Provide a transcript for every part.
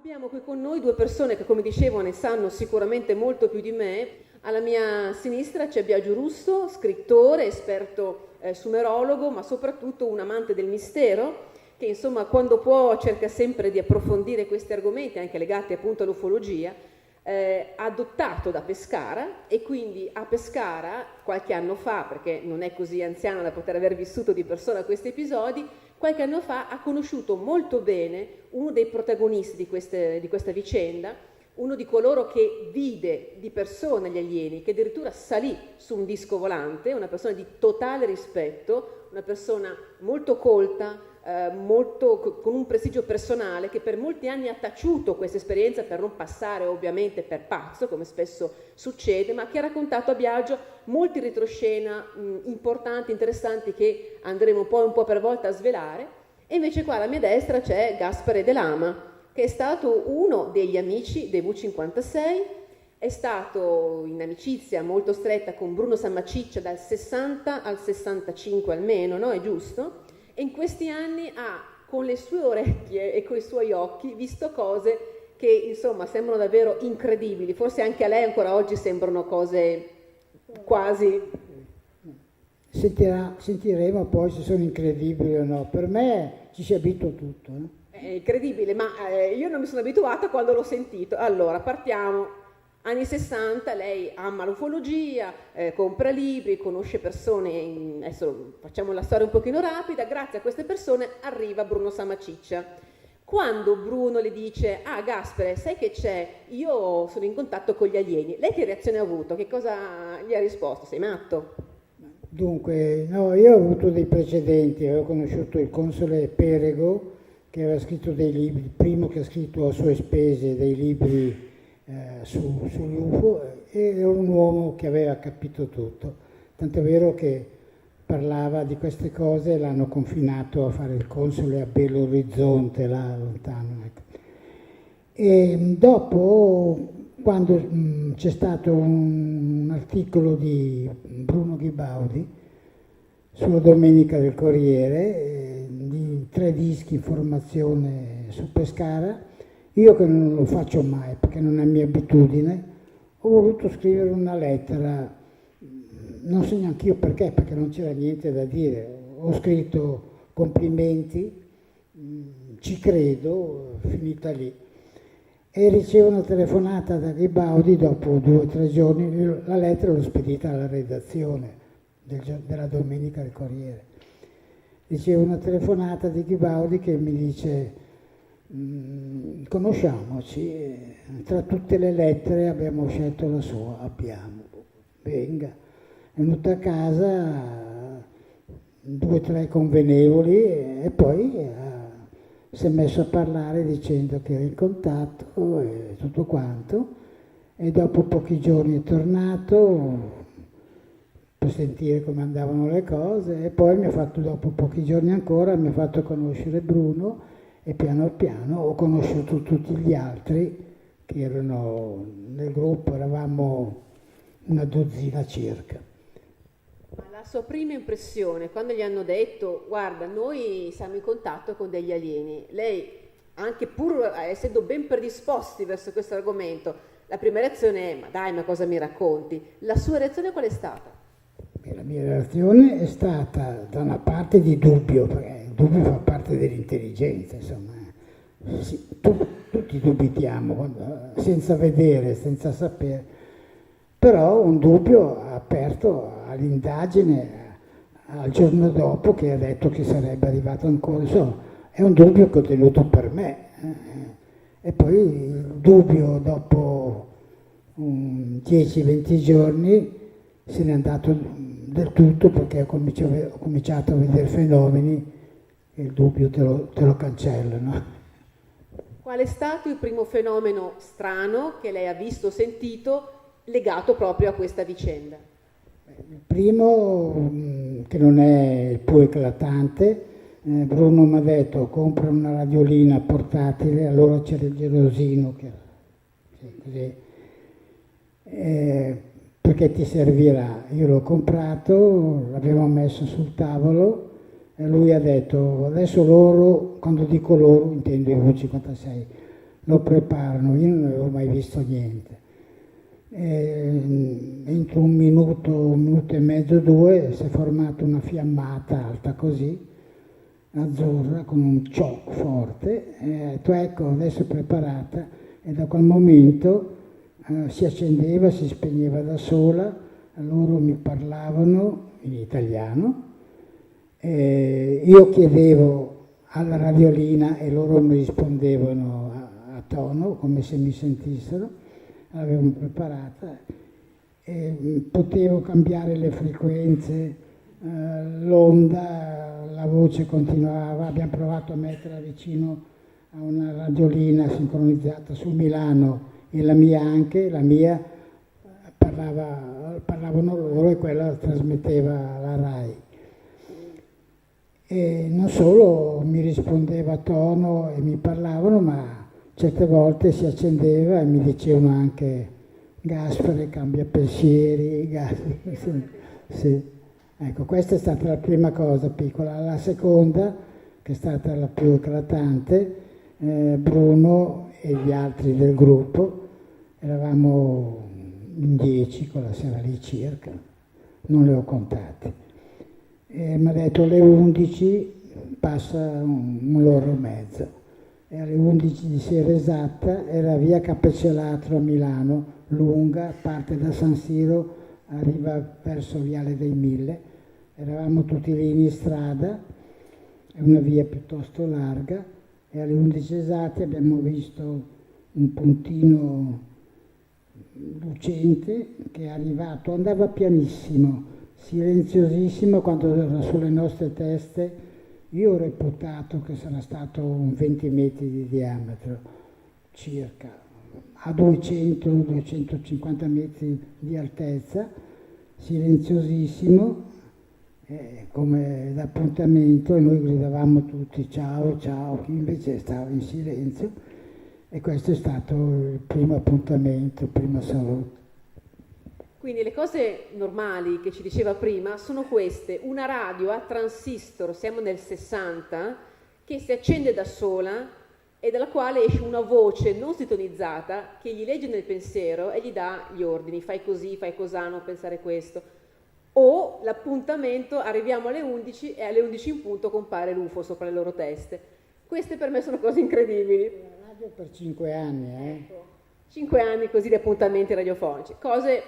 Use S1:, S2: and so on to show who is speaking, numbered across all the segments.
S1: Abbiamo qui con noi due persone che, come dicevo, ne sanno sicuramente molto più di me. Alla mia sinistra c'è Biagio Russo, scrittore, esperto sumerologo, ma soprattutto un amante del mistero, che insomma quando può cerca sempre di approfondire questi argomenti, anche legati appunto all'ufologia, adottato da Pescara, e quindi a Pescara qualche anno fa, perché non è così anziano da poter aver vissuto di persona questi episodi, qualche anno fa ha conosciuto molto bene uno dei protagonisti di questa vicenda, uno di coloro che vide di persona gli alieni, che addirittura salì su un disco volante, una persona di totale rispetto, una persona molto colta, con un prestigio personale, che per molti anni ha taciuto questa esperienza per non passare ovviamente per pazzo, come spesso succede, ma che ha raccontato a Biagio molti retroscena importanti, interessanti, che andremo poi un po' per volta a svelare. E invece qua alla mia destra c'è Gaspare De Lama, che è stato uno degli amici dei V56, è stato in amicizia molto stretta con Bruno Sammaticcia dal 60 al 65 almeno, no? È giusto? E in questi anni ha, con le sue orecchie e con i suoi occhi, visto cose che insomma sembrano davvero incredibili. Forse anche a lei ancora oggi sembrano cose quasi...
S2: Sentiremo poi se sono incredibili o no. Per me ci si abitua a tutto.
S1: È incredibile, ma io non mi sono abituata quando l'ho sentito. Allora, partiamo. Anni 60, lei ama l'ufologia, compra libri, conosce persone, adesso facciamo la storia un pochino rapida, grazie a queste persone arriva Bruno Sammaticcia. Quando Bruno le dice, ah Gaspare, sai che c'è, io sono in contatto con gli alieni, lei che reazione ha avuto? Che cosa gli ha risposto? Sei matto?
S2: Dunque, no, io ho avuto dei precedenti, avevo conosciuto il console Perego, che aveva scritto dei libri, il primo che ha scritto a sue spese dei libri sugli UFO, e era un uomo che aveva capito tutto, tant'è vero che parlava di queste cose e l'hanno confinato a fare il console a Belo Horizonte, là lontano. Ecco. E dopo, quando c'è stato un articolo di Bruno Ghibaudi sulla Domenica del Corriere, di 3 dischi in formazione su Pescara, io che non lo faccio mai perché non è mia abitudine, ho voluto scrivere una lettera, non so neanche io perché non c'era niente da dire, ho scritto complimenti, ci credo, finita lì. E ricevo una telefonata da Ghibaudi dopo 2 o 3 giorni, la lettera l'ho spedita alla redazione della Domenica del Corriere. Ricevo una telefonata di Ghibaudi che mi dice: conosciamoci, tra tutte le lettere abbiamo scelto la sua, venga. È venuta a casa, 2 o 3 convenevoli, e poi si è messo a parlare dicendo che era in contatto e tutto quanto, e dopo pochi giorni è tornato per sentire come andavano le cose, e poi dopo pochi giorni ancora mi ha fatto conoscere Bruno, e piano piano ho conosciuto tutti gli altri che erano nel gruppo, eravamo una dozzina circa.
S1: Ma la sua prima impressione, quando gli hanno detto, guarda, noi siamo in contatto con degli alieni, lei, anche pur essendo ben predisposti verso questo argomento, la prima reazione è, ma dai, ma cosa mi racconti? La sua reazione qual è stata?
S2: La mia reazione è stata da una parte di dubbio, perché il dubbio fa parte dell'intelligenza, insomma. Sì, tutti dubitiamo, senza vedere, senza sapere, però un dubbio aperto all'indagine al giorno dopo, che ha detto che sarebbe arrivato ancora, insomma, è un dubbio che ho tenuto per me. E poi il dubbio dopo 10-20 giorni se n'è andato del tutto, perché ho cominciato a vedere fenomeni e il dubbio te lo cancella, no?
S1: Qual è stato il primo fenomeno strano che lei ha visto o sentito legato proprio a questa vicenda?
S2: Il primo, che non è il più eclatante, Bruno mi ha detto compra una radiolina portatile, allora c'era il gelosino, così, perché ti servirà. Io l'ho comprato, l'abbiamo messo sul tavolo e lui ha detto, adesso loro, quando dico loro intendo i V56, lo preparano, io non avevo mai visto niente. Entro un minuto e mezzo, 2, si è formata una fiammata alta così, azzurra, con un ciò forte, e ho detto ecco, adesso è preparata, e da quel momento si accendeva, si spegneva da sola, loro mi parlavano in italiano, io chiedevo alla radiolina e loro mi rispondevano a tono, come se mi sentissero, l'avevo preparata, potevo cambiare le frequenze, l'onda, la voce continuava, abbiamo provato a metterla vicino a una radiolina sincronizzata su Milano e la mia anche, la mia parlavano loro e quella trasmetteva la RAI. E non solo mi rispondeva a tono e mi parlavano, ma certe volte si accendeva e mi dicevano anche Gaspare cambia pensieri, sì. Ecco, questa è stata la prima cosa piccola. La seconda, che è stata la più eclatante, Bruno e gli altri del gruppo, eravamo in 10 quella sera lì circa, non le ho contate. Mi ha detto alle 11 passa un'ora e mezza, e alle 11 di sera esatta era via Capecelatro a Milano, lunga, parte da San Siro, arriva verso Viale dei Mille, eravamo tutti lì in strada, è una via piuttosto larga, e alle 11 esatte abbiamo visto un puntino lucente che è arrivato, andava pianissimo, silenziosissimo quando era sulle nostre teste. Io ho reputato che sarà stato un 20 metri di diametro, circa, a 200-250 metri di altezza, silenziosissimo, come d'appuntamento, e noi gridavamo tutti ciao, ciao, chi invece stava in silenzio, e questo è stato il primo appuntamento, il primo saluto.
S1: Quindi le cose normali che ci diceva prima sono queste: una radio a transistor, siamo nel 60, che si accende da sola e dalla quale esce una voce non sintonizzata che gli legge nel pensiero e gli dà gli ordini, fai così, fai cosà, non pensare questo. O l'appuntamento, arriviamo alle 11 e alle 11 in punto compare l'UFO sopra le loro teste. Queste per me sono cose incredibili.
S2: La radio per 5 anni,
S1: Ecco. 5 anni così di appuntamenti radiofonici, cose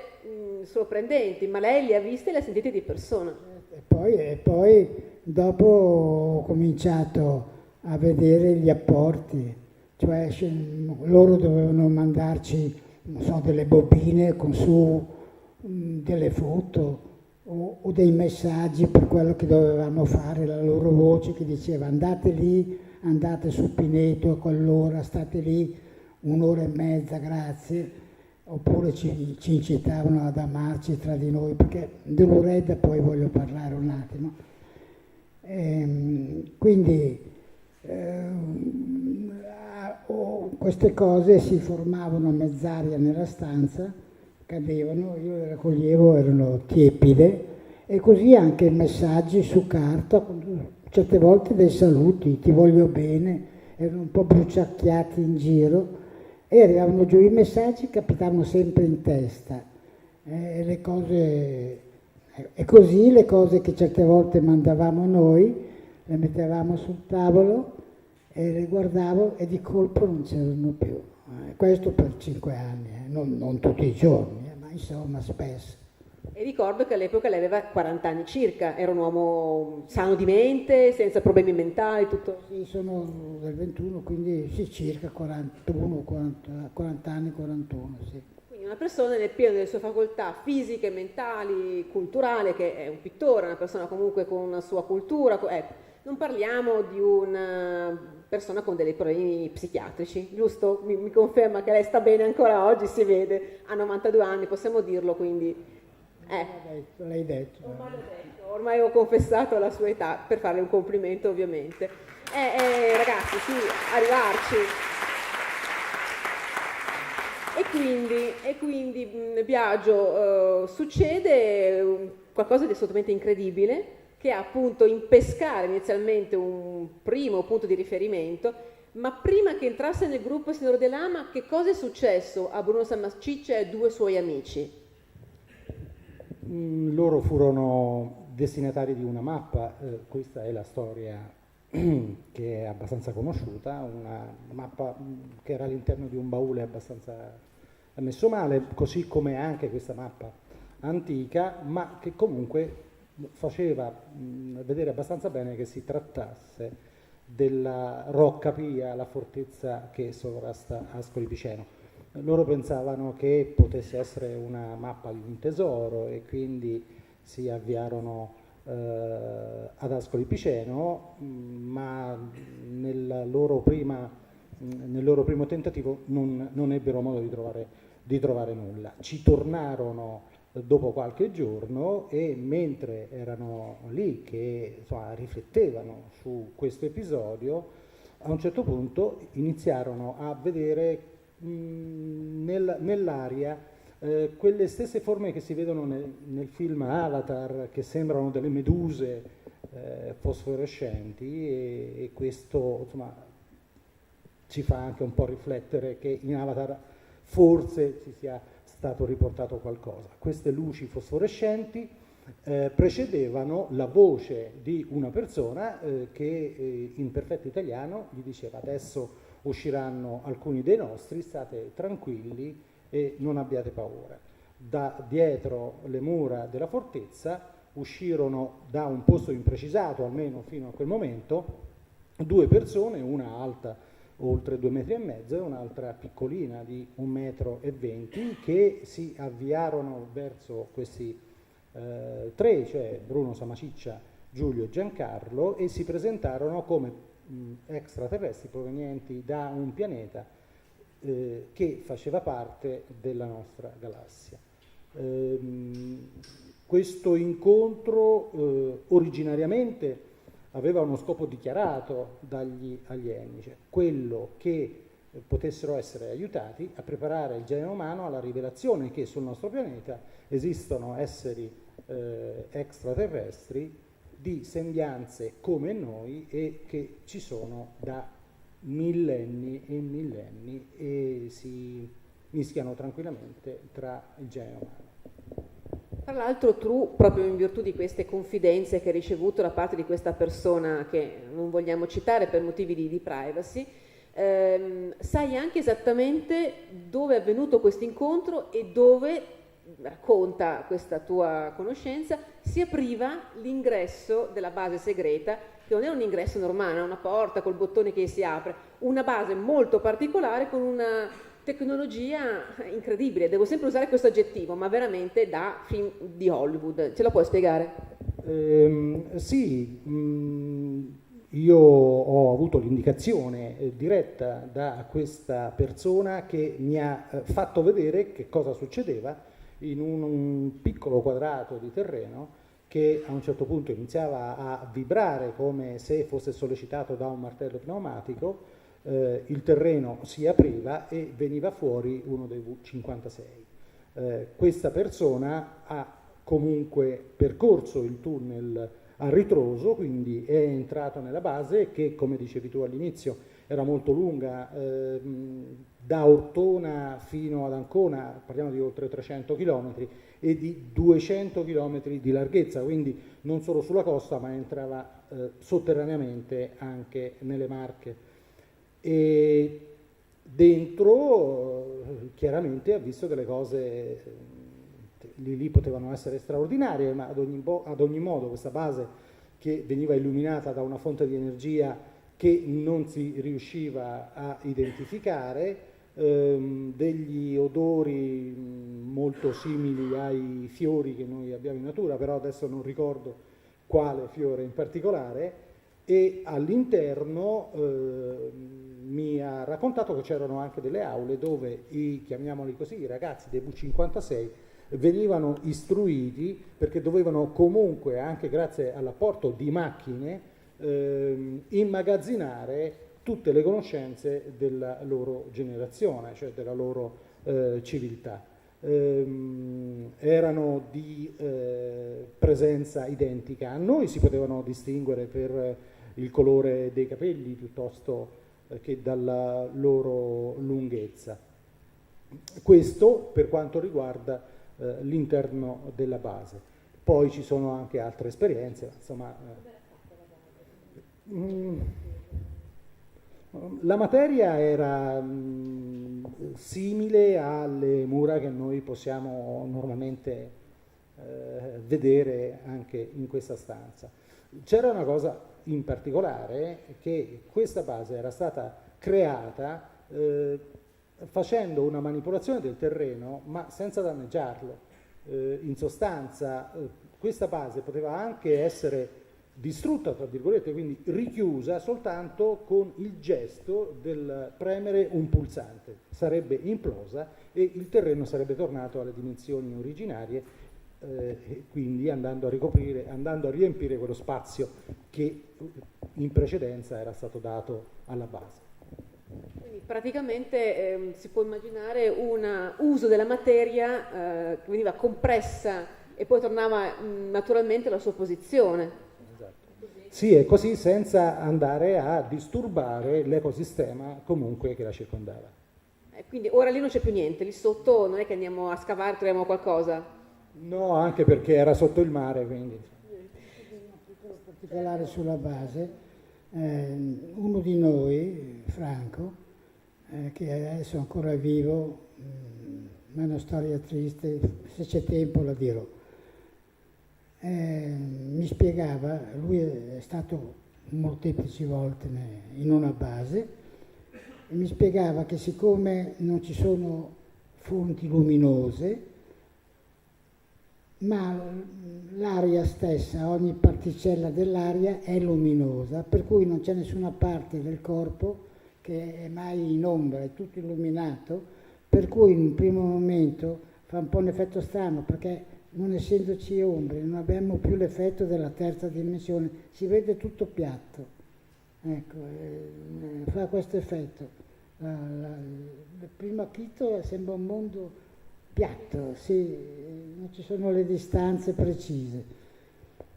S1: sorprendenti, ma lei li ha viste e le ha sentite di persona.
S2: E poi dopo ho cominciato a vedere gli apporti, cioè loro dovevano mandarci, non so, delle bobine con su delle foto o dei messaggi per quello che dovevamo fare, la loro voce che diceva andate lì, andate sul Pineto a quell'ora, state lì un'ora e mezza, grazie, oppure ci incitavano ad amarci tra di noi, perché dell'Ureda poi voglio parlare un attimo. Quindi queste cose si formavano a mezz'aria nella stanza, cadevano, io le raccoglievo, erano tiepide, e così anche messaggi su carta, certe volte dei saluti, ti voglio bene, erano un po' bruciacchiati in giro, e arrivavano giù i messaggi, capitavano sempre in testa, le cose, e così le cose che certe volte mandavamo noi, le mettevamo sul tavolo e le guardavo e di colpo non c'erano più. Questo per 5 anni, non tutti i giorni, ma insomma spesso.
S1: E ricordo che all'epoca lei aveva 40 anni circa, era un uomo sano di mente, senza problemi mentali, tutto.
S2: Sì, sono del 21, quindi sì, circa 41, 40 anni, 41, sì.
S1: Quindi una persona nel pieno delle sue facoltà fisiche, mentali, culturali, che è un pittore, una persona comunque con una sua cultura, non parliamo di una persona con dei problemi psichiatrici, giusto? Mi conferma che lei sta bene ancora oggi, si vede, ha 92 anni, possiamo dirlo, quindi...
S2: L'hai detto.
S1: Ormai ho confessato la sua età per farle un complimento, ovviamente. Ragazzi, sì, arrivarci. E quindi Biagio, succede qualcosa di assolutamente incredibile, che è appunto impescare inizialmente un primo punto di riferimento, Ma prima che entrasse nel gruppo Signore dell'Ama, che cosa è successo a Bruno Sammarciccia e ai due suoi amici?
S3: Loro furono destinatari di una mappa, questa è la storia che è abbastanza conosciuta, una mappa che era all'interno di un baule abbastanza messo male, così come anche questa mappa antica, ma che comunque faceva vedere abbastanza bene che si trattasse della Rocca Pia, la fortezza che sovrasta Ascoli Piceno. Loro pensavano che potesse essere una mappa di un tesoro e quindi si avviarono ad Ascoli Piceno, ma nel loro primo tentativo non ebbero modo di trovare nulla. Ci tornarono dopo qualche giorno e mentre erano lì che insomma, riflettevano su questo episodio, a un certo punto iniziarono a vedere nell'aria quelle stesse forme che si vedono nel film Avatar, che sembrano delle meduse fosforescenti e questo insomma, ci fa anche un po' riflettere che in Avatar forse ci sia stato riportato qualcosa. Queste luci fosforescenti precedevano la voce di una persona che in perfetto italiano gli diceva: adesso usciranno alcuni dei nostri, state tranquilli e non abbiate paura. Da dietro le mura della fortezza uscirono da un posto imprecisato, almeno fino a quel momento, due persone, una alta oltre 2,5 metri e un'altra piccolina di 1,20 metri, che si avviarono verso questi tre, cioè Bruno Sammarciccia, Giulio e Giancarlo, e si presentarono come extraterrestri provenienti da un pianeta che faceva parte della nostra galassia. Questo incontro originariamente aveva uno scopo dichiarato dagli alieni, cioè quello che potessero essere aiutati a preparare il genere umano alla rivelazione che sul nostro pianeta esistono esseri extraterrestri di sembianze come noi e che ci sono da millenni e millenni e si mischiano tranquillamente tra il genere umano.
S1: Tra l'altro tu, proprio in virtù di queste confidenze che hai ricevuto da parte di questa persona che non vogliamo citare per motivi di privacy, sai anche esattamente dove è avvenuto questo incontro e dove, racconta questa tua conoscenza, si apriva l'ingresso della base segreta, che non è un ingresso normale, è una porta col bottone che si apre, una base molto particolare con una tecnologia incredibile. Devo sempre usare questo aggettivo, ma veramente da film di Hollywood. Ce la puoi spiegare?
S3: Sì, io ho avuto l'indicazione diretta da questa persona che mi ha fatto vedere che cosa succedeva in un piccolo quadrato di terreno che a un certo punto iniziava a vibrare come se fosse sollecitato da un martello pneumatico. Il terreno si apriva e veniva fuori uno dei V-56. Questa persona ha comunque percorso il tunnel a ritroso, quindi è entrato nella base che, come dicevi tu all'inizio, era molto lunga, da Ortona fino ad Ancona, parliamo di oltre 300 km e di 200 km di larghezza, quindi non solo sulla costa ma entrava sotterraneamente anche nelle Marche. E dentro chiaramente ha visto delle cose lì potevano essere straordinarie, ma ad ogni modo questa base che veniva illuminata da una fonte di energia che non si riusciva a identificare, degli odori molto simili ai fiori che noi abbiamo in natura, però adesso non ricordo quale fiore in particolare, e all'interno mi ha raccontato che c'erano anche delle aule dove chiamiamoli così, i ragazzi dei V56 venivano istruiti perché dovevano comunque, anche grazie all'apporto di macchine, immagazzinare tutte le conoscenze della loro generazione, cioè della loro civiltà. Erano di presenza identica a noi, si potevano distinguere per il colore dei capelli piuttosto che dalla loro lunghezza. Questo per quanto riguarda l'interno della base. Poi ci sono anche altre esperienze, insomma. La materia era simile alle mura che noi possiamo normalmente vedere anche in questa stanza. C'era una cosa in particolare, che questa base era stata creata facendo una manipolazione del terreno ma senza danneggiarlo. In sostanza questa base poteva anche essere distrutta, tra virgolette, quindi richiusa soltanto con il gesto del premere un pulsante. Sarebbe implosa e il terreno sarebbe tornato alle dimensioni originarie, e quindi andando a riempire quello spazio che in precedenza era stato dato alla base.
S1: Quindi praticamente si può immaginare un uso della materia che veniva compressa e poi tornava naturalmente alla sua posizione.
S3: Esatto. Sì, è così, senza andare a disturbare l'ecosistema comunque che la circondava.
S1: Quindi ora lì non c'è più niente, lì sotto non è che andiamo a scavare, troviamo qualcosa.
S3: No, anche perché era sotto il mare, quindi.
S2: Un piccolo particolare sulla base, uno di noi, Franco, che adesso è ancora vivo, ma è una storia triste, se c'è tempo la dirò. Mi spiegava, lui è stato molteplici volte in una base, e mi spiegava che siccome non ci sono fonti luminose, ma l'aria stessa, ogni particella dell'aria è luminosa, per cui non c'è nessuna parte del corpo che è mai in ombra, è tutto illuminato, per cui in un primo momento fa un po' un effetto strano, perché non essendoci ombre non abbiamo più l'effetto della terza dimensione, si vede tutto piatto, ecco, fa questo effetto. Il primo acchito sembra un mondo piatto, sì, non ci sono le distanze precise.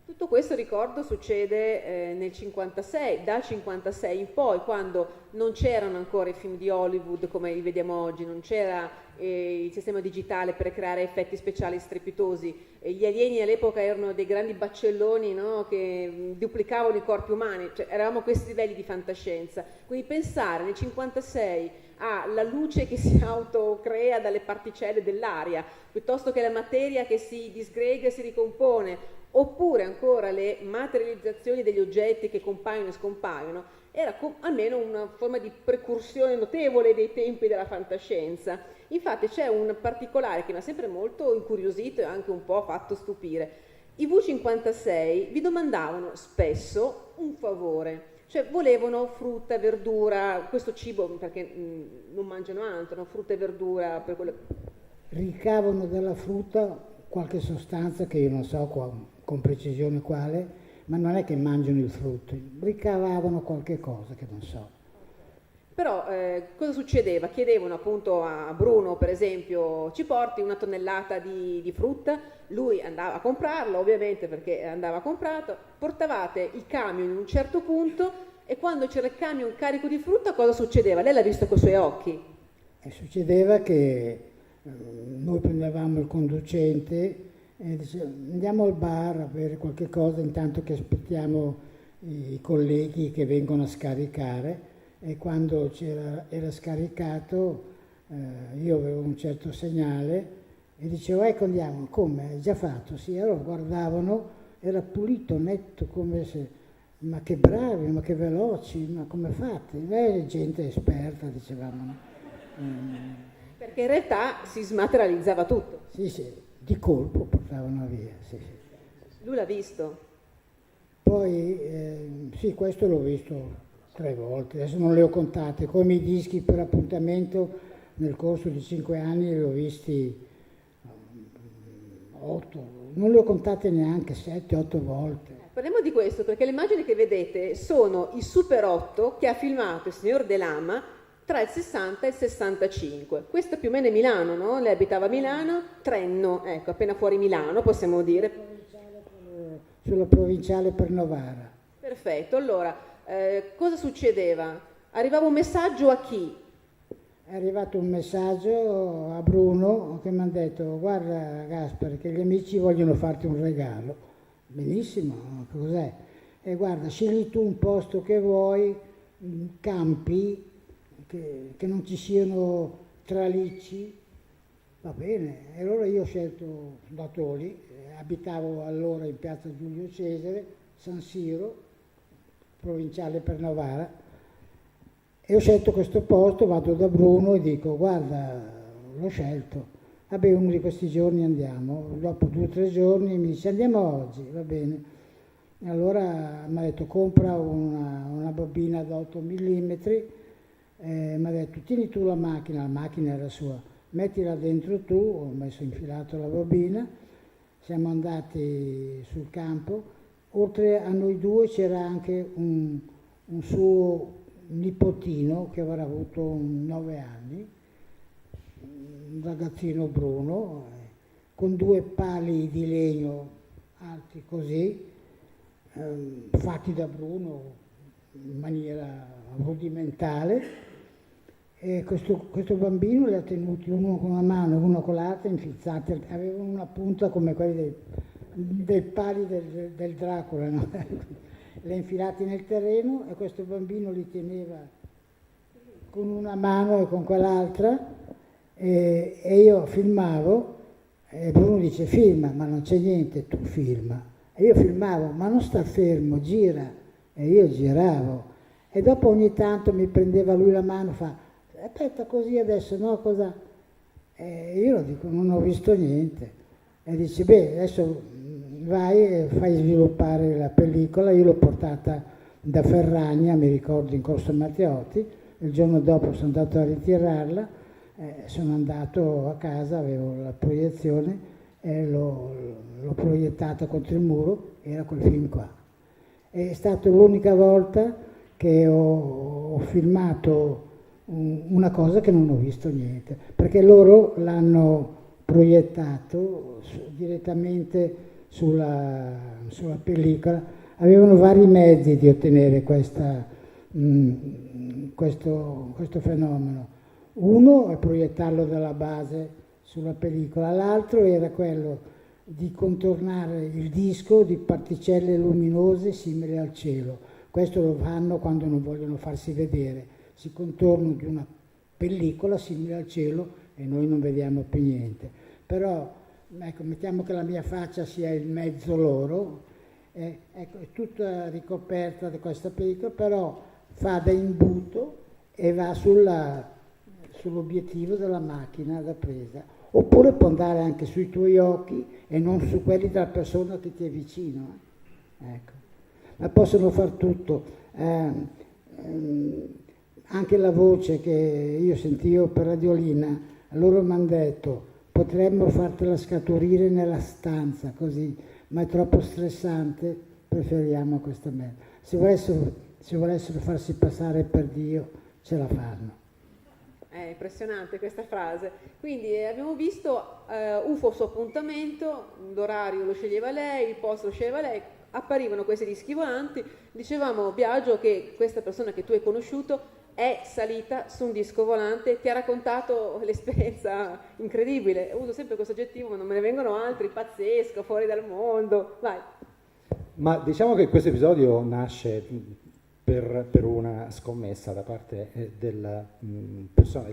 S1: Tutto questo, ricordo, succede nel 56, dal 56 in poi, quando non c'erano ancora i film di Hollywood come li vediamo oggi, non c'era il sistema digitale per creare effetti speciali strepitosi. Gli alieni all'epoca erano dei grandi baccelloni, no? Che duplicavano i corpi umani, cioè, eravamo a questi livelli di fantascienza. Quindi pensare nel 56 alla luce che si autocrea dalle particelle dell'aria, piuttosto che la materia che si disgrega e si ricompone, oppure ancora le materializzazioni degli oggetti che compaiono e scompaiono, era almeno una forma di precursione notevole dei tempi della fantascienza. Infatti c'è un particolare che mi ha sempre molto incuriosito e anche un po' fatto stupire. I V56 vi domandavano spesso un favore, cioè volevano frutta, verdura, questo cibo perché non mangiano altro, no? Frutta e verdura per quello.
S2: Ricavano dalla frutta qualche sostanza che io non so con precisione quale, ma non è che mangiano il frutto, ricavavano qualche cosa che non so.
S1: Però cosa succedeva? Chiedevano appunto a Bruno, per esempio, ci porti una tonnellata di frutta, lui andava a comprarlo, ovviamente perché andava comprato, portavate il camion in un certo punto e quando c'era il camion carico di frutta cosa succedeva? Lei l'ha visto con i suoi occhi.
S2: E succedeva che noi prendevamo il conducente e diceva andiamo al bar a bere qualche cosa intanto che aspettiamo i colleghi che vengono a scaricare, e quando era scaricato io avevo un certo segnale e dicevo ecco andiamo, come? È già fatto? Sì, allora guardavano, era pulito, netto, come se, ma che bravi, ma che veloci, ma come fate? Lei è gente esperta, dicevamo, no?
S1: Perché in realtà si smaterializzava tutto.
S2: Sì, sì, di colpo portavano via, sì, sì.
S1: Lui l'ha visto.
S2: Poi, sì, questo l'ho visto 3 volte, adesso non le ho contate, come i dischi per appuntamento nel corso di 5 anni li ho visti 8, non le ho contate neanche 7-8 volte.
S1: Parliamo di questo perché le immagini che vedete sono i Super 8 che ha filmato il signor De Lama tra il 60 e il 65. Questo più o meno è Milano, no? Lei abitava a Milano, Trenno, ecco, appena fuori Milano, possiamo dire.
S2: Sulla provinciale per Novara.
S1: Perfetto, allora, cosa succedeva? Arrivava un messaggio a chi?
S2: È arrivato un messaggio a Bruno che mi ha detto: guarda Gaspare, che gli amici vogliono farti un regalo. Benissimo, cos'è? E guarda, scegli tu un posto che vuoi, campi, che non ci siano tralicci, va bene. E allora io ho scelto Datoli, abitavo allora in piazza Giulio Cesare, San Siro, provinciale per Novara, e ho scelto questo posto, vado da Bruno e dico: guarda, l'ho scelto, vabbè, uno di questi giorni andiamo. Dopo 2 o 3 giorni mi dice: andiamo oggi, va bene. E allora mi ha detto: compra una bobina da 8 mm, mi ha detto: tieni tu la macchina era sua, mettila dentro tu. Ho messo infilato la bobina, siamo andati sul campo. Oltre a noi due c'era anche un suo nipotino che avrà avuto 9 anni, un ragazzino bruno, con 2 pali di legno alti così, fatti da Bruno in maniera rudimentale, e questo bambino li ha tenuti uno con una mano e uno con l'altra infizzati, avevano una punta come quelli dei pali del Dracula, no? Li ha infilati nel terreno e questo bambino li teneva con una mano e con quell'altra, e io filmavo e Bruno dice: filma, ma non c'è niente, tu filma. E io filmavo: ma non sta fermo, gira. E io giravo, e dopo ogni tanto mi prendeva lui la mano, fa: aspetta così adesso, no, cosa? E io lo dico: non ho visto niente. E dice: beh, adesso vai e fai sviluppare la pellicola. Io l'ho portata da Ferragna, mi ricordo, in Corso Matteotti. Il giorno dopo sono andato a ritirarla, sono andato a casa, avevo la proiezione e l'ho proiettata contro il muro, era quel film qua. È stata l'unica volta che ho filmato una cosa che non ho visto niente, perché loro l'hanno proiettato direttamente sulla pellicola. Avevano vari mezzi di ottenere questo fenomeno. Uno è proiettarlo dalla base sulla pellicola, l'altro era quello di contornare il disco di particelle luminose simili al cielo. Questo lo fanno quando non vogliono farsi vedere, si contornano di una pellicola simile al cielo e noi non vediamo più niente. Però, ecco, mettiamo che la mia faccia sia il mezzo loro, ecco, è tutta ricoperta da questa pellicola, però fa da imbuto e va sull'obiettivo della macchina da presa. Oppure può andare anche sui tuoi occhi e non su quelli della persona che ti è vicino. Ecco. Ma possono far tutto. Anche la voce che io sentivo per Radiolina, loro mi hanno detto: potremmo fartela scaturire nella stanza così, ma è troppo stressante, preferiamo questa merda. Se volessero farsi passare per Dio, ce la fanno.
S1: È impressionante questa frase. Quindi abbiamo visto UFO su appuntamento, l'orario lo sceglieva lei, il posto lo sceglieva lei, apparivano questi dischi volanti. Dicevamo, Biagio, che questa persona che tu hai conosciuto è salita su un disco volante, ti ha raccontato l'esperienza incredibile. Uso sempre questo aggettivo, ma non me ne vengono altri: pazzesco, fuori dal mondo. Vai.
S3: Ma diciamo che questo episodio nasce per una scommessa da parte del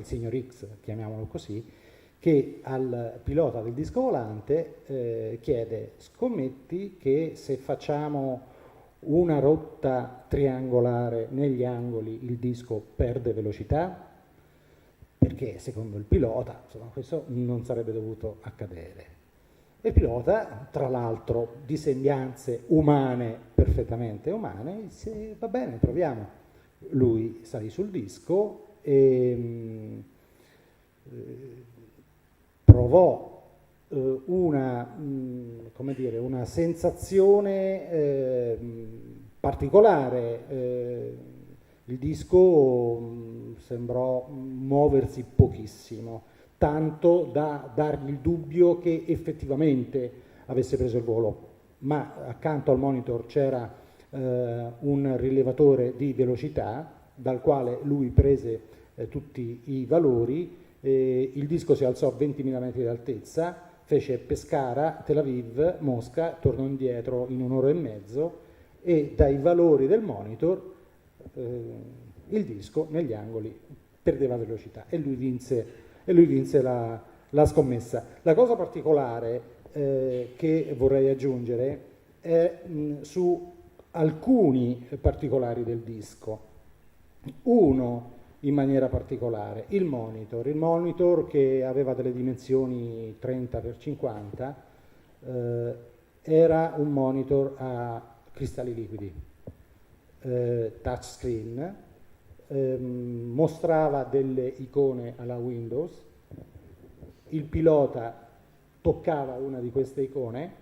S3: signor X, chiamiamolo così, che al pilota del disco volante chiede: scommetti che se facciamo una rotta triangolare negli angoli il disco perde velocità? Perché secondo il pilota, insomma, questo non sarebbe dovuto accadere. Il pilota, tra l'altro di sembianze umane, perfettamente umane, dice: va bene, proviamo. Lui salì sul disco e provò una sensazione particolare. Il disco sembrò muoversi pochissimo, tanto da dargli il dubbio che effettivamente avesse preso il volo, ma accanto al monitor c'era un rilevatore di velocità dal quale lui prese tutti i valori. Il disco si alzò a 20.000 metri d'altezza, fece Pescara, Tel Aviv, Mosca, tornò indietro in 1 ora e mezzo, e dai valori del monitor il disco negli angoli perdeva velocità, e lui vinse la scommessa. La cosa particolare che vorrei aggiungere è su alcuni particolari del disco. Uno in maniera particolare, il monitor che aveva delle dimensioni 30x50, era un monitor a cristalli liquidi, touchscreen, mostrava delle icone alla Windows, il pilota toccava una di queste icone,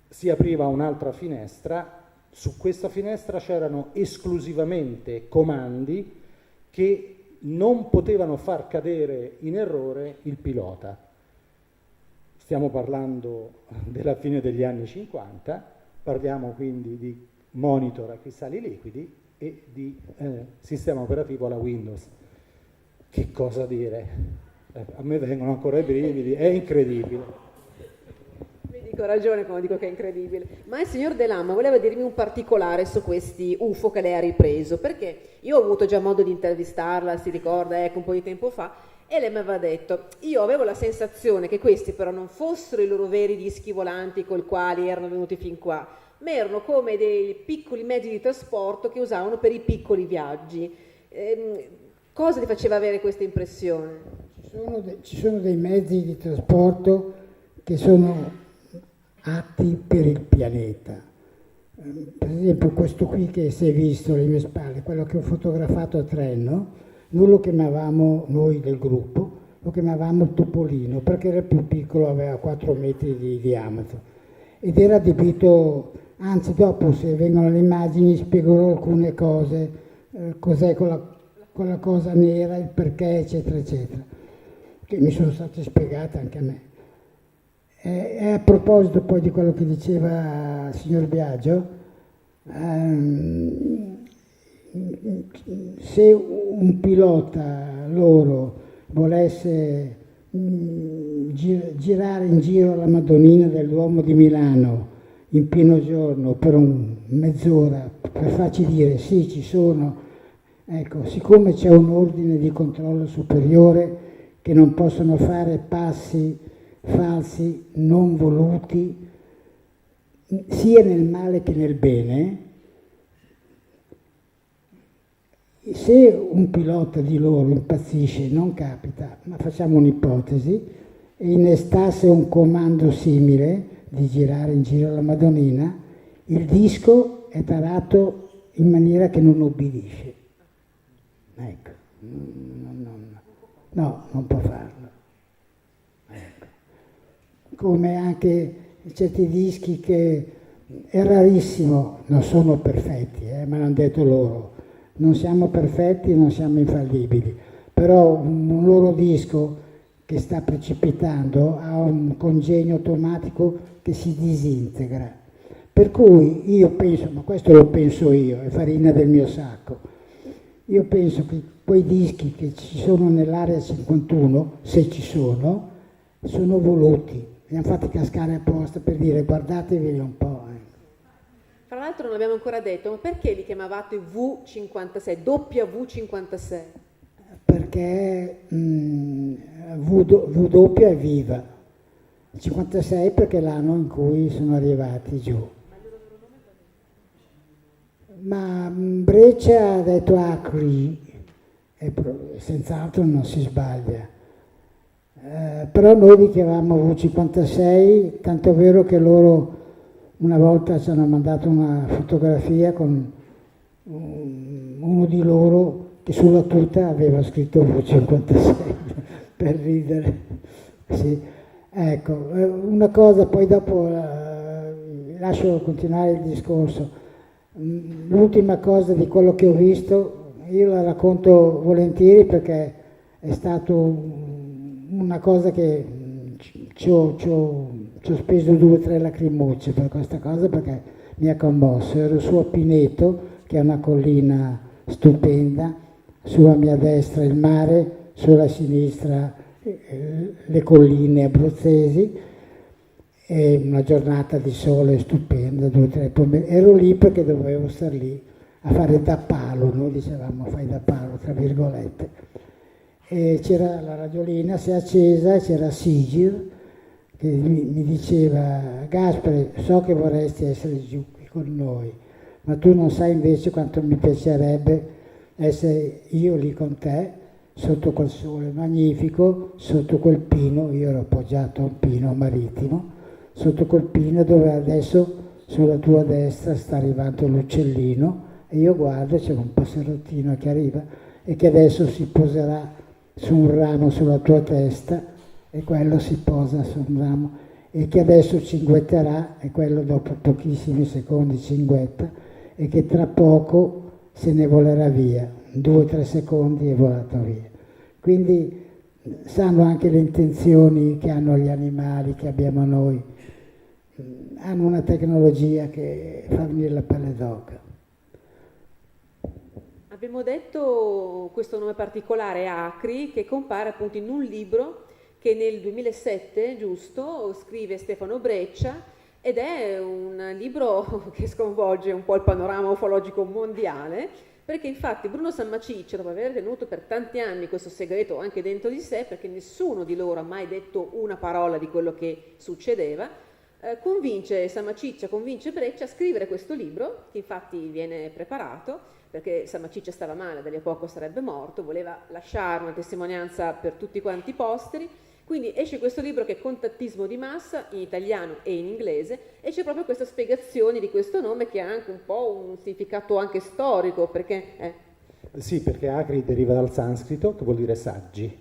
S3: si apriva un'altra finestra, su questa finestra c'erano esclusivamente comandi che non potevano far cadere in errore il pilota. Stiamo parlando della fine degli anni 50, parliamo quindi di monitor a cristalli liquidi e di sistema operativo alla Windows. Che cosa dire? A me vengono ancora i brividi, è incredibile.
S1: Ho ragione quando dico che è incredibile. Ma il signor De Lama voleva dirmi un particolare su questi UFO che lei ha ripreso, perché io ho avuto già modo di intervistarla, si ricorda, ecco, un po' di tempo fa, e lei mi aveva detto: io avevo la sensazione che questi però non fossero i loro veri dischi volanti col quali erano venuti fin qua, ma erano come dei piccoli mezzi di trasporto che usavano per i piccoli viaggi. Cosa ti faceva avere questa impressione?
S2: Ci sono dei mezzi di trasporto che sono atti per il pianeta. Per esempio questo qui che si è visto alle mie spalle, quello che ho fotografato a Trenno, noi lo chiamavamo, noi del gruppo, lo chiamavamo Topolino, perché era più piccolo, aveva 4 metri di diametro ed era adibito, anzi dopo se vengono le immagini spiegherò alcune cose, cos'è quella cosa nera, il perché, eccetera, eccetera, che mi sono state spiegate anche a me. E a proposito poi di quello che diceva il signor Biagio, se un pilota loro volesse girare in giro alla Madonnina del Duomo di Milano in pieno giorno per mezz'ora, per farci dire sì, ci sono, ecco, siccome c'è un ordine di controllo superiore che non possono fare passi falsi, non voluti, sia nel male che nel bene, se un pilota di loro impazzisce, non capita, ma facciamo un'ipotesi, e innestasse un comando simile di girare in giro alla Madonnina, il disco è tarato in maniera che non obbedisce. Ecco, no, non può farlo. Come anche certi dischi che è rarissimo, non sono perfetti, me l'hanno detto loro, non siamo perfetti, non siamo infallibili, però un loro disco che sta precipitando ha un congegno automatico che si disintegra, per cui io penso, ma questo lo penso io, è farina del mio sacco, io penso che quei dischi che ci sono nell'area 51, se ci sono voluti. Li hanno fatti cascare apposta per dire guardatevi un po'.
S1: Fra l'altro non abbiamo ancora detto, ma perché li chiamavate V56, W56?
S2: Perché W è viva, 56 perché è l'anno in cui sono arrivati giù. Ma Breccia ha detto Acri, e senz'altro non si sbaglia. Però noi li chiamavamo V56, tanto è vero che loro una volta ci hanno mandato una fotografia con uno di loro che sulla tuta aveva scritto V56 per ridere. Sì. Ecco, una cosa, poi dopo lascio continuare il discorso. L'ultima cosa di quello che ho visto, io la racconto volentieri perché è stato una cosa che ci ho speso 2 o 3 lacrimucce per questa cosa perché mi ha commosso. Ero su a Pineto, che è una collina stupenda, sulla mia destra il mare, sulla sinistra le colline abruzzesi, e una giornata di sole stupenda, 2 o 3 pomeriggi. Ero lì perché dovevo star lì a fare da palo, noi dicevamo fai da palo, tra virgolette. E c'era la radiolina, si è accesa, e c'era Sigir che mi diceva: Gaspare, so che vorresti essere giù qui con noi, ma tu non sai invece quanto mi piacerebbe essere io lì con te, sotto quel sole magnifico, sotto quel pino. Io ero appoggiato a un pino marittimo, sotto quel pino dove adesso sulla tua destra sta arrivando l'uccellino, e io guardo, c'è un passerottino che arriva e che adesso si poserà su un ramo sulla tua testa, e quello si posa su un ramo, e che adesso cinguetterà, e quello dopo pochissimi secondi cinguetta, e che tra poco se ne volerà via, 2 o 3 secondi è volato via. Quindi sanno anche le intenzioni che hanno gli animali, che abbiamo noi, hanno una tecnologia che fa venire la pelle d'oca.
S1: Abbiamo detto questo nome particolare, Acri, che compare appunto in un libro che nel 2007, giusto, scrive Stefano Breccia, ed è un libro che sconvolge un po' il panorama ufologico mondiale, perché infatti Bruno Sammaciccia, dopo aver tenuto per tanti anni questo segreto anche dentro di sé, perché nessuno di loro ha mai detto una parola di quello che succedeva, convince Breccia a scrivere questo libro, che infatti viene preparato, perché Sammaciccia stava male, da lì a poco sarebbe morto, voleva lasciare una testimonianza per tutti quanti i posteri. Quindi esce questo libro che è Contattismo di massa, in italiano e in inglese, e c'è proprio questa spiegazione di questo nome che ha anche un po' un significato anche storico, perché...
S3: Sì, perché Acri deriva dal sanscrito, che vuol dire saggi.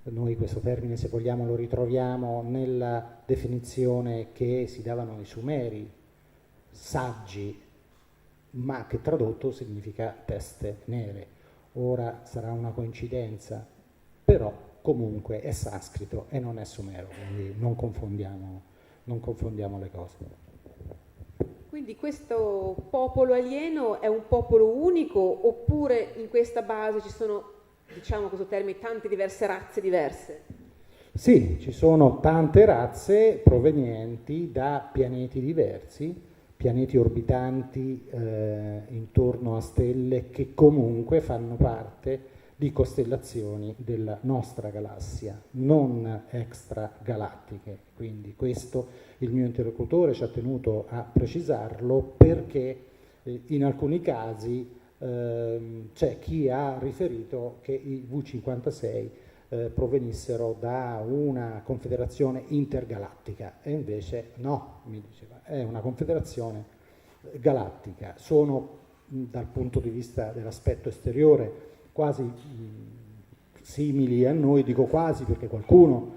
S3: Noi questo termine, se vogliamo, lo ritroviamo nella definizione che si davano i Sumeri, saggi, ma che tradotto significa teste nere. Ora sarà una coincidenza, però comunque è sanscrito e non è sumero, quindi non confondiamo le cose.
S1: Quindi questo popolo alieno è un popolo unico, oppure in questa base ci sono, diciamo questo termine, tante diverse razze diverse?
S3: Sì, ci sono tante razze provenienti da pianeti diversi, pianeti orbitanti intorno a stelle che comunque fanno parte di costellazioni della nostra galassia, non extragalattiche. Quindi questo il mio interlocutore ci ha tenuto a precisarlo, perché in alcuni casi c'è chi ha riferito che i V56 provenissero da una confederazione intergalattica, e invece no, mi diceva, è una confederazione galattica. Sono, dal punto di vista dell'aspetto esteriore, quasi simili a noi, dico quasi perché qualcuno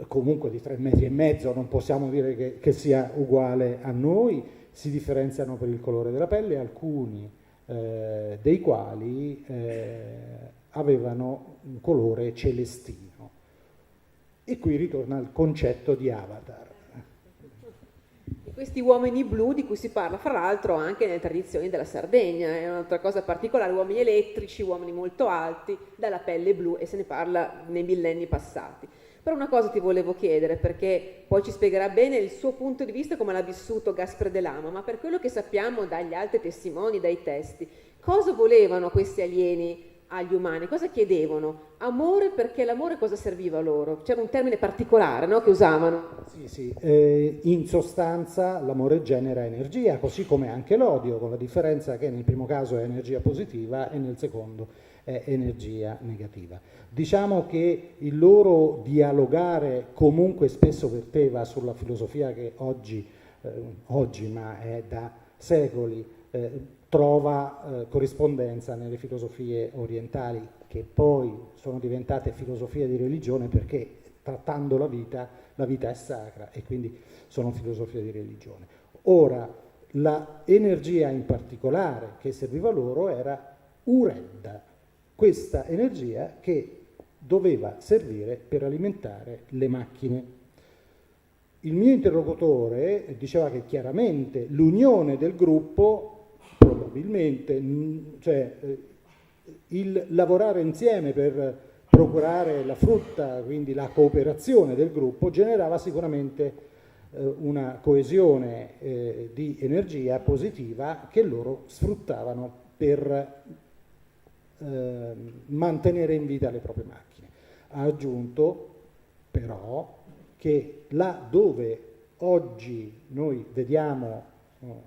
S3: comunque di 3,5 metri, non possiamo dire che sia uguale a noi, si differenziano per il colore della pelle, alcuni dei quali avevano un colore celestino. E qui ritorna il concetto di avatar.
S1: Questi uomini blu di cui si parla fra l'altro anche nelle tradizioni della Sardegna, è un'altra cosa particolare, uomini elettrici, uomini molto alti, dalla pelle blu, e se ne parla nei millenni passati. Però una cosa ti volevo chiedere, perché poi ci spiegherà bene il suo punto di vista, come l'ha vissuto Gaspare De Lama, ma per quello che sappiamo dagli altri testimoni, dai testi, cosa volevano questi alieni agli umani? Cosa chiedevano? Amore, perché l'amore cosa serviva loro? C'era un termine particolare, no, che usavano.
S3: Sì. In sostanza l'amore genera energia, così come anche l'odio, con la differenza che nel primo caso è energia positiva e nel secondo è energia negativa. Diciamo che il loro dialogare comunque spesso verteva sulla filosofia che oggi ma è da secoli, trova corrispondenza nelle filosofie orientali, che poi sono diventate filosofie di religione, perché trattando la vita è sacra, e quindi sono filosofie di religione. Ora, la energia in particolare che serviva loro era Uredda, questa energia che doveva servire per alimentare le macchine. Il mio interlocutore diceva che chiaramente l'unione del gruppo probabilmente, il lavorare insieme per procurare la frutta, quindi la cooperazione del gruppo, generava sicuramente una coesione di energia positiva che loro sfruttavano per mantenere in vita le proprie macchine. Ha aggiunto però che là dove oggi noi vediamo,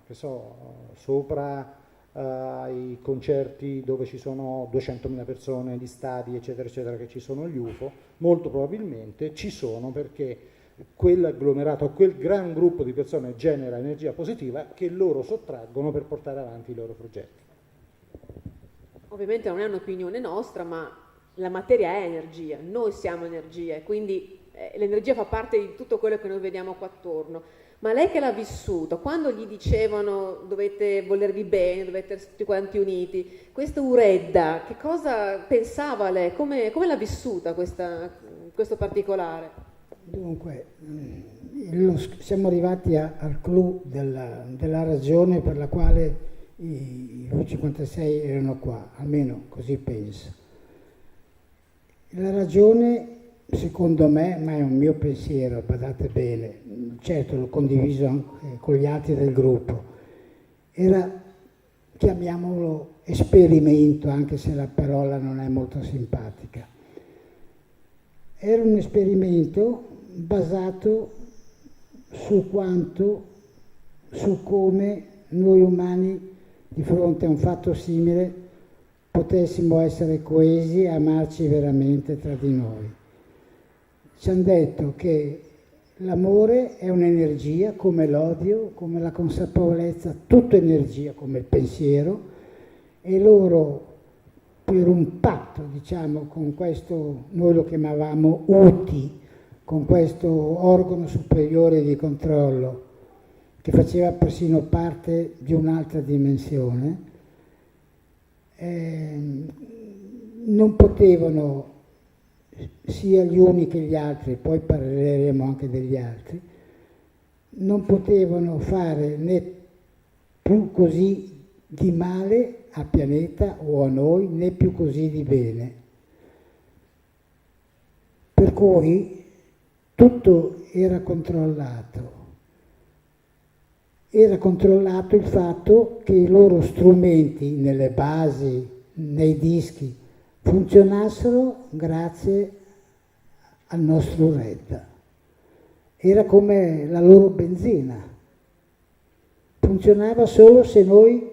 S3: che so, sopra i concerti dove ci sono 200.000 persone, gli stadi, eccetera, eccetera, che ci sono gli UFO, molto probabilmente ci sono perché quell'agglomerato, quel gran gruppo di persone genera energia positiva che loro sottraggono per portare avanti i loro progetti.
S1: Ovviamente non è un'opinione nostra, ma la materia è energia, noi siamo energia e quindi l'energia fa parte di tutto quello che noi vediamo qua attorno. Ma lei che l'ha vissuto, quando gli dicevano dovete volervi bene, dovete essere tutti quanti uniti, questa Uredda, che cosa pensava lei? Come l'ha vissuta questo particolare?
S2: Dunque, siamo arrivati al clou della ragione per la quale i V56 erano qua, almeno così penso. La ragione, secondo me, ma è un mio pensiero, badate bene, certo l'ho condiviso anche con gli altri del gruppo, era, chiamiamolo esperimento, anche se la parola non è molto simpatica. Era un esperimento basato su come noi umani di fronte a un fatto simile potessimo essere coesi e amarci veramente tra di noi. Ci hanno detto che l'amore è un'energia come l'odio, come la consapevolezza, tutto energia come il pensiero, e loro per un patto, diciamo, con questo, noi lo chiamavamo UTI, con questo organo superiore di controllo che faceva persino parte di un'altra dimensione, non potevano, sia gli uni che gli altri, poi parleremo anche degli altri, non potevano fare né più così di male al pianeta o a noi, né più così di bene. Per cui tutto era controllato. Era controllato il fatto che i loro strumenti nelle basi, nei dischi, funzionassero grazie al nostro Uredda. Era come la loro benzina. Funzionava solo se noi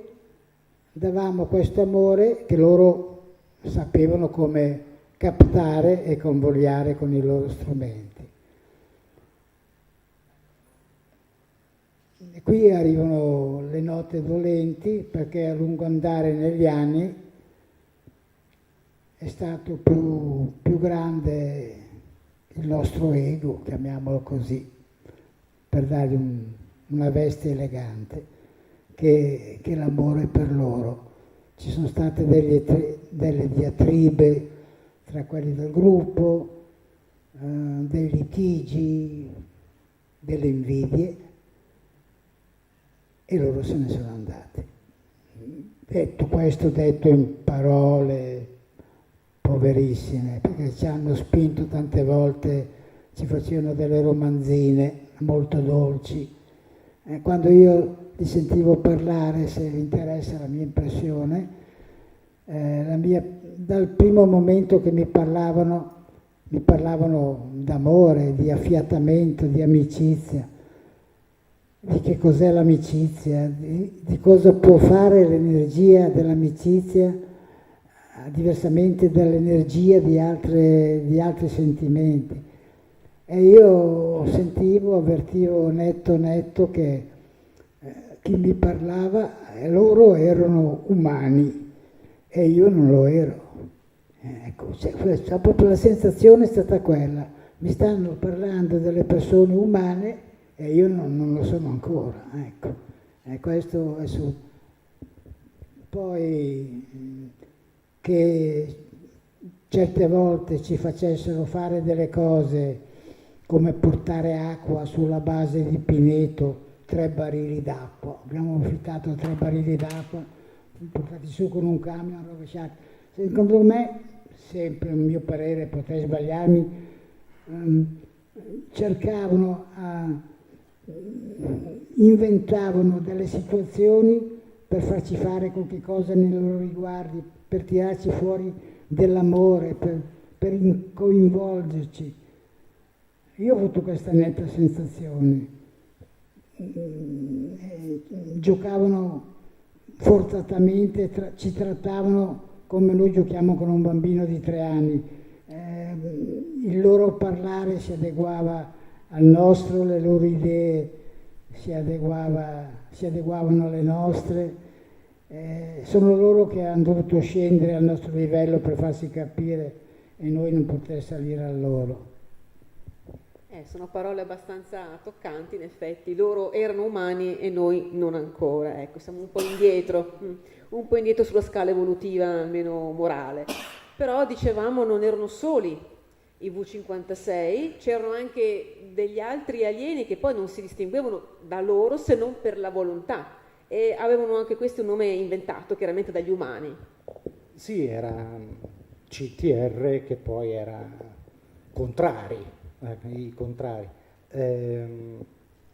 S2: davamo questo amore che loro sapevano come captare e convogliare con i loro strumenti. E qui arrivano le note dolenti, perché a lungo andare negli anni è stato più grande il nostro ego, chiamiamolo così, per dargli una veste elegante, che l'amore per loro. Ci sono state delle diatribe tra quelli del gruppo, dei litigi, delle invidie, e loro se ne sono andati. Detto questo, detto in parole poverissime, perché ci hanno spinto tante volte, ci facevano delle romanzine molto dolci. Quando io li sentivo parlare, se vi interessa la mia impressione, dal primo momento che mi parlavano d'amore, di affiatamento, di amicizia, di che cos'è l'amicizia, di cosa può fare l'energia dell'amicizia diversamente dall'energia di altri sentimenti. E io avvertivo netto che chi mi parlava, loro erano umani e io non lo ero. Ecco, proprio la sensazione è stata quella, mi stanno parlando delle persone umane e io non lo sono ancora, ecco. E questo è su. Poi che certe volte ci facessero fare delle cose come portare acqua sulla base di Pineto, 3 barili d'acqua. Abbiamo affittato 3 barili d'acqua, portati su con un camion rovesciati. Secondo me, sempre un mio parere, potrei sbagliarmi, cercavano, inventavano delle situazioni per farci fare qualche cosa nei loro riguardi, per tirarci fuori dell'amore, per coinvolgerci. Io ho avuto questa netta sensazione. Giocavano forzatamente, ci trattavano come noi giochiamo con un bambino di 3 anni. Il loro parlare si adeguava al nostro, le loro idee si adeguavano alle nostre. Sono loro che hanno dovuto scendere al nostro livello per farsi capire e noi non poter salire a loro.
S1: Sono parole abbastanza toccanti, in effetti. Loro erano umani e noi non ancora. Ecco, siamo un po' indietro sulla scala evolutiva, almeno morale. Però, dicevamo, non erano soli i V56, c'erano anche degli altri alieni che poi non si distinguevano da loro se non per la volontà. E avevano anche questi un nome inventato, chiaramente dagli umani.
S3: Sì, era CTR che poi era i contrari.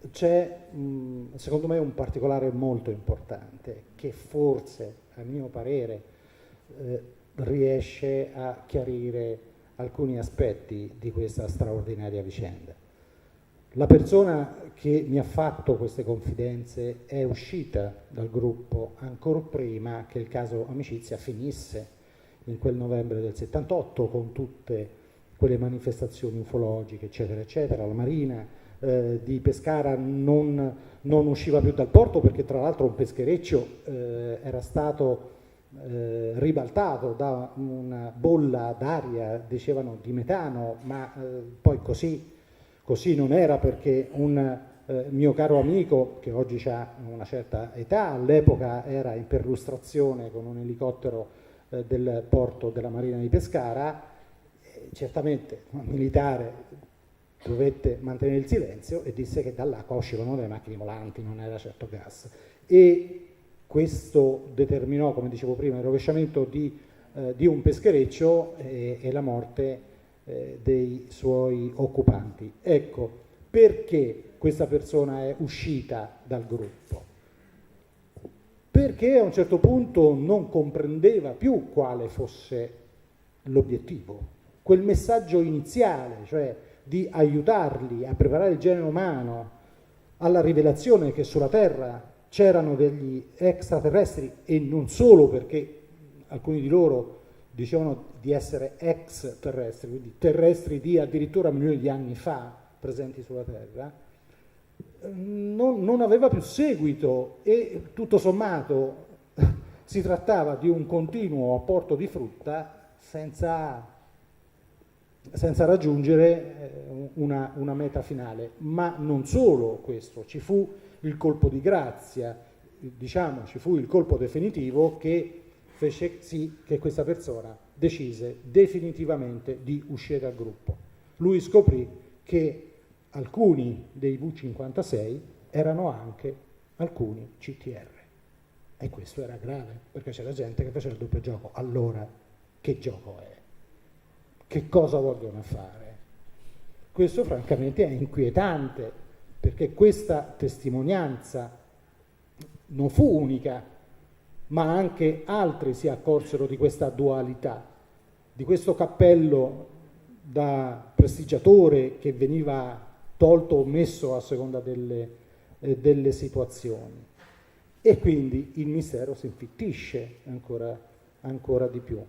S3: C'è secondo me un particolare molto importante che forse, a mio parere, riesce a chiarire alcuni aspetti di questa straordinaria vicenda. La persona che mi ha fatto queste confidenze è uscita dal gruppo ancora prima che il caso Amicizia finisse in quel novembre del 78 con tutte quelle manifestazioni ufologiche, eccetera, eccetera. La Marina di Pescara non usciva più dal porto perché tra l'altro un peschereccio era stato ribaltato da una bolla d'aria, dicevano di metano, ma poi così non era, perché un mio caro amico che oggi ha una certa età, all'epoca era in perlustrazione con un elicottero del porto della Marina di Pescara. Certamente un militare dovette mantenere il silenzio e disse che dall'acqua uscivano delle macchine volanti, non era certo gas. E questo determinò, come dicevo prima, il rovesciamento di un peschereccio e la morte dei suoi occupanti. Ecco, perché questa persona è uscita dal gruppo? Perché a un certo punto non comprendeva più quale fosse l'obiettivo. Quel messaggio iniziale, cioè di aiutarli a preparare il genere umano alla rivelazione che sulla Terra c'erano degli extraterrestri, e non solo, perché alcuni di loro dicevano di essere extraterrestri, quindi terrestri di addirittura milioni di anni fa presenti sulla Terra, non aveva più seguito, e tutto sommato si trattava di un continuo apporto di frutta senza raggiungere una meta finale. Ma non solo questo, ci fu il colpo di grazia, diciamo, ci fu il colpo definitivo che fece sì che questa persona decise definitivamente di uscire dal gruppo. Lui scoprì che alcuni dei V56 erano anche alcuni CTR, e questo era grave, perché c'era gente che faceva il doppio gioco. Allora, che gioco è? Che cosa vogliono fare? Questo francamente è inquietante, perché questa testimonianza non fu unica, ma anche altri si accorsero di questa dualità, di questo cappello da prestigiatore che veniva tolto o messo a seconda delle situazioni. E quindi il mistero si infittisce ancora di più.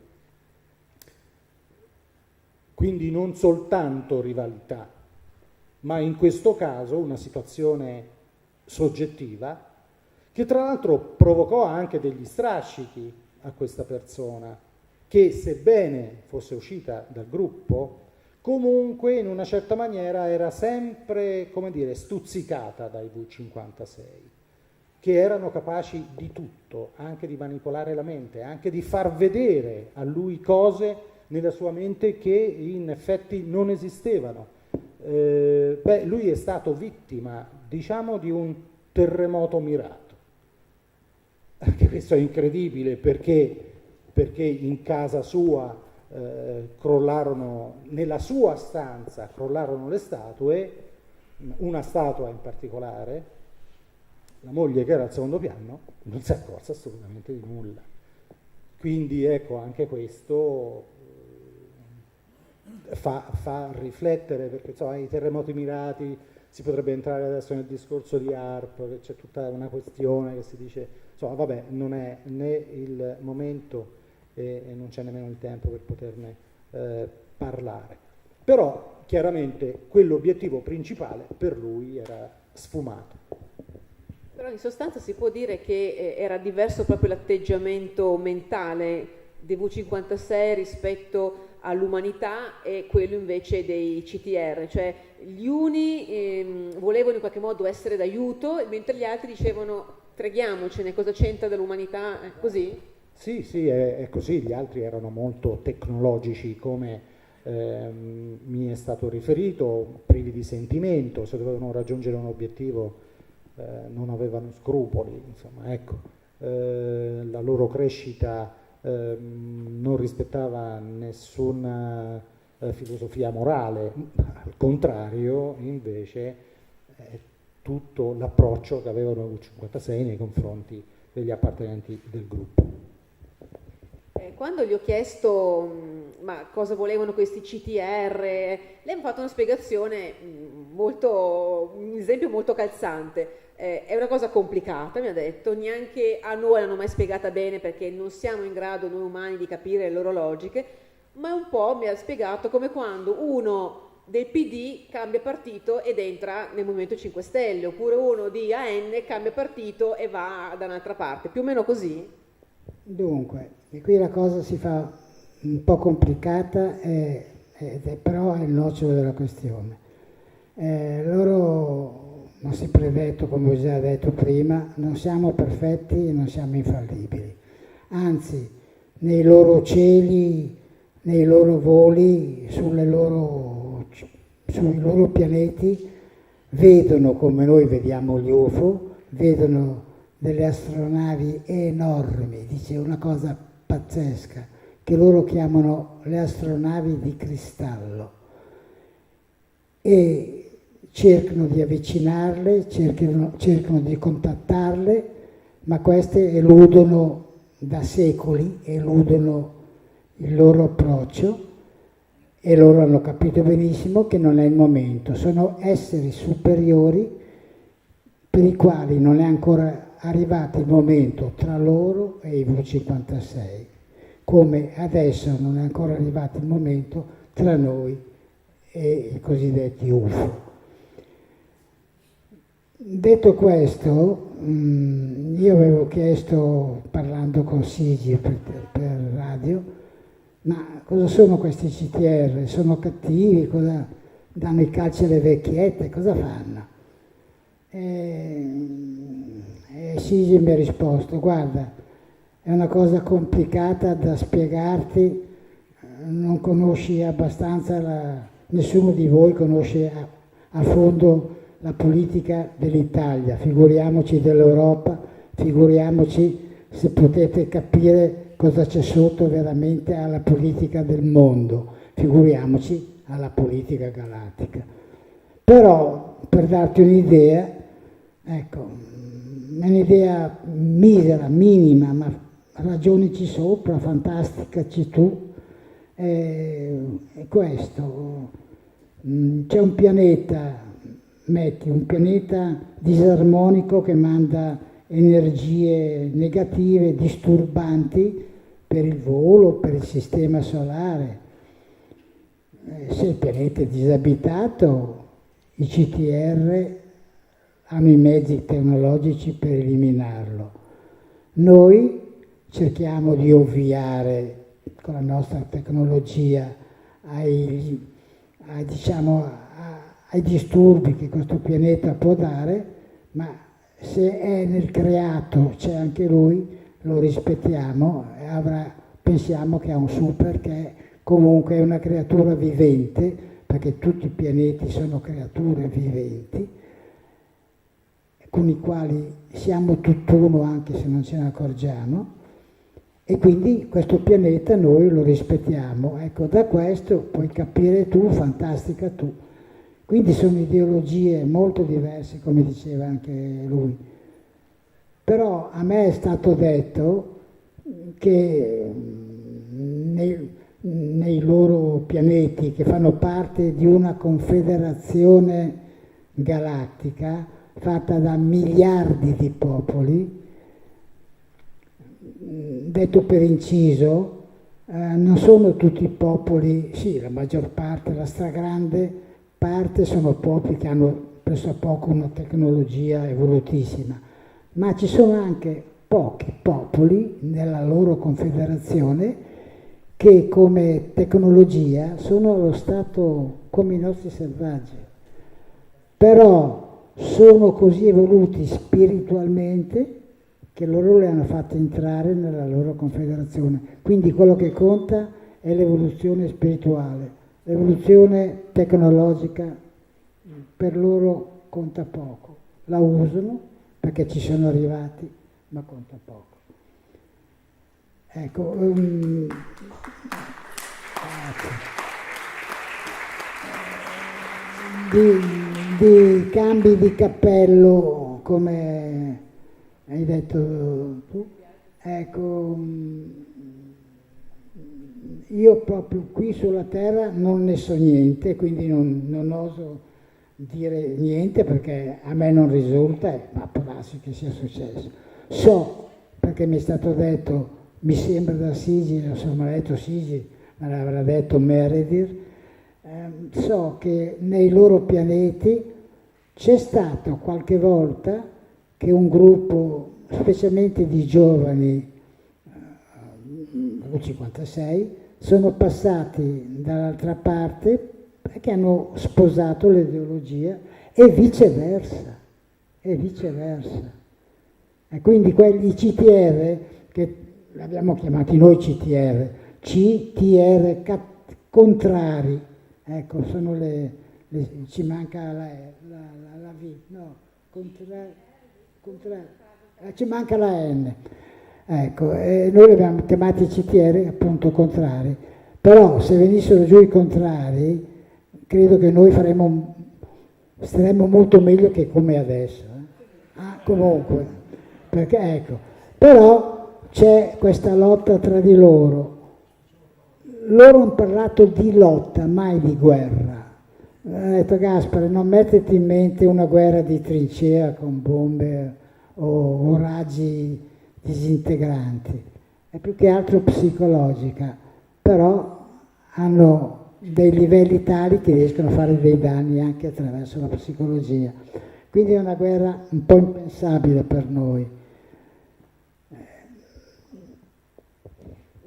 S3: Quindi non soltanto rivalità, ma in questo caso una situazione soggettiva che tra l'altro provocò anche degli strascichi a questa persona, che sebbene fosse uscita dal gruppo, comunque in una certa maniera era sempre, come dire, stuzzicata dai V56, che erano capaci di tutto, anche di manipolare la mente, anche di far vedere a lui cose nella sua mente che in effetti non esistevano. Lui è stato vittima, diciamo, di un terremoto mirato. Anche questo è incredibile, perché perché in casa sua crollarono, nella sua stanza crollarono le statue, una statua in particolare. La moglie, che era al secondo piano, non si accorse assolutamente di nulla. Quindi ecco, anche questo fa riflettere, perché insomma, i terremoti mirati, si potrebbe entrare adesso nel discorso di ARP, che c'è tutta una questione che si dice, insomma vabbè, non è né il momento e non c'è nemmeno il tempo per poterne parlare. Però chiaramente quell'obiettivo principale per lui era sfumato.
S1: Però in sostanza si può dire che era diverso proprio l'atteggiamento mentale dei V56 rispetto all'umanità e quello invece dei CTR, cioè gli uni volevano in qualche modo essere d'aiuto, mentre gli altri dicevano freghiamocene, cosa c'entra dell'umanità, così?
S3: Sì, è così, gli altri erano molto tecnologici, come mi è stato riferito, privi di sentimento, se dovevano raggiungere un obiettivo non avevano scrupoli, insomma, ecco, la loro crescita non rispettava nessuna filosofia morale, al contrario, invece, tutto l'approccio che avevano i V56 nei confronti degli appartenenti del gruppo.
S1: Quando gli ho chiesto ma cosa volevano questi CTR, lei mi ha fatto una spiegazione un esempio molto calzante. È una cosa complicata, mi ha detto, neanche a noi l'hanno mai spiegata bene perché non siamo in grado noi umani di capire le loro logiche, ma un po' mi ha spiegato come quando uno del PD cambia partito ed entra nel Movimento 5 Stelle, oppure uno di AN cambia partito e va da un'altra parte, più o meno così.
S2: Dunque, e qui la cosa si fa un po' complicata, però è il nocciolo della questione. Loro, non si predetto, come ho già detto prima, non siamo perfetti e non siamo infallibili. Anzi, nei loro cieli, nei loro voli, sui loro pianeti, vedono come noi vediamo gli UFO, vedono delle astronavi enormi, dice una cosa pazzesca, che loro chiamano le astronavi di cristallo, e cercano di avvicinarle, cercano di contattarle, ma queste eludono da secoli, eludono il loro approccio, e loro hanno capito benissimo che non è il momento. Sono esseri superiori per i quali non è ancora arrivato il momento tra loro e i V56, come adesso non è ancora arrivato il momento tra noi e i cosiddetti UFO. Detto questo, io avevo chiesto, parlando con Sigi per radio, ma cosa sono questi CTR? Sono cattivi? Cosa danno i calci alle vecchiette? Cosa fanno? E Sigi mi ha risposto: guarda, è una cosa complicata da spiegarti, non conosci abbastanza, nessuno di voi conosce a fondo la politica dell'Italia, figuriamoci dell'Europa, figuriamoci se potete capire cosa c'è sotto veramente alla politica del mondo, figuriamoci alla politica galattica. Però, per darti un'idea, ecco, è un'idea misera, minima, ma ragionici sopra, fantasticaci tu. È questo. C'è un pianeta, metti un pianeta disarmonico che manda energie negative, disturbanti per il volo, per il sistema solare. Se il pianeta è disabitato, i CTR hanno i mezzi tecnologici per eliminarlo. Noi cerchiamo di ovviare con la nostra tecnologia ai disturbi che questo pianeta può dare, ma se è nel creato, c'è anche lui, lo rispettiamo e pensiamo che ha un super, che comunque è una creatura vivente, perché tutti i pianeti sono creature viventi, con i quali siamo tutt'uno anche se non ce ne accorgiamo, e quindi questo pianeta noi lo rispettiamo. Ecco, da questo puoi capire tu, fantastica tu. Quindi sono ideologie molto diverse, come diceva anche lui. Però a me è stato detto che nei loro pianeti, che fanno parte di una confederazione galattica fatta da miliardi di popoli, detto per inciso, non sono tutti popoli, sì, la maggior parte, la stragrande parte sono popoli che hanno pressopoco una tecnologia evolutissima, ma ci sono anche pochi popoli nella loro confederazione che come tecnologia sono allo stato come i nostri selvaggi, però sono così evoluti spiritualmente che loro le hanno fatte entrare nella loro confederazione. Quindi quello che conta è l'evoluzione spirituale, l'evoluzione tecnologica per loro conta poco, la usano perché ci sono arrivati, ma conta poco. Ecco, di cambi di cappello, come hai detto tu, ecco, io proprio qui sulla Terra non ne so niente, quindi non oso dire niente perché a me non risulta, ma può darsi che sia successo. So, perché mi è stato detto, mi sembra da Sigi, non so, mi ha detto Sigi, me l'avrà detto Meredith, so che nei loro pianeti c'è stato qualche volta che un gruppo, specialmente di giovani, 56, sono passati dall'altra parte perché hanno sposato l'ideologia e viceversa, e viceversa. E quindi i CTR, che l'abbiamo chiamati noi CTR contrari, ecco, sono ci manca la V, no, ci manca la N. Ecco, noi li abbiamo chiamati CTR appunto contrari, però se venissero giù i contrari, credo che noi staremmo molto meglio che come adesso. Comunque, perché ecco, però c'è questa lotta tra di loro. Loro hanno parlato di lotta, mai di guerra. Ha detto Gaspare, non mettete in mente una guerra di trincea con bombe o raggi disintegranti, è più che altro psicologica, però hanno dei livelli tali che riescono a fare dei danni anche attraverso la psicologia. Quindi è una guerra un po' impensabile per noi.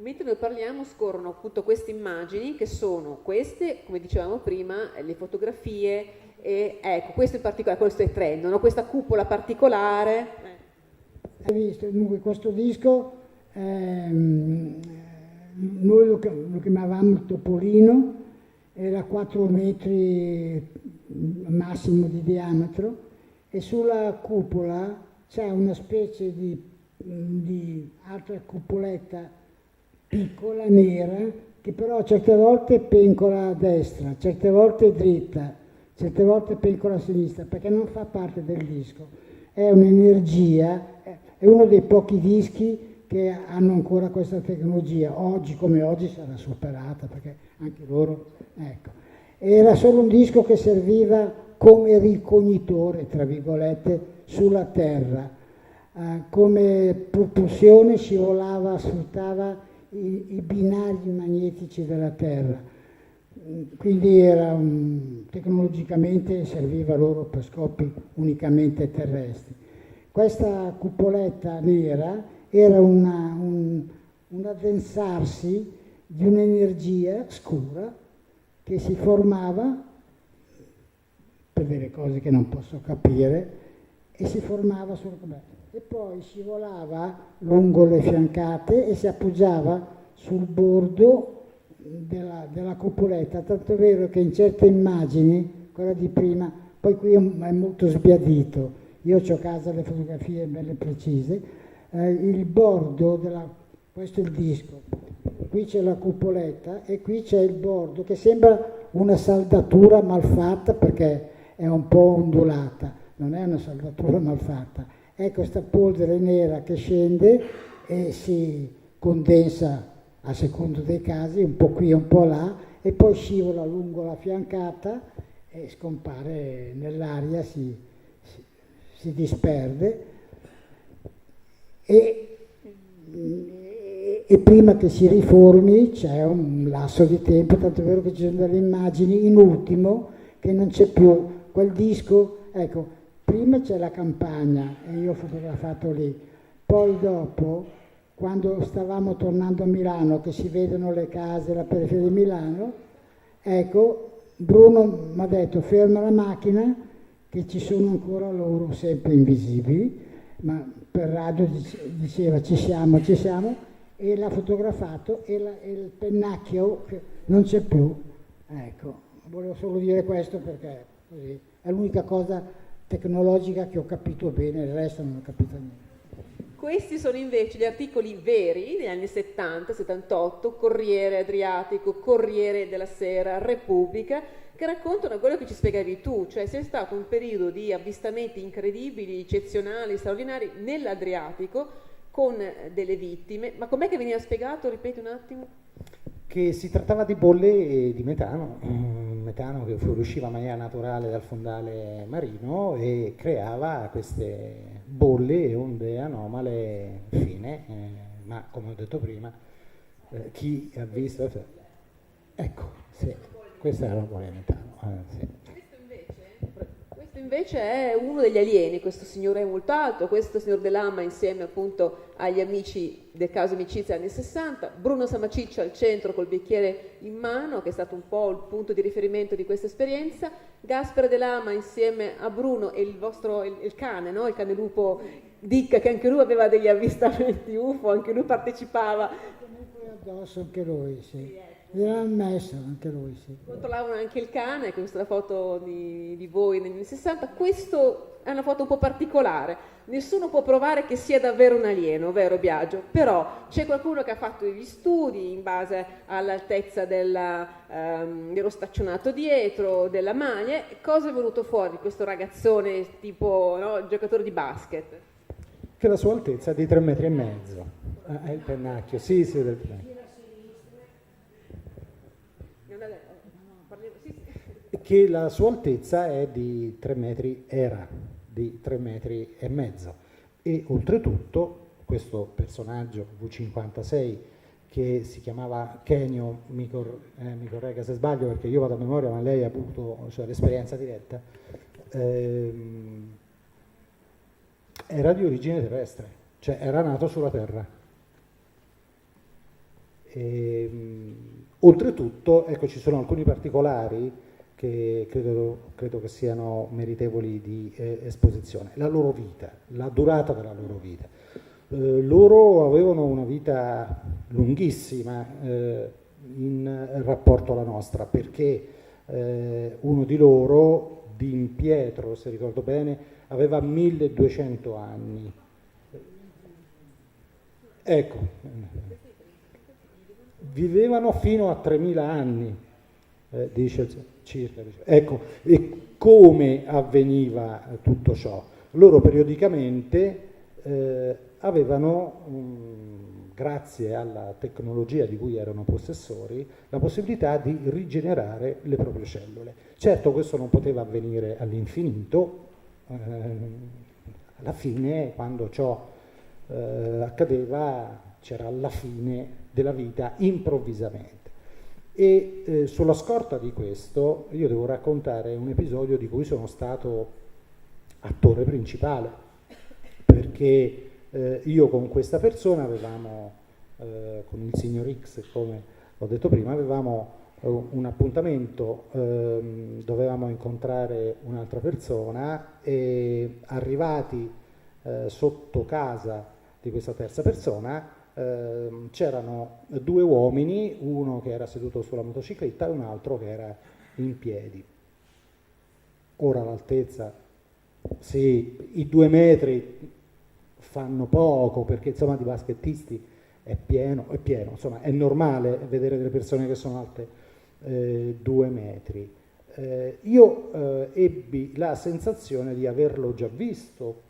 S1: Mentre noi parliamo scorrono appunto queste immagini che sono queste, come dicevamo prima, le fotografie e ecco, questo in particolare, questo è trend, no? Questa cupola particolare.
S2: Hai visto? Dunque questo disco noi lo chiamavamo Topolino, era 4 metri massimo di diametro e sulla cupola c'è una specie di altra cupoletta piccola, nera, che però certe volte pencola a destra, certe volte dritta, certe volte pencola a sinistra, perché non fa parte del disco. È un'energia, è uno dei pochi dischi che hanno ancora questa tecnologia. Oggi come oggi sarà superata, perché anche loro, ecco. Era solo un disco che serviva come ricognitore, tra virgolette, sulla Terra. Come propulsione scivolava, sfruttava i binari magnetici della Terra, quindi tecnologicamente serviva loro per scopi unicamente terrestri. Questa cupoletta nera era un addensarsi di un'energia scura che si formava per delle cose che non posso capire e si formava sul e poi scivolava lungo le fiancate e si appoggiava sul bordo della cupoletta, tanto è vero che in certe immagini, quella di prima, poi qui è molto sbiadito, io ho a casa le fotografie belle precise, il bordo questo è il disco, qui c'è la cupoletta e qui c'è il bordo che sembra una saldatura malfatta perché è un po' ondulata, non è una saldatura malfatta, è questa polvere nera che scende e si condensa a secondo dei casi, un po' qui e un po' là, e poi scivola lungo la fiancata e scompare nell'aria, si disperde e prima che si riformi c'è un lasso di tempo, tanto è vero che ci sono delle immagini in ultimo che non c'è più quel disco, ecco, prima c'è la campagna e io ho fotografato lì, poi dopo quando stavamo tornando a Milano, che si vedono le case, la periferia di Milano, ecco, Bruno mi ha detto ferma la macchina, che ci sono ancora loro sempre invisibili, ma per radio diceva ci siamo, e l'ha fotografato e il pennacchio che non c'è più. Ecco, volevo solo dire questo perché così, è l'unica cosa tecnologica che ho capito bene, il resto non ho capito niente.
S1: Questi sono invece gli articoli veri degli anni 70, 78, Corriere Adriatico, Corriere della Sera, Repubblica, che raccontano quello che ci spiegavi tu, cioè c'è stato un periodo di avvistamenti incredibili, eccezionali, straordinari nell'Adriatico con delle vittime. Ma com'è che veniva spiegato? Ripeti un attimo.
S3: Che si trattava di bolle di metano, metano che fuoriusciva in maniera naturale dal fondale marino e creava queste bolle e onde anomale fine, ma come ho detto prima, chi ha visto... Ecco, sì, questa era la bolla di metano. Sì.
S1: Questo invece è uno degli alieni, questo signore è molto alto, questo signor De Lama insieme appunto agli amici del caso Amicizia anni 60, Bruno Samaciccia al centro col bicchiere in mano, che è stato un po' il punto di riferimento di questa esperienza, Gaspare De Lama insieme a Bruno e il cane, no? Il cane lupo Dick, che anche lui aveva degli avvistamenti UFO, anche lui partecipava.
S2: Addosso anche lui, sì. Gliel'hanno messo anche lui, sì.
S1: Controllavano anche il cane, questa è la foto di voi negli anni 60. Questo è una foto un po' particolare. Nessuno può provare che sia davvero un alieno, vero Biagio? Però c'è qualcuno che ha fatto degli studi in base all'altezza dello staccionato dietro, della maglia. Cosa è venuto fuori di questo ragazzone tipo, no, giocatore di basket?
S3: Che la sua altezza è di 3,5 metri. È il pennacchio, sì, del pennacchio. Che la sua altezza è di 3 metri, era di 3,5 metri e oltretutto questo personaggio V56 che si chiamava Kenio, mi corregga se sbaglio perché io vado a memoria ma lei ha avuto l'esperienza diretta, era di origine terrestre, cioè era nato sulla Terra. Oltretutto, ecco, ci sono alcuni particolari che credo che siano meritevoli di esposizione. La loro vita, la durata della loro vita. Loro avevano una vita lunghissima in rapporto alla nostra, perché uno di loro, Di Pietro, se ricordo bene, aveva 1200 anni. Ecco, vivevano fino a 3000 anni, dice circa. Ecco, e come avveniva tutto ciò? Loro periodicamente avevano, grazie alla tecnologia di cui erano possessori, la possibilità di rigenerare le proprie cellule. Certo, questo non poteva avvenire all'infinito, alla fine, quando ciò accadeva, c'era la fine della vita improvvisamente. E sulla scorta di questo io devo raccontare un episodio di cui sono stato attore principale, perché io con questa persona avevamo, con il signor X, come ho detto prima, avevamo un appuntamento, dovevamo incontrare un'altra persona e arrivati sotto casa di questa terza persona c'erano due uomini, uno che era seduto sulla motocicletta e un altro che era in piedi. Ora l'altezza, sì, i 2 metri fanno poco, perché insomma di baskettisti è pieno, insomma è normale vedere delle persone che sono alte 2 metri. Io ebbi la sensazione di averlo già visto,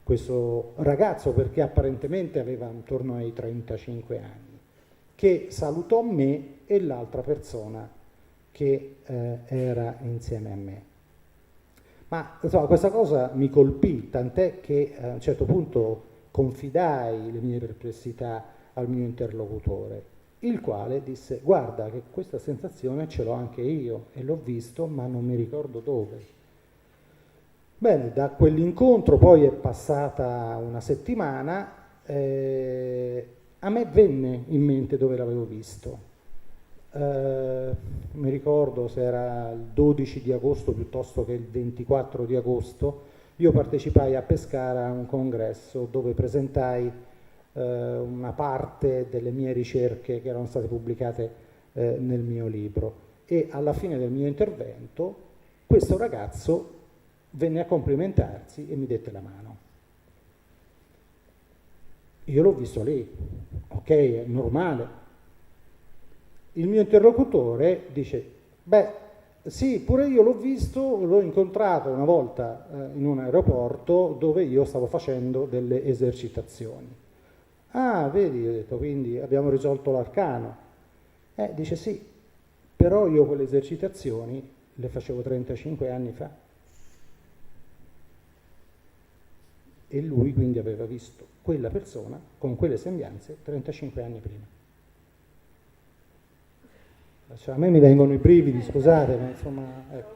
S3: questo ragazzo, perché apparentemente aveva intorno ai 35 anni, che salutò me e l'altra persona che era insieme a me. Ma insomma, questa cosa mi colpì, tant'è che a un certo punto confidai le mie perplessità al mio interlocutore, il quale disse: guarda che questa sensazione ce l'ho anche io e l'ho visto, ma non mi ricordo dove. Bene, da quell'incontro poi è passata una settimana, a me venne in mente dove l'avevo visto. Mi ricordo se era il 12 di agosto piuttosto che il 24 di agosto, io partecipai a Pescara a un congresso dove presentai una parte delle mie ricerche che erano state pubblicate nel mio libro, e alla fine del mio intervento questo ragazzo venne a complimentarsi e mi dette la mano. Io l'ho visto lì, ok, è normale. Il mio interlocutore dice: beh, sì, pure io l'ho visto, l'ho incontrato una volta in un aeroporto dove io stavo facendo delle esercitazioni. Ah, vedi, ho detto, quindi abbiamo risolto l'arcano. Dice sì, però io quelle esercitazioni le facevo 35 anni fa. E lui quindi aveva visto quella persona con quelle sembianze 35 anni prima. Cioè, a me mi vengono i brividi, scusate, ma insomma... Ecco.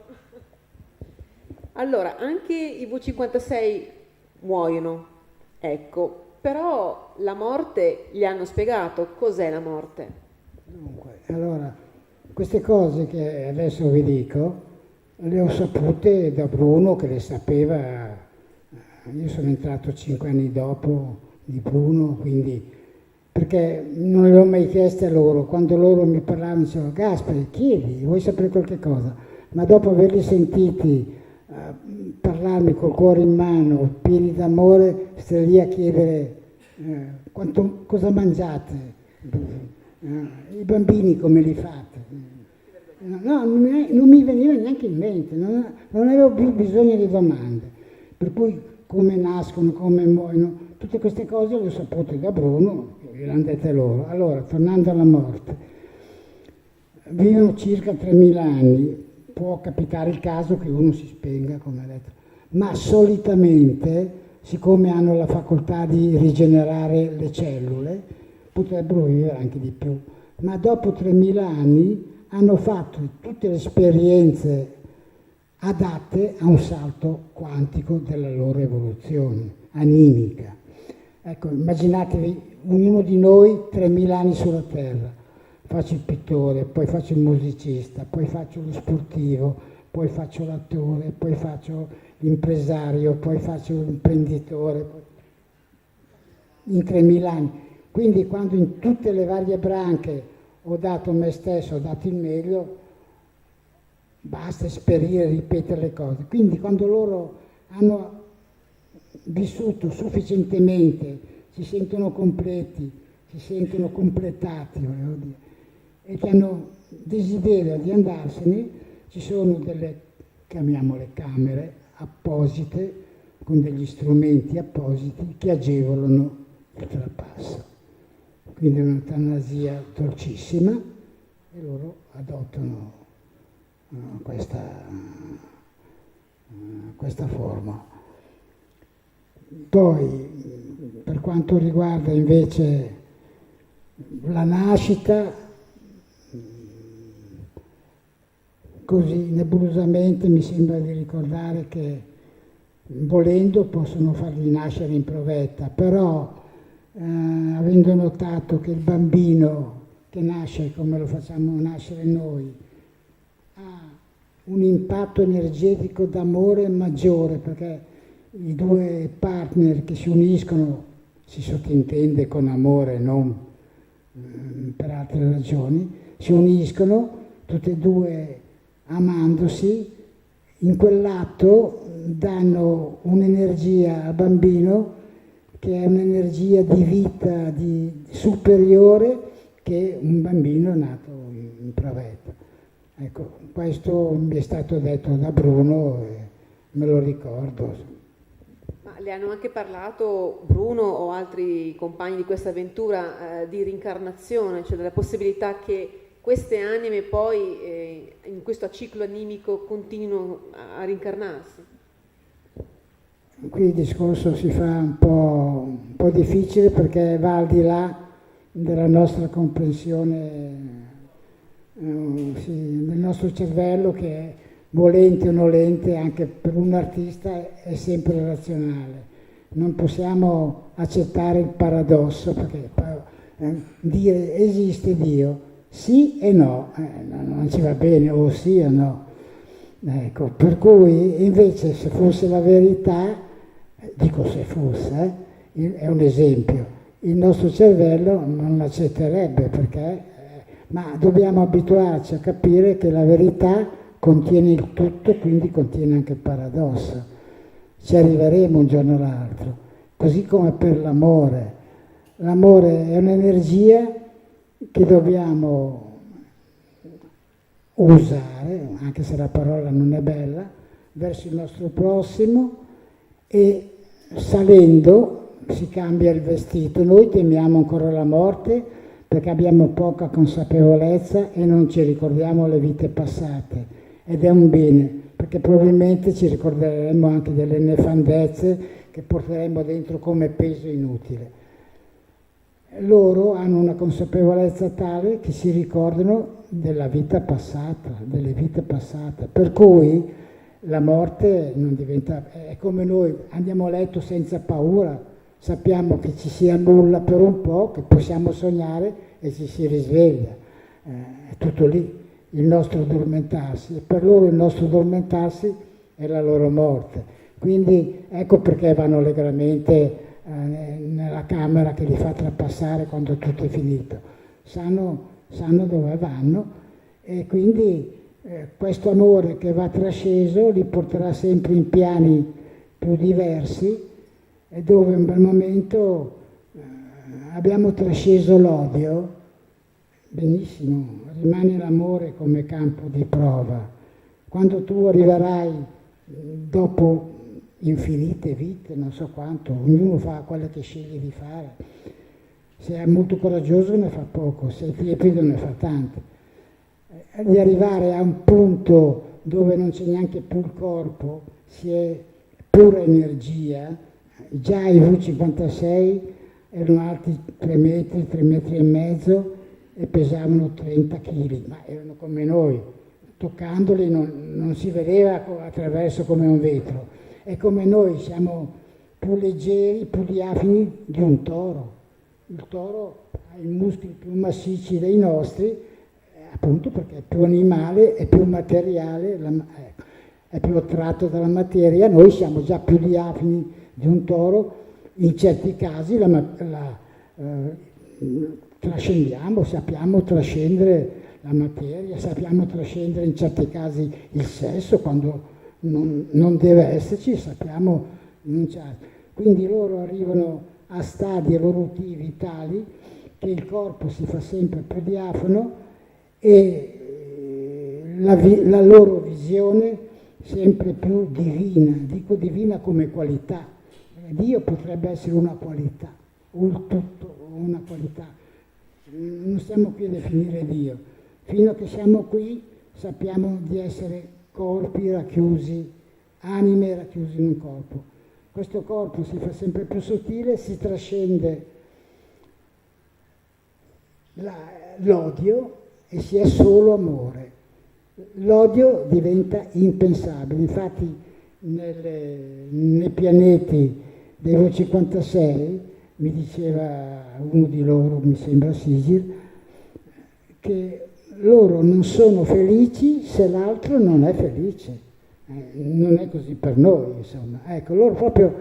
S1: Allora, anche i V56 muoiono, ecco, però la morte gli hanno spiegato cos'è la morte.
S2: Dunque, allora, queste cose che adesso vi dico, le ho sapute da Bruno, che le sapeva. Io sono entrato 5 anni dopo di Bruno, quindi... perché non le ho mai chieste a loro, quando loro mi parlavano dicevo: Gasperi, chiedi, vuoi sapere qualche cosa? Ma dopo averli sentiti parlarmi col cuore in mano, pieni d'amore, stai lì a chiedere cosa mangiate, i bambini come li fate. No, non mi veniva neanche in mente, non avevo più bisogno di domande, per cui come nascono, come muoiono, tutte queste cose le ho sapute da Bruno, le hanno dette loro. Allora, tornando alla morte, vivono circa 3.000 anni, può capitare il caso che uno si spenga, come ha detto, ma solitamente, siccome hanno la facoltà di rigenerare le cellule, potrebbero vivere anche di più, ma dopo 3.000 anni hanno fatto tutte le esperienze adatte a un salto quantico della loro evoluzione animica. Ecco, immaginatevi ognuno di noi 3.000 anni sulla Terra. Faccio il pittore, poi faccio il musicista, poi faccio lo sportivo, poi faccio l'attore, poi faccio l'impresario, poi faccio l'imprenditore. In 3.000 anni. Quindi quando in tutte le varie branche ho dato me stesso, ho dato il meglio, basta esperire, ripetere le cose. Quindi quando loro hanno vissuto sufficientemente, si sentono completi, si sentono completati, volevo dire, e che hanno desiderio di andarsene, ci sono delle, chiamiamole camere, apposite, con degli strumenti appositi che agevolano il trapasso. Quindi è un'eutanasia dolcissima e loro adottano questa forma. Poi, per quanto riguarda invece la nascita, così nebulosamente mi sembra di ricordare che volendo possono farli nascere in provetta, però avendo notato che il bambino che nasce come lo facciamo nascere noi ha un impatto energetico d'amore maggiore, perché i due partner che si uniscono, si sottintende con amore, non per altre ragioni, si uniscono tutti e due amandosi, in quell'atto danno un'energia al bambino che è un'energia di vita superiore che un bambino nato in provetta. Ecco, questo mi è stato detto da Bruno e me lo ricordo.
S1: Ma le hanno anche parlato Bruno o altri compagni di questa avventura di rincarnazione, cioè della possibilità che queste anime poi in questo ciclo animico continuino a rincarnarsi?
S2: Qui il discorso si fa un po' difficile perché va al di là della nostra comprensione, del nostro cervello che volente o nolente anche per un artista è sempre razionale. Non possiamo accettare il paradosso perché dire esiste Dio, sì e no, non ci va bene o sì o no. Ecco, per cui invece se fosse la verità, dico se fosse, è un esempio, il nostro cervello non l'accetterebbe perché, ma dobbiamo abituarci a capire che la verità contiene il tutto, quindi contiene anche il paradosso. Ci arriveremo un giorno o l'altro, così come per l'amore. L'amore è un'energia che dobbiamo usare, anche se la parola non è bella, verso il nostro prossimo e salendo si cambia il vestito. Noi temiamo ancora la morte perché abbiamo poca consapevolezza e non ci ricordiamo le vite passate ed è un bene perché probabilmente ci ricorderemo anche delle nefandezze che porteremo dentro come peso inutile. Loro hanno una consapevolezza tale che si ricordano della vita passata, delle vite passate, per cui la morte non diventa, è come noi andiamo a letto senza paura, sappiamo che ci sia nulla per un po', che possiamo sognare e ci si risveglia, è tutto lì, il nostro addormentarsi, e per loro il nostro addormentarsi è la loro morte, quindi ecco perché vanno allegramente nella camera che li fa trapassare quando tutto è finito, sanno dove vanno e quindi questo amore che va trasceso li porterà sempre in piani più diversi e dove in quel momento abbiamo trasceso l'odio, benissimo, rimane l'amore come campo di prova. Quando tu arriverai dopo infinite vite, non so quanto, ognuno fa quello che sceglie di fare. Se è molto coraggioso ne fa poco, se è tiepido ne fa tanto. Di arrivare a un punto dove non c'è neanche più il corpo, si è pura energia, già i V56 erano alti 3 metri, 3 metri e mezzo e pesavano 30 kg, ma erano come noi, toccandoli non si vedeva attraverso come un vetro. E come noi siamo più leggeri, più diafani di un toro. Il toro ha i muscoli più massicci dei nostri, appunto perché è più animale, è più materiale, è più attratto dalla materia. Noi siamo già più diafani di un toro, in certi casi trascendiamo, sappiamo trascendere la materia, sappiamo trascendere in certi casi il sesso quando non deve esserci, sappiamo enunciare. Quindi loro arrivano a stadi evolutivi tali che il corpo si fa sempre più diafano e la loro visione sempre più divina, dico divina come qualità. Dio potrebbe essere una qualità, un tutto, una qualità. Non stiamo qui a definire Dio. Fino a che siamo qui sappiamo di essere corpi racchiusi, anime racchiuse in un corpo. Questo corpo si fa sempre più sottile, si trascende l'odio e si è solo amore. L'odio diventa impensabile, infatti nei pianeti dei V56 mi diceva uno di loro, mi sembra Sigir, che loro non sono felici se l'altro non è felice. Non è così per noi, insomma. Ecco, loro proprio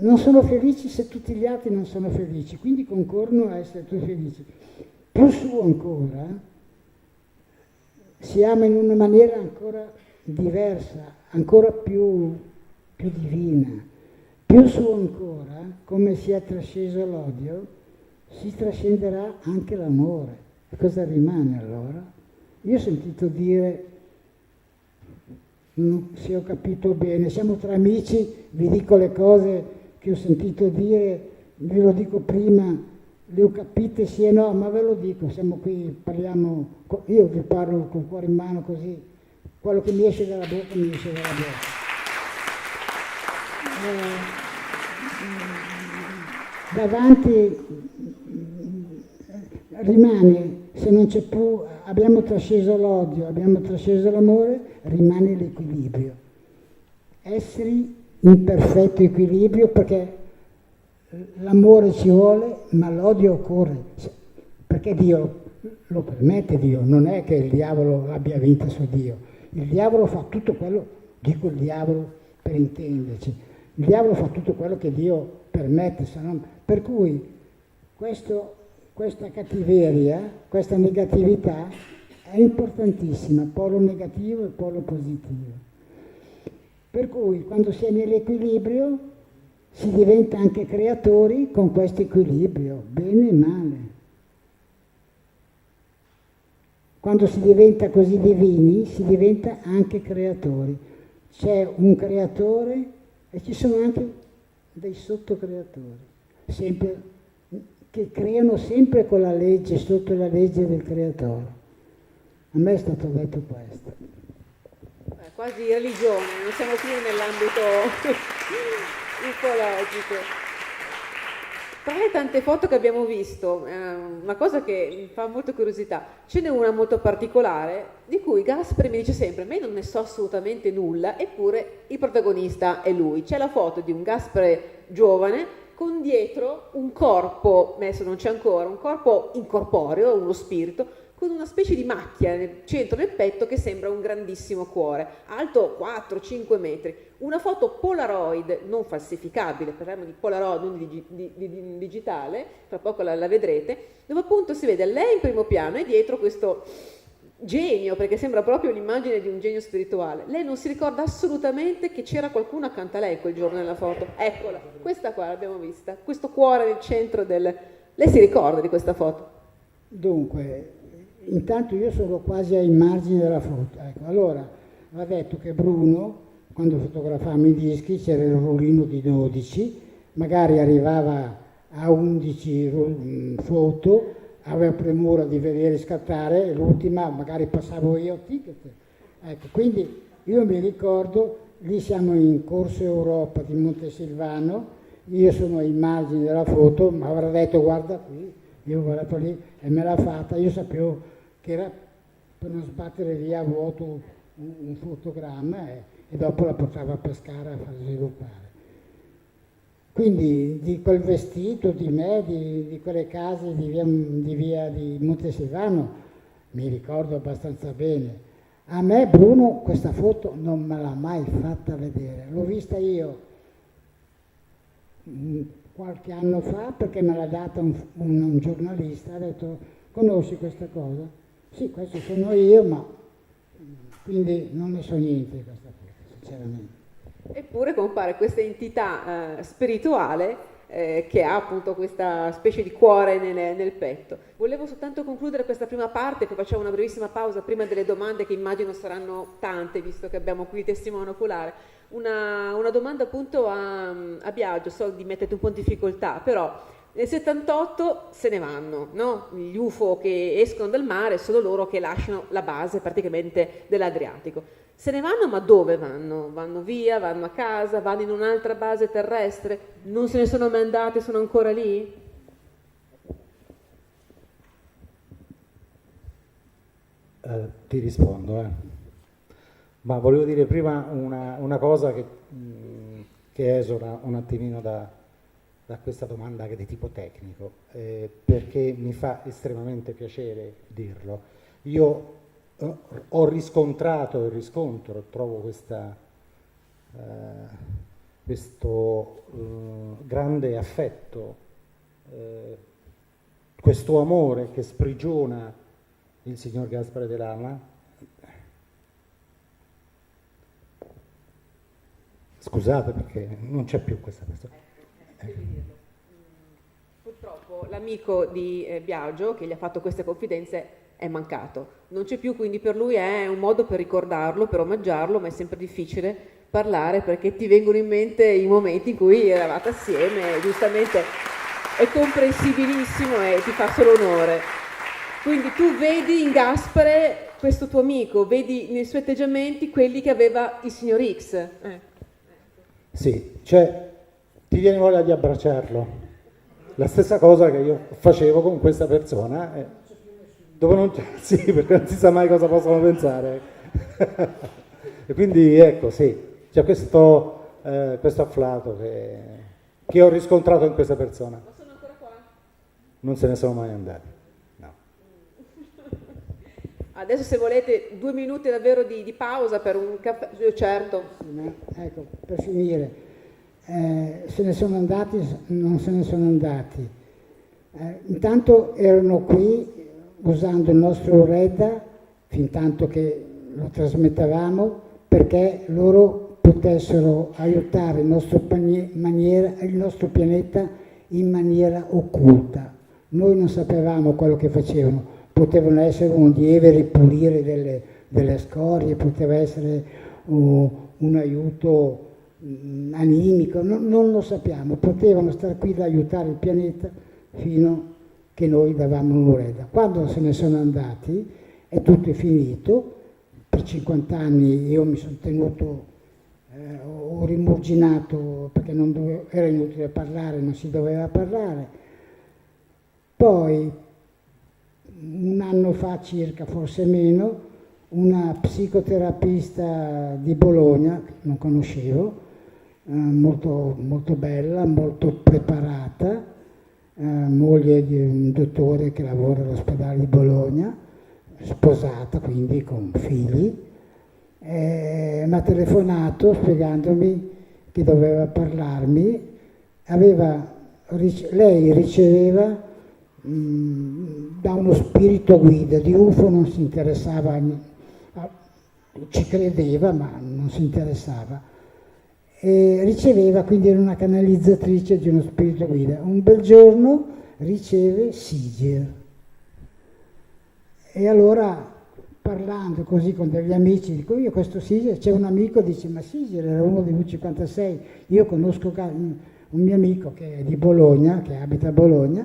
S2: non sono felici se tutti gli altri non sono felici, quindi concorrono a essere tutti felici. Più su ancora, si ama in una maniera ancora diversa, ancora più divina, Più su ancora, come si è trasceso l'odio, si trascenderà anche l'amore. E cosa rimane allora? Io ho sentito dire, se ho capito bene, siamo tra amici, vi dico le cose che ho sentito dire, ve lo dico prima, le ho capite sì e no, ma ve lo dico, siamo qui, parliamo, io vi parlo col cuore in mano così, quello che mi esce dalla bocca mi esce dalla bocca. Davanti rimane, se non c'è più, abbiamo trasceso l'odio, abbiamo trasceso l'amore, rimane l'equilibrio. Essere in perfetto equilibrio, perché l'amore ci vuole, ma l'odio occorre, perché Dio lo permette, Dio, non è che il diavolo abbia vinto su Dio, il diavolo fa tutto quello, dico il diavolo per intenderci, il diavolo fa tutto quello che Dio permette, per cui questa cattiveria, questa negatività è importantissima, polo negativo e polo positivo. Per cui quando si è nell'equilibrio si diventa anche creatori con questo equilibrio, bene e male. Quando si diventa così divini, si diventa anche creatori. C'è un creatore e ci sono anche dei sottocreatori, sempre, che creano sempre con la legge, sotto la legge del creatore. A me è stato detto questo.
S1: Quasi religione, non siamo più nell'ambito ufologico. Tra le tante foto che abbiamo visto, una cosa che mi fa molta curiosità, ce n'è una molto particolare di cui Gaspare mi dice sempre: me non ne so assolutamente nulla, eppure il protagonista è lui. C'è la foto di un Gaspare giovane con dietro un corpo, adesso non c'è ancora, un corpo incorporeo, uno spirito, con una specie di macchia nel centro del petto che sembra un grandissimo cuore, alto 4-5 metri. Una foto Polaroid non falsificabile, parliamo di Polaroid, non di digitale, tra poco la vedrete, dove appunto si vede lei in primo piano e dietro questo genio, perché sembra proprio l'immagine di un genio spirituale. Lei non si ricorda assolutamente che c'era qualcuno accanto a lei quel giorno nella foto. Eccola, questa qua l'abbiamo vista, questo cuore nel centro del... Lei si ricorda di questa foto?
S2: Dunque, intanto io sono quasi ai margini della foto. Ecco, allora, va detto che Bruno, quando fotografavamo i dischi, c'era il rullino di 12, magari arrivava a 11 foto, aveva premura di vedere scattare, l'ultima magari passavo io a ticket. Ecco, quindi io mi ricordo, lì siamo in Corso Europa di Montesilvano, io sono ai margini della foto, ma avrà detto guarda qui, io ho guardato lì e me l'ha fatta, io sapevo che era per non sbattere via a vuoto un fotogramma e dopo la portava a pescare a far sviluppare. Quindi di quel vestito, di me, di quelle case di via di Montesilvano mi ricordo abbastanza bene. A me Bruno questa foto non me l'ha mai fatta vedere, l'ho vista io qualche anno fa perché me l'ha data un giornalista, ha detto conosci questa cosa? Sì, questo sono io, ma quindi non ne so niente di questa cosa, sinceramente.
S1: Eppure compare questa entità spirituale che ha appunto questa specie di cuore nel petto. Volevo soltanto concludere questa prima parte, poi facciamo una brevissima pausa prima delle domande che immagino saranno tante, visto che abbiamo qui il testimone oculare. Una domanda appunto a Biagio, so di metterti un po' in difficoltà, però nel 78 se ne vanno, no? Gli UFO che escono dal mare sono loro che lasciano la base praticamente dell'Adriatico. Se ne vanno, ma dove vanno? Vanno via, vanno a casa, vanno in un'altra base terrestre? Non se ne sono mai andati, sono ancora lì?
S3: Ti rispondo, ma volevo dire prima una cosa che esula un attimino da questa domanda che è di tipo tecnico, perché mi fa estremamente piacere dirlo. Io ho riscontrato e riscontro, trovo questo grande affetto, questo amore che sprigiona il signor Gaspare De Lama. scusate perché non c'è più questa persona.
S1: Purtroppo l'amico di Biagio che gli ha fatto queste confidenze è mancato, non c'è più, quindi per lui è un modo per ricordarlo, per omaggiarlo, ma è sempre difficile parlare perché ti vengono in mente i momenti in cui eravate assieme, e giustamente è comprensibilissimo e ti fa solo onore. Quindi tu vedi in Gaspare questo tuo amico, vedi nei suoi atteggiamenti quelli che aveva il signor X.
S3: Sì, cioè ti viene voglia di abbracciarlo. La stessa cosa che io facevo con questa persona. Dopo non c'è, sì, perché non si sa mai cosa possono pensare. E quindi ecco, sì, c'è questo afflato che ho riscontrato in questa persona.
S1: Ma sono ancora qua?
S3: Non se ne sono mai andati, no.
S1: Adesso se volete 2 minuti davvero di pausa per un caffè, certo.
S2: Ecco, per finire, se ne sono andati, non se ne sono andati. Intanto erano qui usando il nostro Redda, fin tanto che lo trasmettevamo, perché loro potessero aiutare il nostro pianeta in maniera occulta. Noi non sapevamo quello che facevano, potevano essere un lieve ripulire delle scorie, poteva essere un aiuto animico, non lo sappiamo, potevano stare qui ad aiutare il pianeta fino che noi davamo un'oretta. Quando se ne sono andati è tutto finito, per 50 anni io mi sono tenuto, ho rimurginato perché era inutile parlare, non si doveva parlare. Poi, un anno fa circa, forse meno, una psicoterapista di Bologna, che non conoscevo, molto, molto bella, molto preparata, moglie di un dottore che lavora all'ospedale di Bologna, sposata quindi con figli, mi ha telefonato spiegandomi che doveva parlarmi. Lei riceveva da uno spirito guida, di UFO non si interessava, ci credeva ma non si interessava. E riceveva, quindi era una canalizzatrice di uno spirito guida. Un bel giorno riceve Sigir. E allora, parlando così con degli amici, dico io questo Sigir, c'è un amico, dice ma Sigir era uno di V56, io conosco un mio amico che è di Bologna, che abita a Bologna,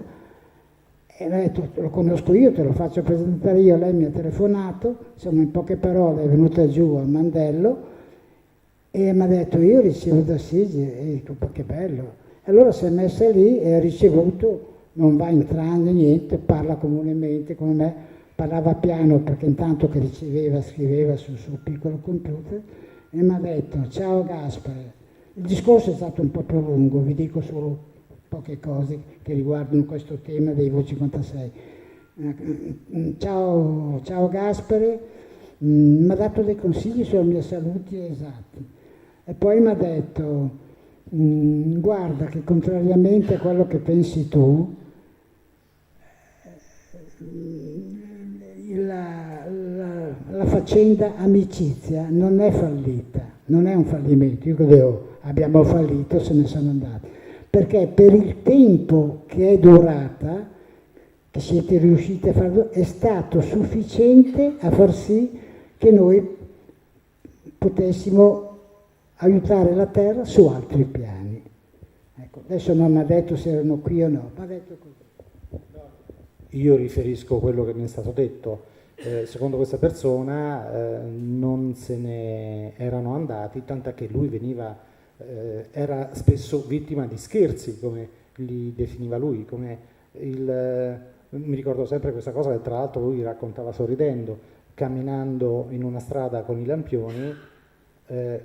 S2: e mi ha detto lo conosco io, te lo faccio presentare io. Lei mi ha telefonato, insomma in poche parole è venuta giù al mandello, e mi ha detto io ricevo da Sigir, e dico ma che bello. E allora si è messa lì e ha ricevuto, non va in tranne niente, parla comunemente come me, parlava piano perché intanto che riceveva scriveva sul suo piccolo computer, e mi ha detto ciao Gaspare. Il discorso è stato un po' più lungo, vi dico solo poche cose che riguardano questo tema dei V56. Ciao Gaspare, mi ha dato dei consigli sulla mia salute esatti. E poi mi ha detto, guarda che contrariamente a quello che pensi tu, la faccenda amicizia non è fallita, non è un fallimento. Io credo abbiamo fallito, se ne sono andati. Perché per il tempo che è durata, che siete riusciti a farlo, è stato sufficiente a far sì che noi potessimo aiutare la Terra su altri piani. Ecco, adesso non mi ha detto se erano qui o no, mi ha detto così.
S3: Io riferisco quello che mi è stato detto. Secondo questa persona non se ne erano andati, tant'è che lui era spesso vittima di scherzi, come li definiva lui, mi ricordo sempre questa cosa che tra l'altro lui raccontava sorridendo, camminando in una strada con i lampioni,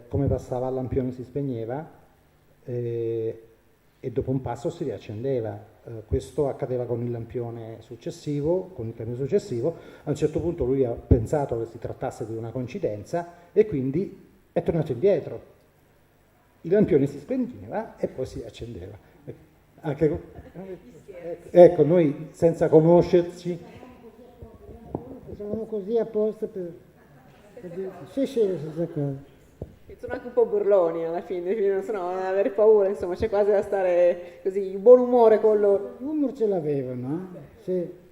S3: come passava il lampione si spegneva e dopo un passo si riaccendeva. Questo accadeva con il lampione successivo, con il camion successivo. A un certo punto lui ha pensato che si trattasse di una coincidenza e quindi è tornato indietro. Il lampione si spegneva e poi si accendeva. Ecco, noi senza conoscerci...
S2: Facevamo così apposta per dire... Sì, la stessa cosa.
S1: Sono anche un po' burloni alla fine, non sono non avere paura, insomma, c'è quasi da stare così, in buon umore con loro.
S2: L'umor ce l'avevano, Sì.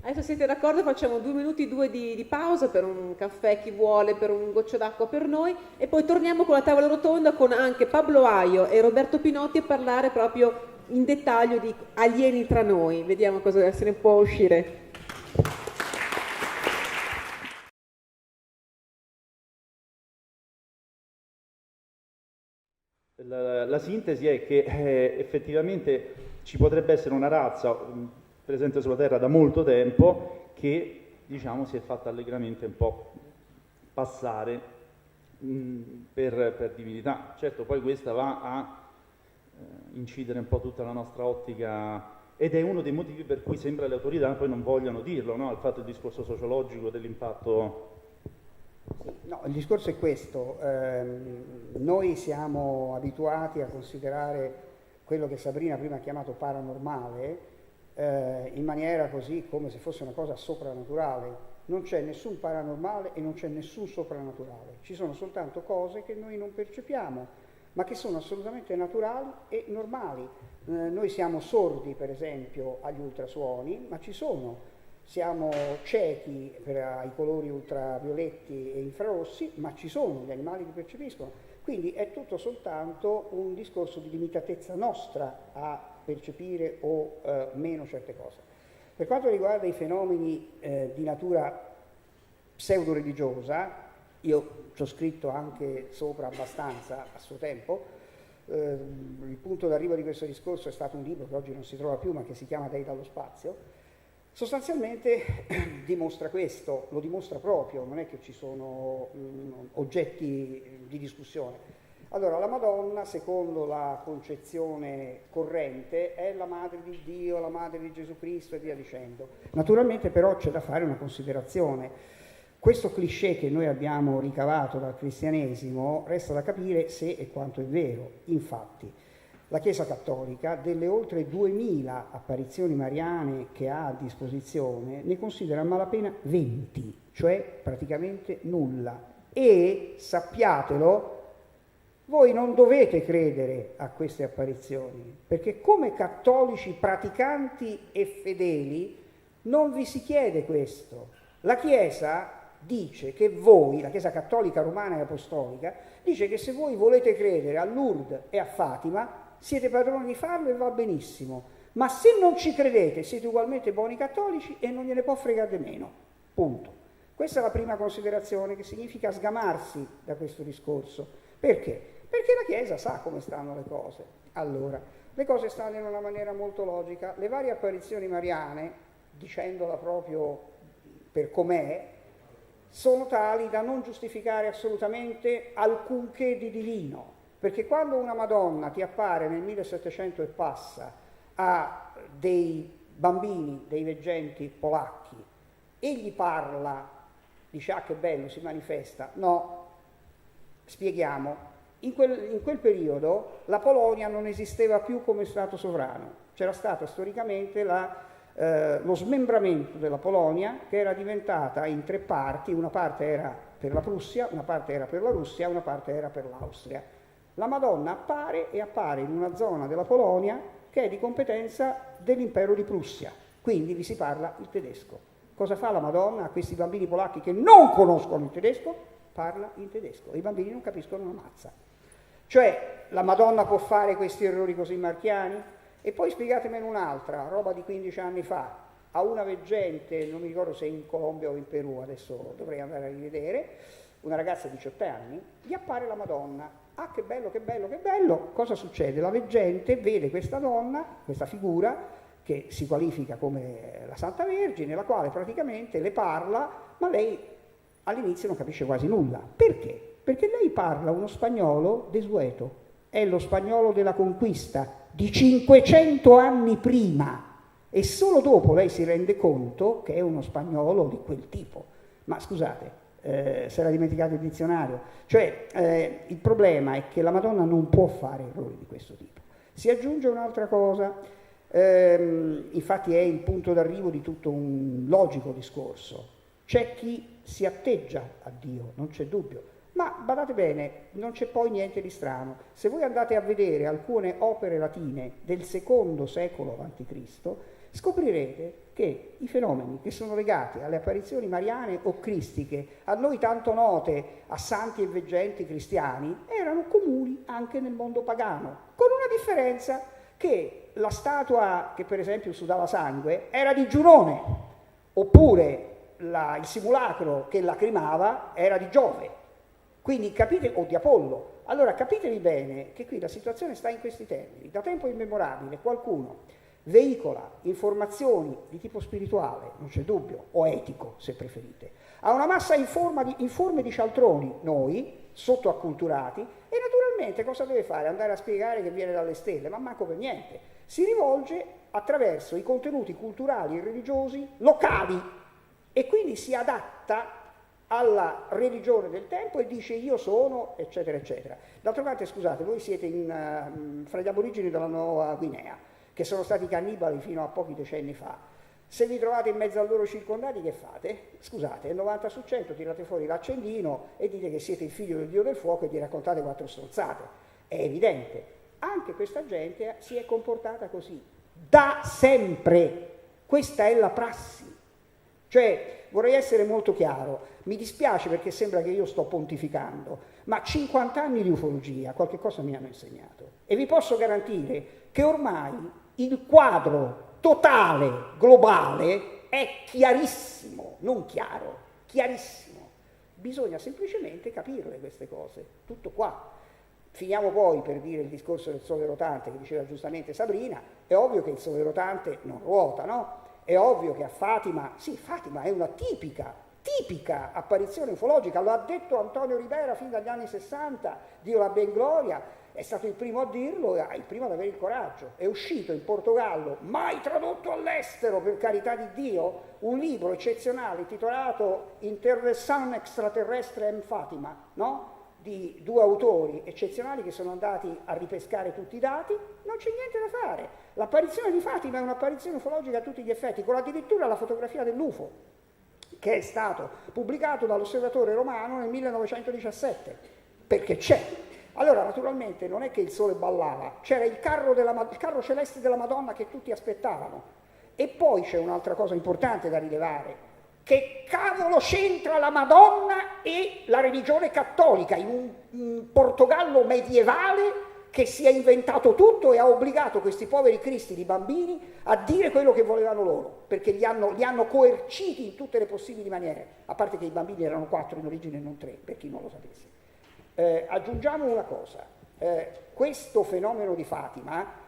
S1: Adesso siete d'accordo? Facciamo 2 minuti di pausa per un caffè, chi vuole, per un goccio d'acqua per noi, e poi torniamo con la tavola rotonda con anche Pablo Aio e Roberto Pinotti a parlare proprio in dettaglio di alieni tra noi. Vediamo cosa se ne può uscire.
S4: La sintesi è che effettivamente ci potrebbe essere una razza presente sulla Terra da molto tempo che, diciamo, si è fatta allegramente un po' passare per divinità. Certo, poi questa va a incidere un po' tutta la nostra ottica, ed è uno dei motivi per cui sembra le autorità poi non vogliono dirlo, no? Il fatto del discorso sociologico dell'impatto.
S5: No, il discorso è questo, noi siamo abituati a considerare quello che Sabrina prima ha chiamato paranormale in maniera così come se fosse una cosa soprannaturale. Non c'è nessun paranormale e non c'è nessun soprannaturale, ci sono soltanto cose che noi non percepiamo, ma che sono assolutamente naturali e normali. Noi siamo sordi, per esempio, agli ultrasuoni, ma ci sono. Siamo ciechi ai colori ultravioletti e infrarossi, ma ci sono, gli animali li percepiscono. Quindi è tutto soltanto un discorso di limitatezza nostra a percepire o meno certe cose. Per quanto riguarda i fenomeni di natura pseudo-religiosa, io ci ho scritto anche sopra abbastanza a suo tempo. Il punto d'arrivo di questo discorso è stato un libro che oggi non si trova più, ma che si chiama Dei dallo spazio. Sostanzialmente dimostra questo, lo dimostra proprio, non è che ci sono oggetti di discussione. Allora, la Madonna, secondo la concezione corrente, è la madre di Dio, la madre di Gesù Cristo e via dicendo. Naturalmente però c'è da fare una considerazione. Questo cliché che noi abbiamo ricavato dal cristianesimo resta da capire se e quanto è vero. Infatti, la Chiesa Cattolica, delle oltre 2000 apparizioni mariane che ha a disposizione, ne considera a malapena 20, cioè praticamente nulla. E, sappiatelo, voi non dovete credere a queste apparizioni, perché come cattolici praticanti e fedeli non vi si chiede questo. La Chiesa dice che voi, la Chiesa Cattolica Romana e Apostolica, dice che se voi volete credere a Lourdes e a Fatima, siete padroni di farlo e va benissimo, ma se non ci credete siete ugualmente buoni cattolici e non gliene può fregare di meno, punto. Questa è la prima considerazione, che significa sgamarsi da questo discorso. Perché? Perché la Chiesa sa come stanno le cose. Allora, le cose stanno in una maniera molto logica. Le varie apparizioni mariane, dicendola proprio per com'è, sono tali da non giustificare assolutamente alcunché di divino. Perché quando una Madonna ti appare nel 1700 e passa a dei bambini, dei veggenti polacchi, e gli parla, dice ah che bello, si manifesta, no, spieghiamo, in quel periodo la Polonia non esisteva più come Stato sovrano, c'era stato storicamente lo smembramento della Polonia, che era diventata in 3 parti, una parte era per la Prussia, una parte era per la Russia, una parte era per l'Austria. La Madonna appare in una zona della Polonia che è di competenza dell'impero di Prussia, quindi vi si parla il tedesco. Cosa fa la Madonna a questi bambini polacchi che non conoscono il tedesco? Parla in tedesco e i bambini non capiscono una mazza. Cioè, la Madonna può fare questi errori così marchiani? E poi spiegatemene un'altra, roba di 15 anni fa, a una veggente, non mi ricordo se in Colombia o in Perù, adesso dovrei andare a rivedere, una ragazza di 18 anni, gli appare la Madonna. Ah, che bello, che bello, che bello! Cosa succede? La veggente vede questa donna, questa figura, che si qualifica come la Santa Vergine, la quale praticamente le parla, ma lei all'inizio non capisce quasi nulla. Perché? Perché lei parla uno spagnolo desueto, è lo spagnolo della conquista di 500 anni prima, e solo dopo lei si rende conto che è uno spagnolo di quel tipo. Ma scusate, se era dimenticato il dizionario, cioè il problema è che la Madonna non può fare errori di questo tipo. Si aggiunge un'altra cosa, infatti è il punto d'arrivo di tutto un logico discorso. C'è chi si atteggia a Dio, non c'è dubbio, Ma badate bene, non c'è poi niente di strano. Se voi andate a vedere alcune opere latine del secondo secolo a.C., scoprirete che i fenomeni che sono legati alle apparizioni mariane o cristiche, a noi tanto note, a santi e veggenti cristiani, erano comuni anche nel mondo pagano, con una differenza, che la statua che per esempio sudava sangue era di Giunone, oppure il simulacro che lacrimava era di Giove. Quindi capite, o di Apollo. Allora capitevi bene che qui la situazione sta in questi termini. Da tempo immemorabile qualcuno veicola informazioni di tipo spirituale, non c'è dubbio, o etico se preferite, a una massa informe di cialtroni, noi, sottoacculturati, e naturalmente cosa deve fare? Andare a spiegare che viene dalle stelle, ma manco per niente. Si rivolge attraverso i contenuti culturali e religiosi locali e quindi si adatta alla religione del tempo e dice io sono, eccetera, eccetera. D'altro canto, scusate, voi siete fra gli aborigeni della Nuova Guinea, che sono stati cannibali fino a pochi decenni fa. Se vi trovate in mezzo a loro circondati, che fate? Scusate, 90 su 100 tirate fuori l'accendino e dite che siete il figlio del dio del fuoco e gli raccontate 4 stronzate. È evidente. Anche questa gente si è comportata così. Da sempre. Questa è la prassi. Cioè, vorrei essere molto chiaro, mi dispiace perché sembra che io sto pontificando, ma 50 anni di ufologia qualche cosa mi hanno insegnato e vi posso garantire che ormai il quadro totale, globale, è chiarissimo, non chiaro, chiarissimo. Bisogna semplicemente capirle queste cose, tutto qua. Finiamo poi per dire il discorso del sole rotante che diceva giustamente Sabrina, è ovvio che il sole rotante non ruota, no? È ovvio che a Fatima, sì, Fatima è una tipica apparizione ufologica, lo ha detto Antonio Ribera fin dagli anni 60, Dio la ben gloria, è stato il primo a dirlo, il primo ad avere il coraggio. È uscito in Portogallo, mai tradotto all'estero per carità di Dio, un libro eccezionale intitolato Intervenção extraterrestre en Fatima, no? Di 2 autori eccezionali che sono andati a ripescare tutti i dati, non c'è niente da fare. L'apparizione di Fatima è un'apparizione ufologica a tutti gli effetti, con addirittura la fotografia dell'UFO, che è stato pubblicato dall'Osservatore Romano nel 1917, perché c'è. Allora, naturalmente, non è che il sole ballava, c'era il carro celeste della Madonna che tutti aspettavano. E poi c'è un'altra cosa importante da rilevare. Che cavolo c'entra la Madonna e la religione cattolica in un Portogallo medievale che si è inventato tutto e ha obbligato questi poveri cristi di bambini a dire quello che volevano loro, perché li hanno coerciti in tutte le possibili maniere, a parte che i bambini erano 4 in origine e non 3, per chi non lo sapesse. Aggiungiamo una cosa, questo fenomeno di Fatima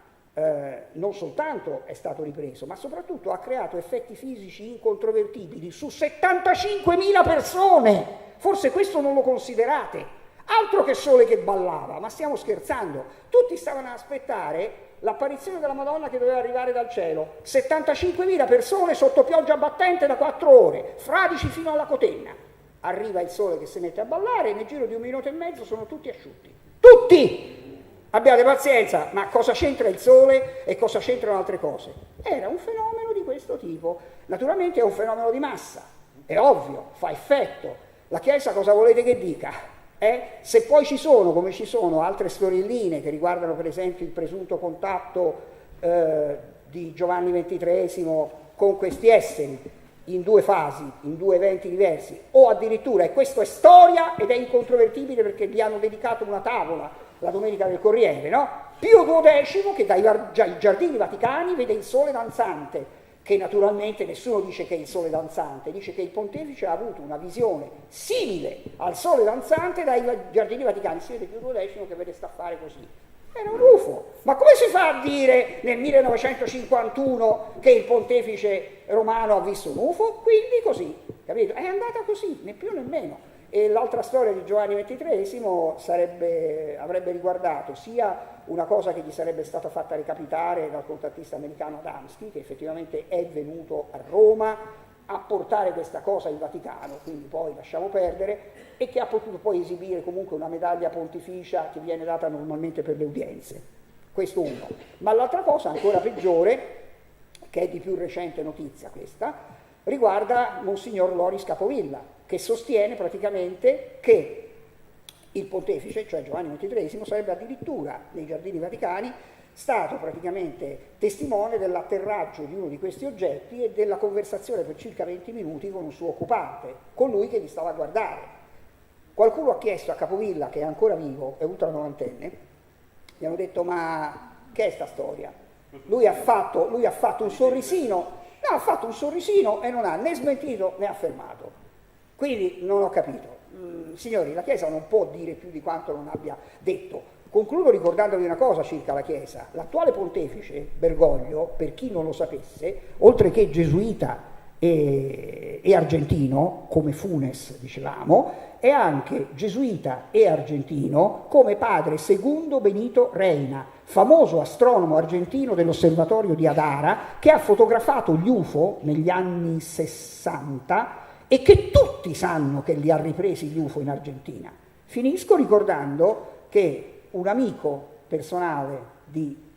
S5: non soltanto è stato ripreso, ma soprattutto ha creato effetti fisici incontrovertibili su 75.000 persone. Forse questo non lo considerate. Altro che sole che ballava, ma stiamo scherzando. Tutti stavano ad aspettare l'apparizione della Madonna che doveva arrivare dal cielo. 75.000 persone sotto pioggia battente da 4 ore, fradici fino alla cotenna. Arriva il sole che si mette a ballare e nel giro di 1 minuto e mezzo sono tutti asciutti. Tutti! Abbiate pazienza, ma cosa c'entra il sole e cosa c'entrano altre cose? Era un fenomeno di questo tipo. Naturalmente è un fenomeno di massa, è ovvio, fa effetto. La Chiesa cosa volete che dica? Se poi ci sono, come ci sono, altre storielline che riguardano per esempio il presunto contatto di Giovanni XXIII con questi esseri in 2 fasi, in 2 eventi diversi, o addirittura, e questo è storia ed è incontrovertibile perché gli hanno dedicato una tavola la Domenica del Corriere, no? Pio XII che dai Giardini Vaticani vede il sole danzante, che naturalmente nessuno dice che è il sole danzante, dice che il pontefice ha avuto una visione simile al sole danzante dai Giardini Vaticani. Si vede Pio XII che vede staffare così. Era un UFO. Ma come si fa a dire nel 1951 che il pontefice romano ha visto un UFO? Quindi così, capito? È andata così, né più né meno. E l'altra storia di Giovanni XXIII avrebbe riguardato sia una cosa che gli sarebbe stata fatta recapitare dal contattista americano Adamski, che effettivamente è venuto a Roma a portare questa cosa in Vaticano, quindi poi lasciamo perdere, e che ha potuto poi esibire comunque una medaglia pontificia che viene data normalmente per le udienze. Questo uno. Ma l'altra cosa ancora peggiore, che è di più recente notizia questa, riguarda Monsignor Loris Capovilla, che sostiene praticamente che Il pontefice, cioè Giovanni XXIII, sarebbe addirittura nei Giardini Vaticani stato praticamente testimone dell'atterraggio di uno di questi oggetti e della conversazione per circa 20 minuti con un suo occupante, colui che li stava a guardare. Qualcuno ha chiesto a Capovilla, che è ancora vivo, è ultranovantenne, gli hanno detto: ma che è sta storia? Lui ha fatto un sorrisino, no, ha fatto un sorrisino e non ha né smentito né affermato. Quindi non ho capito. Signori, la Chiesa non può dire più di quanto non abbia detto. Concludo ricordandovi una cosa circa la Chiesa. L'attuale pontefice, Bergoglio, per chi non lo sapesse, oltre che gesuita e argentino, come Funes dicevamo, è anche gesuita e argentino come padre Segundo Benito Reina, famoso astronomo argentino dell'osservatorio di Adara, che ha fotografato gli UFO negli anni 60 e che tutti sanno che li ha ripresi gli UFO in Argentina. Finisco ricordando che un amico personale di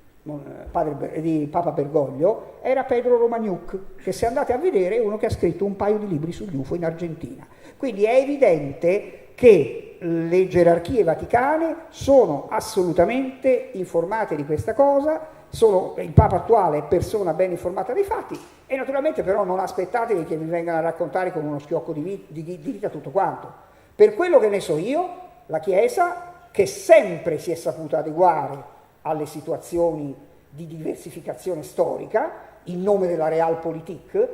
S5: Papa Bergoglio era Pedro Romagnuc, che se andate a vedere è uno che ha scritto un paio di libri sugli UFO in Argentina. Quindi è evidente che le gerarchie vaticane sono assolutamente informate di questa cosa, il Papa attuale è persona ben informata dei fatti e naturalmente però non aspettatevi che vi vengano a raccontare con uno schiocco di dita tutto quanto. Per quello che ne so io, la Chiesa, che sempre si è saputa adeguare alle situazioni di diversificazione storica in nome della Realpolitik,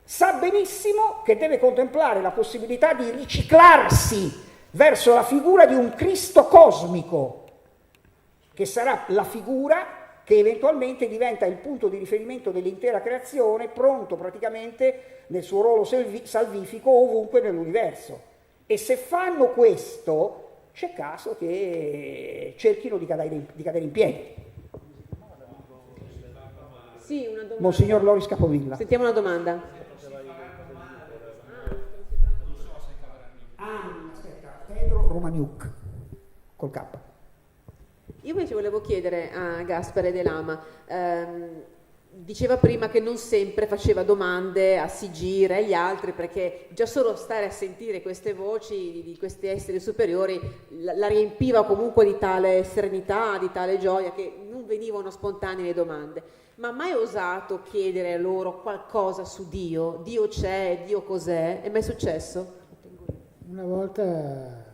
S5: sa benissimo che deve contemplare la possibilità di riciclarsi verso la figura di un Cristo cosmico, che sarà la figura che eventualmente diventa il punto di riferimento dell'intera creazione, pronto praticamente nel suo ruolo salvifico ovunque nell'universo. E se fanno questo, c'è caso che cerchino di cadere in piedi.
S1: Sì, una domanda.
S5: Monsignor Loris Capovilla.
S1: Sentiamo una domanda.
S5: Aspetta, Pedro Romagnuc, col K.
S1: Io invece volevo chiedere a Gaspare De Lama, diceva prima che non sempre faceva domande a Sigir e agli altri, perché già solo stare a sentire queste voci di questi esseri superiori la riempiva comunque di tale serenità, di tale gioia, che non venivano spontanee le domande. Ma mai osato chiedere a loro qualcosa su Dio? Dio c'è, Dio cos'è? È mai successo?
S2: Una volta,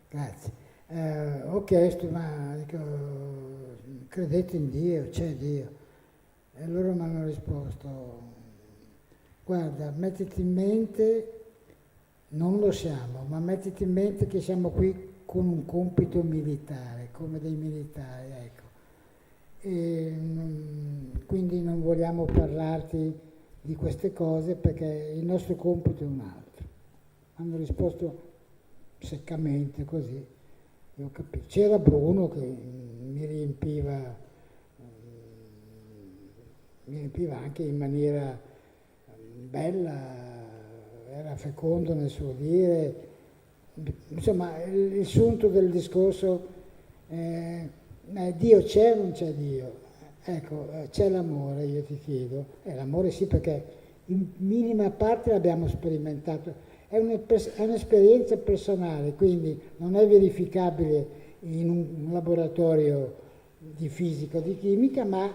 S2: grazie, ho chiesto, ma dico, credete in Dio, c'è Dio? E loro mi hanno risposto: guarda, mettiti in mente, non lo siamo, ma mettiti in mente che siamo qui con un compito militare, come dei militari, ecco. E quindi non vogliamo parlarti di queste cose perché il nostro compito è un altro. Hanno risposto seccamente così, e ho capito. C'era Bruno che mi riempiva anche in maniera bella, era fecondo nel suo dire. Insomma, il sunto del discorso Dio c'è o non c'è Dio? Ecco, c'è l'amore, io ti chiedo. L'amore sì, perché in minima parte l'abbiamo sperimentato. È un'esperienza personale, quindi non è verificabile in un laboratorio di fisica o di chimica, ma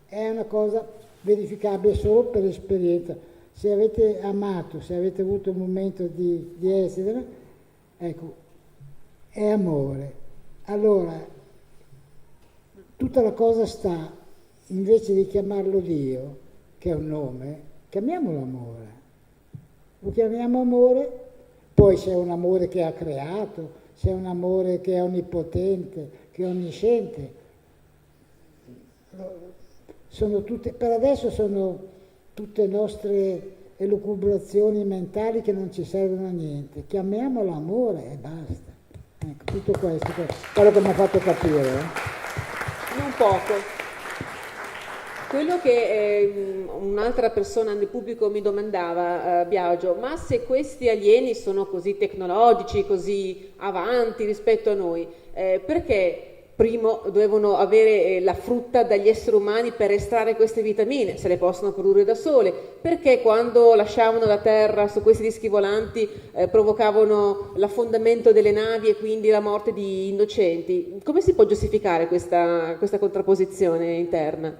S2: è una cosa verificabile solo per esperienza. Se avete amato, se avete avuto un momento di essere, ecco, è amore. Allora, tutta la cosa sta, invece di chiamarlo Dio, che è un nome, chiamiamolo amore. Lo chiamiamo amore, poi c'è un amore che ha creato, c'è un amore che è onnipotente, che è onnisciente. Sono tutte, per adesso sono tutte nostre elucubrazioni mentali che non ci servono a niente. Chiamiamolo amore e basta. Ecco, tutto questo, quello che mi ha fatto capire.
S1: Non poco. Quello che un'altra persona nel pubblico mi domandava, Biagio, ma se questi alieni sono così tecnologici, così avanti rispetto a noi, perché primo dovevano avere la frutta dagli esseri umani per estrarre queste vitamine, se le possono produrre da sole, perché quando lasciavano la terra su questi dischi volanti provocavano l'affondamento delle navi e quindi la morte di innocenti. Come si può giustificare questa contrapposizione interna?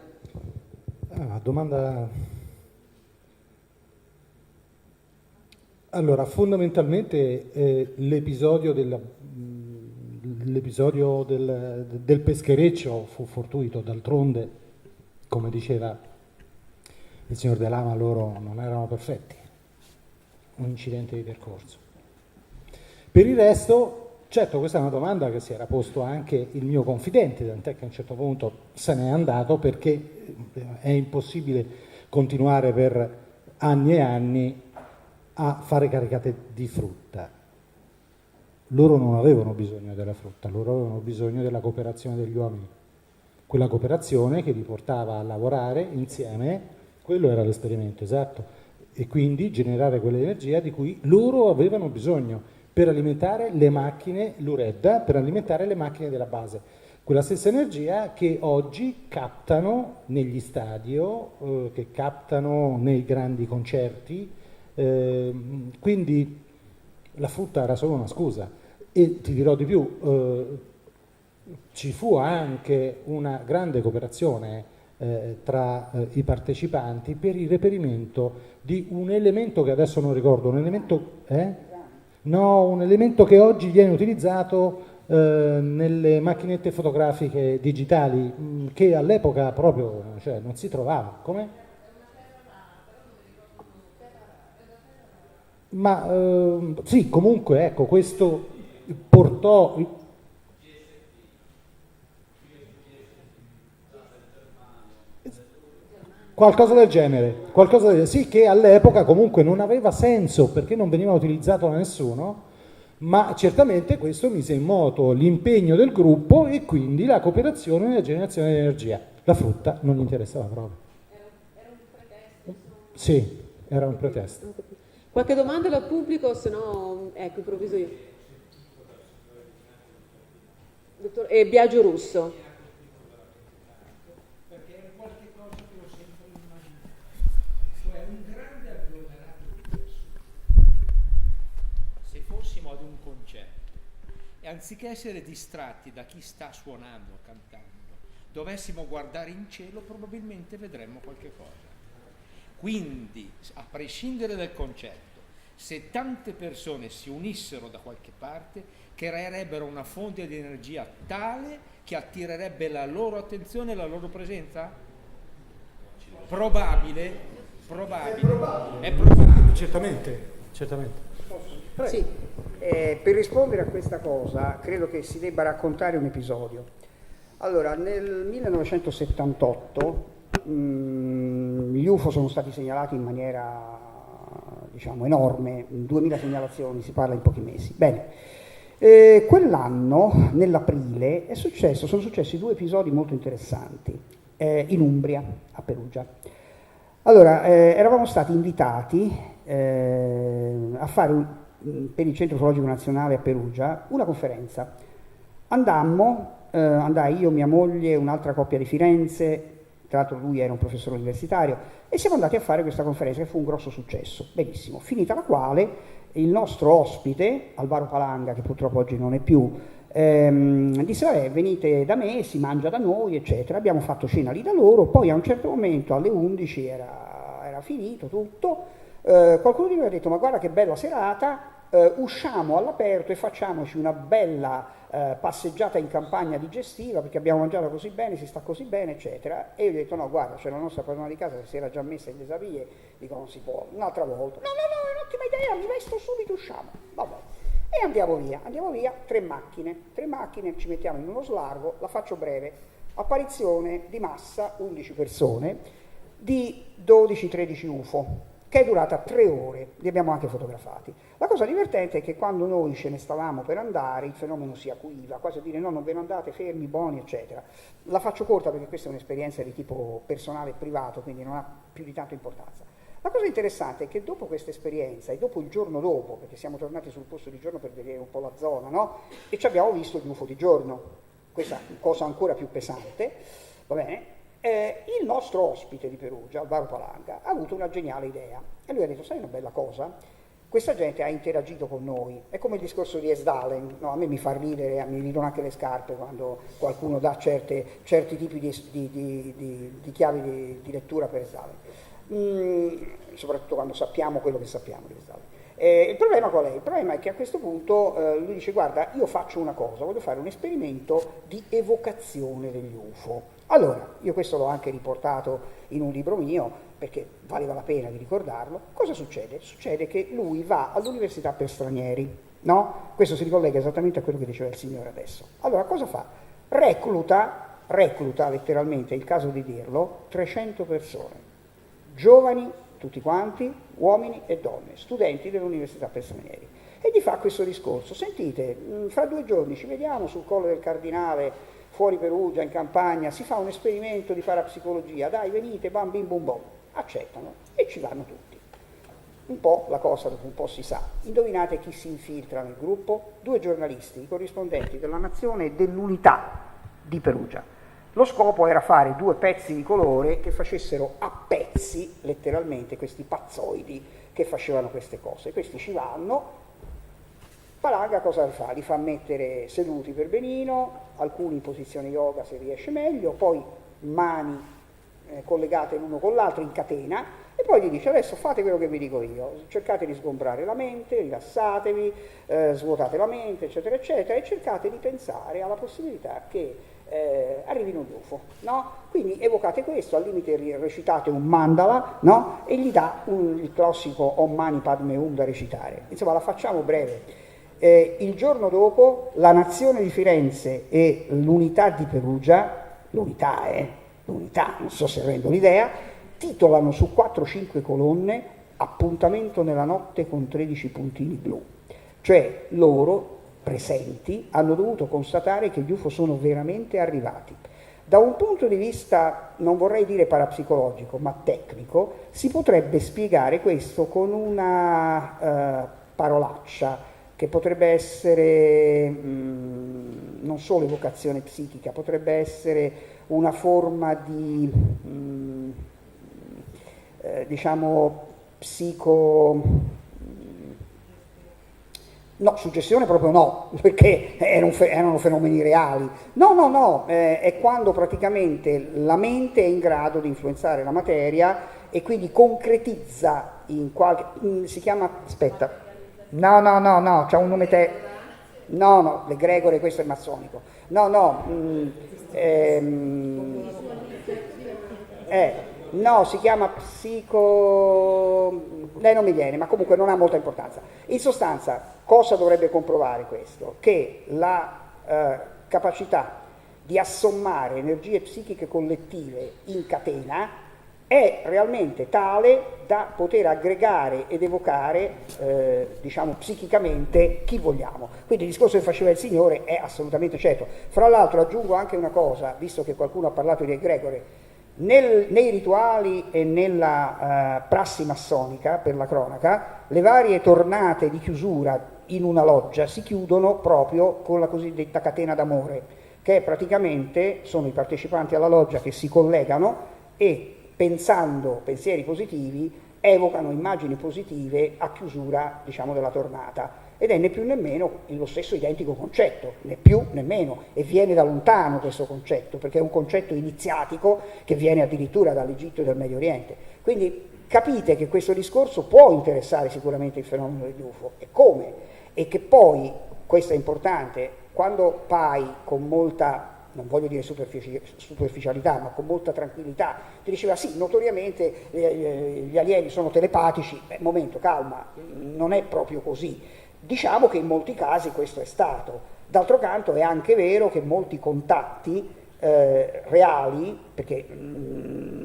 S3: Domanda. Allora, fondamentalmente l'episodio del peschereccio fu fortuito, d'altronde, come diceva il signor De Lama, loro non erano perfetti, un incidente di percorso. Per il resto, certo, questa è una domanda che si era posto anche il mio confidente, tant'è che a un certo punto se n'è andato perché è impossibile continuare per anni e anni a fare caricate di frutta. Loro non avevano bisogno della frutta, loro avevano bisogno della cooperazione degli uomini. Quella cooperazione che li portava a lavorare insieme, quello era l'esperimento, esatto, e quindi generare quell'energia di cui loro avevano bisogno per alimentare le macchine, l'Uredda, per alimentare le macchine della base. Quella stessa energia che oggi captano negli stadio, che captano nei grandi concerti, quindi la frutta era solo una scusa. E ti dirò di più, ci fu anche una grande cooperazione tra i partecipanti per il reperimento di un elemento che adesso non ricordo, un elemento che oggi viene utilizzato nelle macchinette fotografiche digitali, che all'epoca proprio non si trovava. Come? Ma sì, comunque ecco, questo portò qualcosa del genere, sì, che all'epoca comunque non aveva senso perché non veniva utilizzato da nessuno, ma certamente questo mise in moto l'impegno del gruppo e quindi la cooperazione nella generazione di energia. La frutta non gli interessava proprio.
S1: Era un pretesto?
S3: Sì, era un pretesto.
S1: Qualche domanda dal pubblico, se no, ecco, improvviso io. Dottor Biagio Russo.
S6: Perché è qualche cosa che ho sempre immaginato, cioè un grande agglomerato di persone. Se fossimo ad un concerto e anziché essere distratti da chi sta suonando o cantando, dovessimo guardare in cielo, probabilmente vedremmo qualche cosa. Quindi, a prescindere dal concetto, se tante persone si unissero da qualche parte, creerebbero una fonte di energia tale che attirerebbe la loro attenzione e la loro presenza? Probabile? È probabile.
S3: Certamente.
S1: Sì.
S5: Per rispondere a questa cosa, credo che si debba raccontare un episodio. Allora, nel 1978 gli UFO sono stati segnalati in maniera, diciamo, enorme, 2000 segnalazioni, si parla in pochi mesi. Bene, quell'anno, nell'aprile, sono successi due episodi molto interessanti, in Umbria, a Perugia. Allora, eravamo stati invitati a fare per il Centro Ufologico Nazionale a Perugia una conferenza. Andai io, mia moglie, un'altra coppia di Firenze, tra l'altro lui era un professore universitario, e siamo andati a fare questa conferenza che fu un grosso successo. Benissimo, finita la quale il nostro ospite, Alvaro Palanga, che purtroppo oggi non è più, disse: vabbè, venite da me, si mangia da noi, eccetera. Abbiamo fatto cena lì da loro, poi a un certo momento alle 11 era finito tutto, qualcuno di noi ha detto: ma guarda che bella serata, usciamo all'aperto e facciamoci una bella passeggiata in campagna digestiva, perché abbiamo mangiato così bene, si sta così bene, eccetera. E io ho detto: no, guarda, c'è la nostra padrona di casa che si era già messa in desavie, dico non si può, un'altra volta, no, è un'ottima idea, mi vesto subito, usciamo, vabbè. E andiamo via, tre macchine, ci mettiamo in uno slargo, la faccio breve, apparizione di massa, 11 persone, di 12-13 UFO, che è durata 3 ore, li abbiamo anche fotografati. La cosa divertente è che quando noi ce ne stavamo per andare, il fenomeno si acuiva, quasi a dire: no, non ve ne andate, fermi, buoni, eccetera. La faccio corta perché questa è un'esperienza di tipo personale e privato, quindi non ha più di tanto importanza. La cosa interessante è che dopo questa esperienza e dopo il giorno dopo, perché siamo tornati sul posto di giorno per vedere un po' la zona, no? E ci abbiamo visto gli UFO di giorno. questa è una cosa ancora più pesante, va bene? Il nostro ospite di Perugia, Alvaro Palanga, ha avuto una geniale idea e lui ha detto: sai una bella cosa? Questa gente ha interagito con noi, è come il discorso di Esdalen, no? A me mi fa ridere, mi ridono anche le scarpe quando qualcuno dà certi tipi di chiavi di lettura per Esdalen, soprattutto quando sappiamo quello che sappiamo di Esdalen. Il problema qual è? Il problema è che a questo punto lui dice: guarda, io faccio una cosa, voglio fare un esperimento di evocazione degli UFO. Allora, io questo l'ho anche riportato in un libro mio, perché valeva la pena di ricordarlo. Cosa succede? Succede che lui va all'università per stranieri, no? Questo si ricollega esattamente a quello che diceva il signore adesso. Allora, cosa fa? Recluta letteralmente, è il caso di dirlo, 300 persone, giovani tutti quanti, uomini e donne, studenti dell'università per stranieri, e gli fa questo discorso: sentite, fra 2 giorni ci vediamo sul Colle del Cardinale, fuori Perugia, in campagna, si fa un esperimento di parapsicologia, dai venite, bam bim bum bom. Accettano e ci vanno tutti. Un po' la cosa dopo un po' si sa. Indovinate chi si infiltra nel gruppo? 2 giornalisti, i corrispondenti della Nazione e dell'Unità di Perugia. Lo scopo era fare 2 pezzi di colore che facessero a pezzi, letteralmente, questi pazzoidi che facevano queste cose. Questi ci vanno. Palanga cosa fa? Li fa mettere seduti per benino, alcuni in posizione yoga se riesce meglio, poi mani collegate l'uno con l'altro in catena, e poi gli dice: adesso fate quello che vi dico io, cercate di sgombrare la mente, rilassatevi, svuotate la mente, eccetera eccetera, e cercate di pensare alla possibilità che arrivino gli UFO, no? Quindi evocate questo, al limite recitate un mandala, no? E gli dà il classico Om Mani Padme Hum da recitare. Insomma, la facciamo breve. Il giorno dopo la Nazione di Firenze e l'Unità di Perugia, l'unità, non so se rendo l'idea, titolano su 4-5 colonne: appuntamento nella notte con 13 puntini blu. Cioè loro, presenti, hanno dovuto constatare che gli UFO sono veramente arrivati. Da un punto di vista, non vorrei dire parapsicologico, ma tecnico, si potrebbe spiegare questo con una parolaccia che potrebbe essere non solo evocazione psichica, potrebbe essere una forma di diciamo no, suggestione proprio no, perché erano fenomeni reali. No, è quando praticamente la mente è in grado di influenzare la materia e quindi concretizza in qualche... si chiama... aspetta. No, c'ha un nome no, l'egregore, questo è massonico. No, si chiama lei non mi viene, ma comunque non ha molta importanza. In sostanza, cosa dovrebbe comprovare questo? Che la capacità di assommare energie psichiche collettive in catena è realmente tale da poter aggregare ed evocare, diciamo, psichicamente chi vogliamo. Quindi il discorso che faceva il signore è assolutamente certo. Fra l'altro aggiungo anche una cosa, visto che qualcuno ha parlato di egregore. Nei rituali e nella prassi massonica, per la cronaca, le varie tornate di chiusura in una loggia si chiudono proprio con la cosiddetta catena d'amore, che praticamente sono i partecipanti alla loggia che si collegano e, pensando pensieri positivi, evocano immagini positive a chiusura, diciamo, della tornata. Ed è né più né meno lo stesso identico concetto, né più né meno, e viene da lontano questo concetto, perché è un concetto iniziatico che viene addirittura dall'Egitto e dal Medio Oriente. Quindi capite che questo discorso può interessare sicuramente il fenomeno degli UFO, e come? E che poi, questo è importante, quando Pai con molta, non voglio dire superficialità, ma con molta tranquillità, ti diceva sì, notoriamente gli alieni sono telepatici, momento, calma, non è proprio così. Diciamo che in molti casi questo è stato. D'altro canto è anche vero che molti contatti reali, perché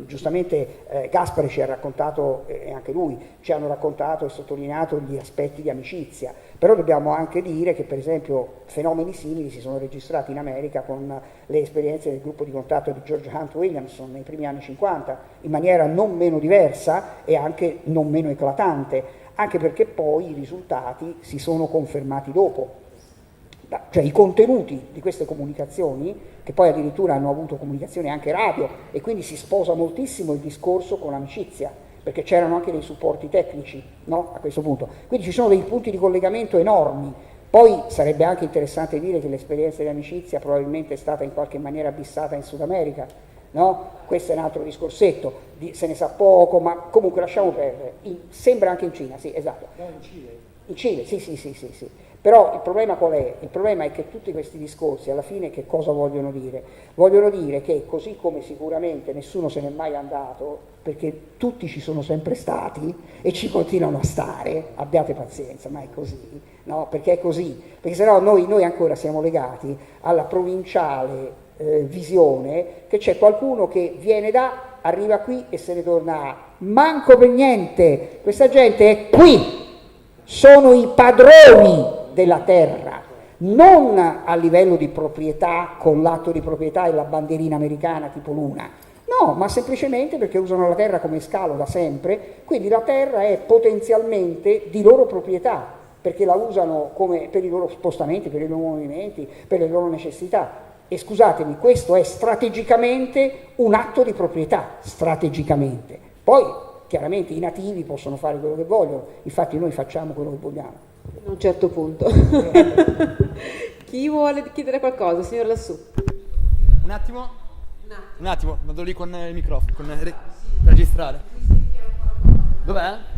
S5: giustamente Gaspare ci ha raccontato, e anche lui ci hanno raccontato e sottolineato gli aspetti di amicizia, però dobbiamo anche dire che per esempio fenomeni simili si sono registrati in America con le esperienze del gruppo di contatto di George Hunt Williamson nei primi anni 50, in maniera non meno diversa e anche non meno eclatante, anche perché poi i risultati si sono confermati dopo. cioè i contenuti di queste comunicazioni, che poi addirittura hanno avuto comunicazioni anche radio, e quindi si sposa moltissimo il discorso con l'amicizia, perché c'erano anche dei supporti tecnici, no? A questo punto. Quindi ci sono dei punti di collegamento enormi. Poi sarebbe anche interessante dire che l'esperienza di amicizia probabilmente è stata in qualche maniera abissata in Sud America, no? Questo è un altro discorsetto, se ne sa poco, ma comunque lasciamo perdere. Sembra anche in Cina, sì, esatto.
S3: No, in Cile.
S5: In Cile, sì. Però il problema qual è? Il problema è che tutti questi discorsi alla fine che cosa vogliono dire? Vogliono dire che così come sicuramente nessuno se n'è mai andato, perché tutti ci sono sempre stati e ci continuano a stare, abbiate pazienza, ma è così, no? Perché è così, perché sennò noi ancora siamo legati alla provinciale visione che c'è qualcuno che viene da, arriva qui e se ne torna a. Manco per niente, questa gente è qui, sono i padroni della terra, non a livello di proprietà con l'atto di proprietà e la bandierina americana tipo Luna, no, ma semplicemente perché usano la terra come scalo da sempre, quindi la terra è potenzialmente di loro proprietà, perché la usano come per i loro spostamenti, per i loro movimenti, per le loro necessità. E scusatemi, questo è strategicamente un atto di proprietà, strategicamente. Poi chiaramente i nativi possono fare quello che vogliono, infatti noi facciamo quello che vogliamo.
S1: A un certo punto. Chi vuole chiedere qualcosa? Signor lassù.
S7: Un attimo, vado lì con il microfono, registrare. Dov'è?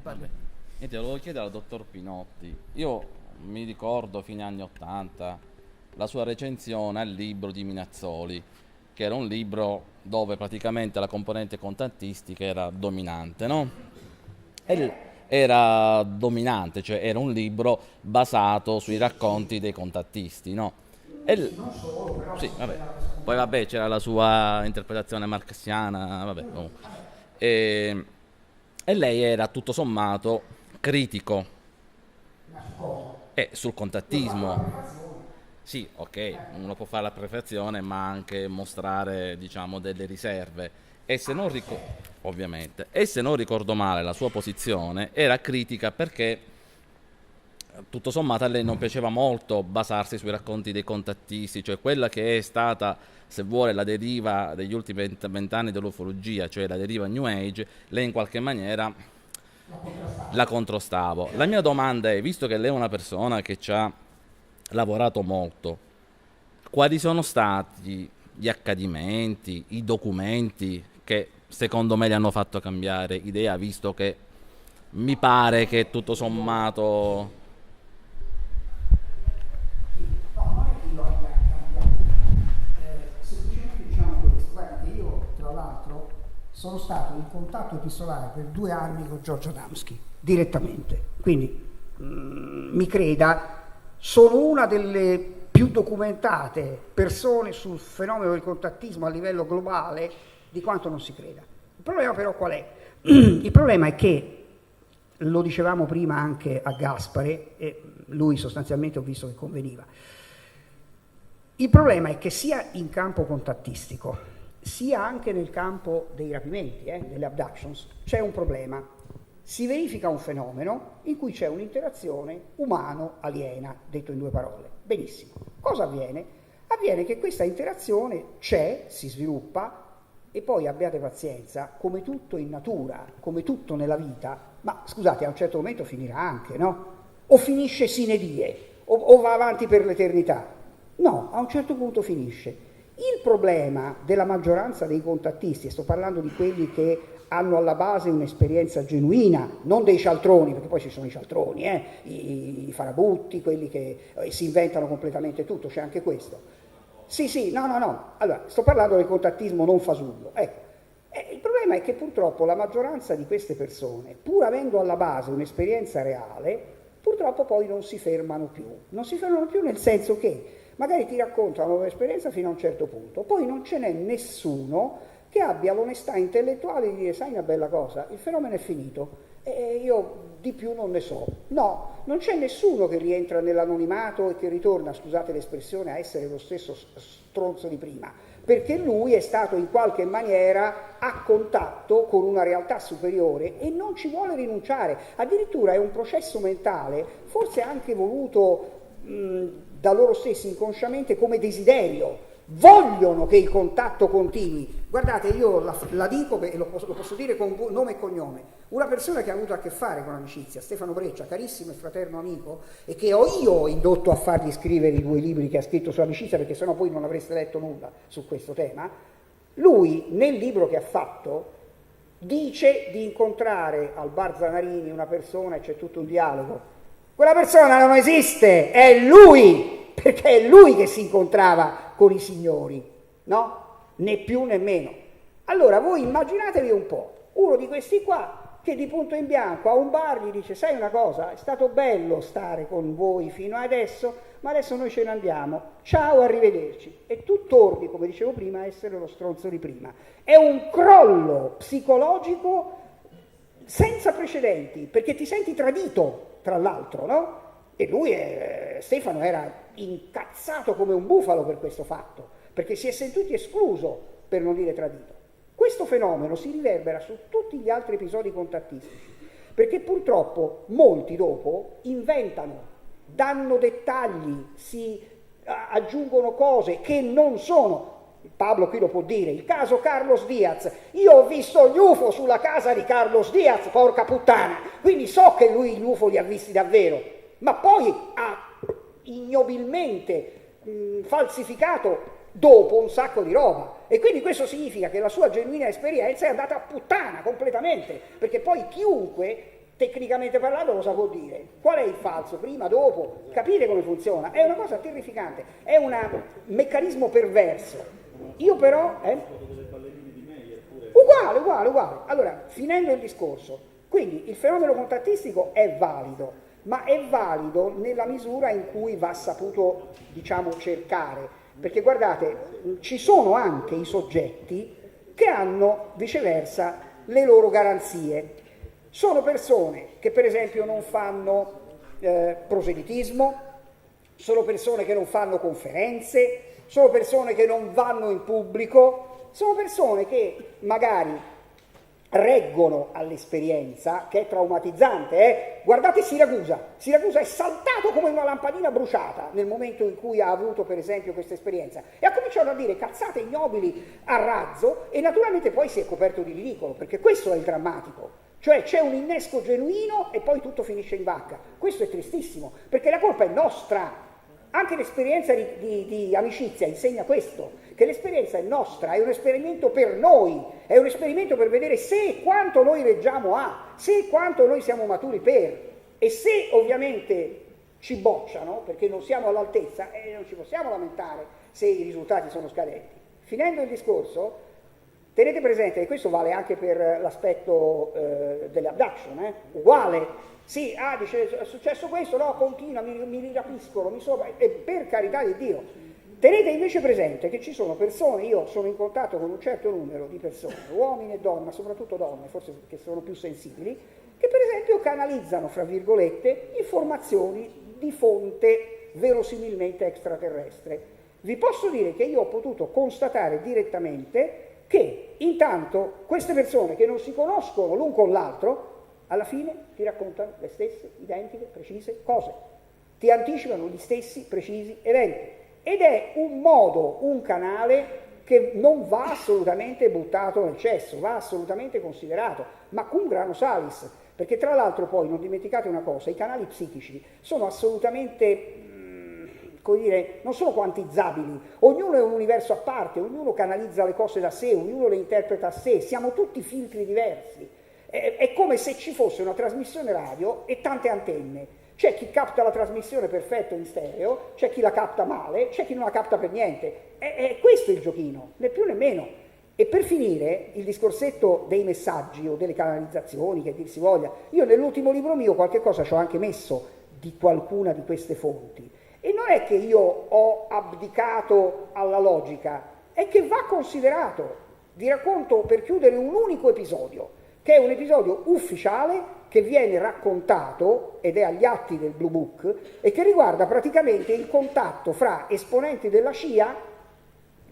S7: Parli.
S8: Niente, volevo chiedere al dottor Pinotti. Io mi ricordo fine anni '80 la sua recensione al libro di Minazzoli, che era un libro dove praticamente la componente contattistica era dominante, no? Era dominante, cioè era un libro basato sui racconti dei contattisti, no? Sì, vabbè. Poi vabbè, c'era la sua interpretazione marxiana, vabbè, comunque. E lei era tutto sommato critico sul contattismo. Sì, ok, uno può fare la prefazione ma anche mostrare, diciamo, delle riserve. E se non ovviamente, e se non ricordo male la sua posizione era critica perché tutto sommato a lei non piaceva molto basarsi sui racconti dei contattisti, cioè quella che è stata, se vuole, la deriva degli ultimi 20 anni dell'ufologia, cioè la deriva New Age, lei in qualche maniera la contrastava. La mia domanda è, visto che lei è una persona che ci ha lavorato molto, quali sono stati gli accadimenti, i documenti che secondo me le hanno fatto cambiare idea, visto che mi pare che tutto sommato...
S5: Sono stato in contatto epistolare per 2 anni con Giorgio Adamski, direttamente, quindi mi creda, sono una delle più documentate persone sul fenomeno del contattismo a livello globale di quanto non si creda. Il problema però qual è? Il problema è che, lo dicevamo prima anche a Gaspare, e lui sostanzialmente ho visto che conveniva, il problema è che sia in campo contattistico, sia anche nel campo dei rapimenti, delle abductions, c'è un problema. Si verifica un fenomeno in cui c'è un'interazione umano-aliena, detto in 2 parole. Benissimo. Cosa avviene? Avviene che questa interazione c'è, si sviluppa, e poi abbiate pazienza, come tutto in natura, come tutto nella vita, ma scusate, a un certo momento finirà anche, no? O finisce sine die, o va avanti per l'eternità. No, a un certo punto finisce. Il problema della maggioranza dei contattisti, e sto parlando di quelli che hanno alla base un'esperienza genuina, non dei cialtroni, perché poi ci sono i cialtroni, i farabutti, quelli che si inventano completamente tutto, c'è anche questo. Sì, no. Allora, sto parlando del contattismo non fasullo. Ecco. Il problema è che purtroppo la maggioranza di queste persone, pur avendo alla base un'esperienza reale, purtroppo poi non si fermano più. Non si fermano più nel senso che magari ti raccontano l'esperienza fino a un certo punto, poi non ce n'è nessuno che abbia l'onestà intellettuale di dire, sai una bella cosa, il fenomeno è finito e io di più non ne so. No, non c'è nessuno che rientra nell'anonimato e che ritorna, scusate l'espressione, a essere lo stesso stronzo di prima, perché lui è stato in qualche maniera a contatto con una realtà superiore e non ci vuole rinunciare. Addirittura è un processo mentale, forse anche voluto da loro stessi inconsciamente come desiderio. Vogliono che il contatto continui. Guardate, io la dico e lo posso dire con nome e cognome. Una persona che ha avuto a che fare con l'amicizia, Stefano Breccia, carissimo e fraterno amico, e che io indotto a fargli scrivere i 2 libri che ha scritto sull'amicizia, perché sennò poi non avreste letto nulla su questo tema, lui nel libro che ha fatto dice di incontrare al bar Zanarini una persona e c'è tutto un dialogo. Quella persona non esiste, è lui! Perché è lui che si incontrava con i signori, no? Né più né meno. Allora voi immaginatevi un po', uno di questi qua che di punto in bianco a un bar gli dice: sai una cosa, è stato bello stare con voi fino adesso, ma adesso noi ce ne andiamo, ciao, arrivederci. E tu torni, come dicevo prima, a essere lo stronzo di prima. È un crollo psicologico senza precedenti, perché ti senti tradito, tra l'altro, no? E lui, Stefano, era incazzato come un bufalo per questo fatto, perché si è sentito escluso, per non dire tradito. Questo fenomeno si riverbera su tutti gli altri episodi contattistici, perché purtroppo molti dopo inventano, danno dettagli, si aggiungono cose che non sono. Pablo qui lo può dire, il caso Carlos Diaz, io ho visto gli UFO sulla casa di Carlos Diaz, porca puttana, quindi so che lui gli UFO li ha visti davvero, ma poi ha ignobilmente falsificato dopo un sacco di roba, e quindi questo significa che la sua genuina esperienza è andata a puttana completamente, perché poi chiunque, tecnicamente parlando, cosa può dire? Qual è il falso? Prima, dopo? Capire come funziona? È una cosa terrificante, è un meccanismo perverso. Io però... Uguale. Allora, finendo il discorso, quindi il fenomeno contattistico è valido, ma è valido nella misura in cui va saputo, diciamo, cercare, perché guardate, ci sono anche i soggetti che hanno viceversa le loro garanzie. Sono persone che per esempio non fanno proselitismo, sono persone che non fanno conferenze, sono persone che non vanno in pubblico, sono persone che magari reggono all'esperienza, che è traumatizzante. Guardate Siracusa è saltato come una lampadina bruciata nel momento in cui ha avuto per esempio questa esperienza e ha cominciato a dire cazzate ignobili a razzo, e naturalmente poi si è coperto di ridicolo, perché questo è il drammatico, cioè c'è un innesco genuino e poi tutto finisce in vacca. Questo è tristissimo, perché la colpa è nostra. Anche l'esperienza di amicizia insegna questo, che l'esperienza è nostra, è un esperimento per noi, è un esperimento per vedere se e quanto noi reggiamo a, se e quanto noi siamo maturi per, e se ovviamente ci bocciano perché non siamo all'altezza, non ci possiamo lamentare se i risultati sono scadenti. Finendo il discorso, tenete presente che questo vale anche per l'aspetto delle abduction, uguale. Sì, dice, è successo questo, no, continua, mi rapiscono, e per carità di Dio. Tenete invece presente che ci sono persone, io sono in contatto con un certo numero di persone, uomini e donne, ma soprattutto donne, forse che sono più sensibili, che per esempio canalizzano, fra virgolette, informazioni di fonte verosimilmente extraterrestre. Vi posso dire che io ho potuto constatare direttamente che intanto queste persone che non si conoscono l'un con l'altro, alla fine ti raccontano le stesse, identiche, precise cose, ti anticipano gli stessi precisi eventi, ed è un modo, un canale che non va assolutamente buttato nel cesso, va assolutamente considerato, ma cum grano salis, perché tra l'altro poi non dimenticate una cosa, i canali psichici sono assolutamente, come dire, non sono quantizzabili, ognuno è un universo a parte, ognuno canalizza le cose da sé, ognuno le interpreta a sé, siamo tutti filtri diversi. È come se ci fosse una trasmissione radio e tante antenne. C'è chi capta la trasmissione perfetto in stereo, c'è chi la capta male, c'è chi non la capta per niente. È questo il giochino, né più né meno. E per finire, il discorsetto dei messaggi o delle canalizzazioni, che dir si voglia, io nell'ultimo libro mio qualche cosa ci ho anche messo di qualcuna di queste fonti. E non è che io ho abdicato alla logica, è che va considerato. Vi racconto per chiudere un unico episodio, che è un episodio ufficiale che viene raccontato ed è agli atti del Blue Book e che riguarda praticamente il contatto fra esponenti della CIA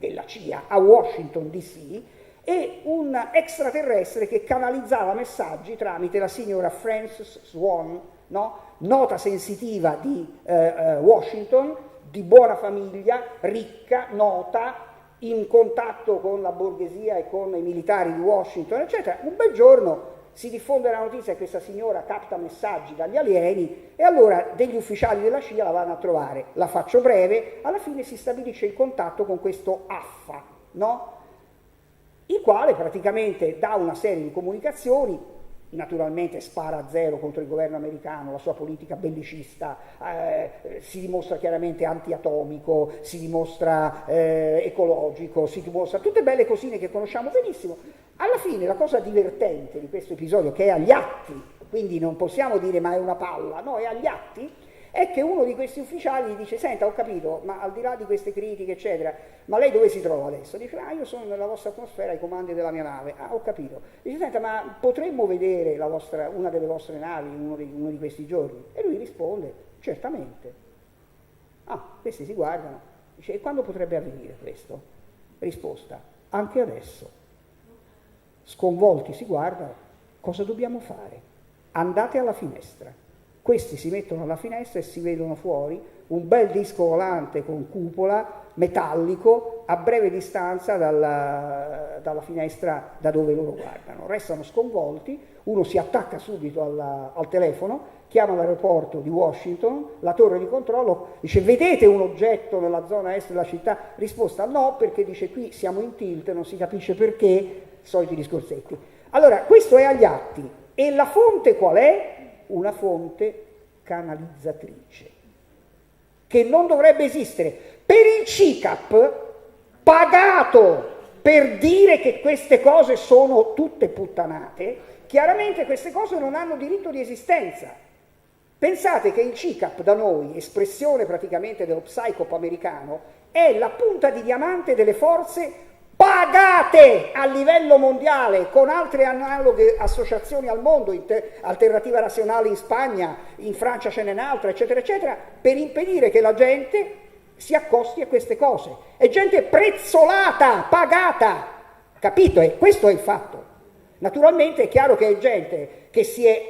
S5: della CIA a Washington DC, e un extraterrestre che canalizzava messaggi tramite la signora Frances Swan, no? Nota sensitiva di Washington, di buona famiglia, ricca, nota, in contatto con la borghesia e con i militari di Washington, eccetera. Un bel giorno si diffonde la notizia che questa signora capta messaggi dagli alieni e allora degli ufficiali della CIA la vanno a trovare. La faccio breve, alla fine si stabilisce il contatto con questo Affa, no? Il quale praticamente dà una serie di comunicazioni, naturalmente spara a zero contro il governo americano, la sua politica bellicista, si dimostra chiaramente antiatomico, si dimostra ecologico, si dimostra tutte belle cosine che conosciamo benissimo. Alla fine la cosa divertente di questo episodio, che è agli atti, quindi non possiamo dire ma è una palla, no, è agli atti, è che uno di questi ufficiali gli dice: senta, ho capito, ma al di là di queste critiche eccetera, ma lei dove si trova adesso? Dice: ah, io sono nella vostra atmosfera ai comandi della mia nave. Ah, ho capito. Dice: senta, ma potremmo vedere una delle vostre navi uno di questi giorni? E lui risponde: certamente. Ah, questi si guardano. Dice: e quando potrebbe avvenire questo? Risposta: anche adesso. Sconvolti si guardano. Cosa dobbiamo fare? Andate alla finestra. Questi si mettono alla finestra e si vedono fuori un bel disco volante con cupola, metallico, a breve distanza dalla finestra da dove loro guardano. Restano sconvolti, uno si attacca subito al telefono, chiama l'aeroporto di Washington, la torre di controllo, dice: vedete un oggetto nella zona est della città? Risposta: no, perché dice qui siamo in tilt, non si capisce perché, soliti discorsetti. Allora, questo è agli atti. E la fonte qual è? Una fonte canalizzatrice, che non dovrebbe esistere. Per il CICAP, pagato per dire che queste cose sono tutte puttanate, chiaramente queste cose non hanno diritto di esistenza. Pensate che il CICAP da noi, espressione praticamente dello psychop americano, è la punta di diamante delle forze pagate a livello mondiale con altre analoghe associazioni al mondo, Alternativa Nazionale in Spagna, in Francia ce n'è un'altra, eccetera, eccetera, per impedire che la gente si accosti a queste cose. È gente prezzolata, pagata, capito? E questo è il fatto. Naturalmente è chiaro che è gente che si è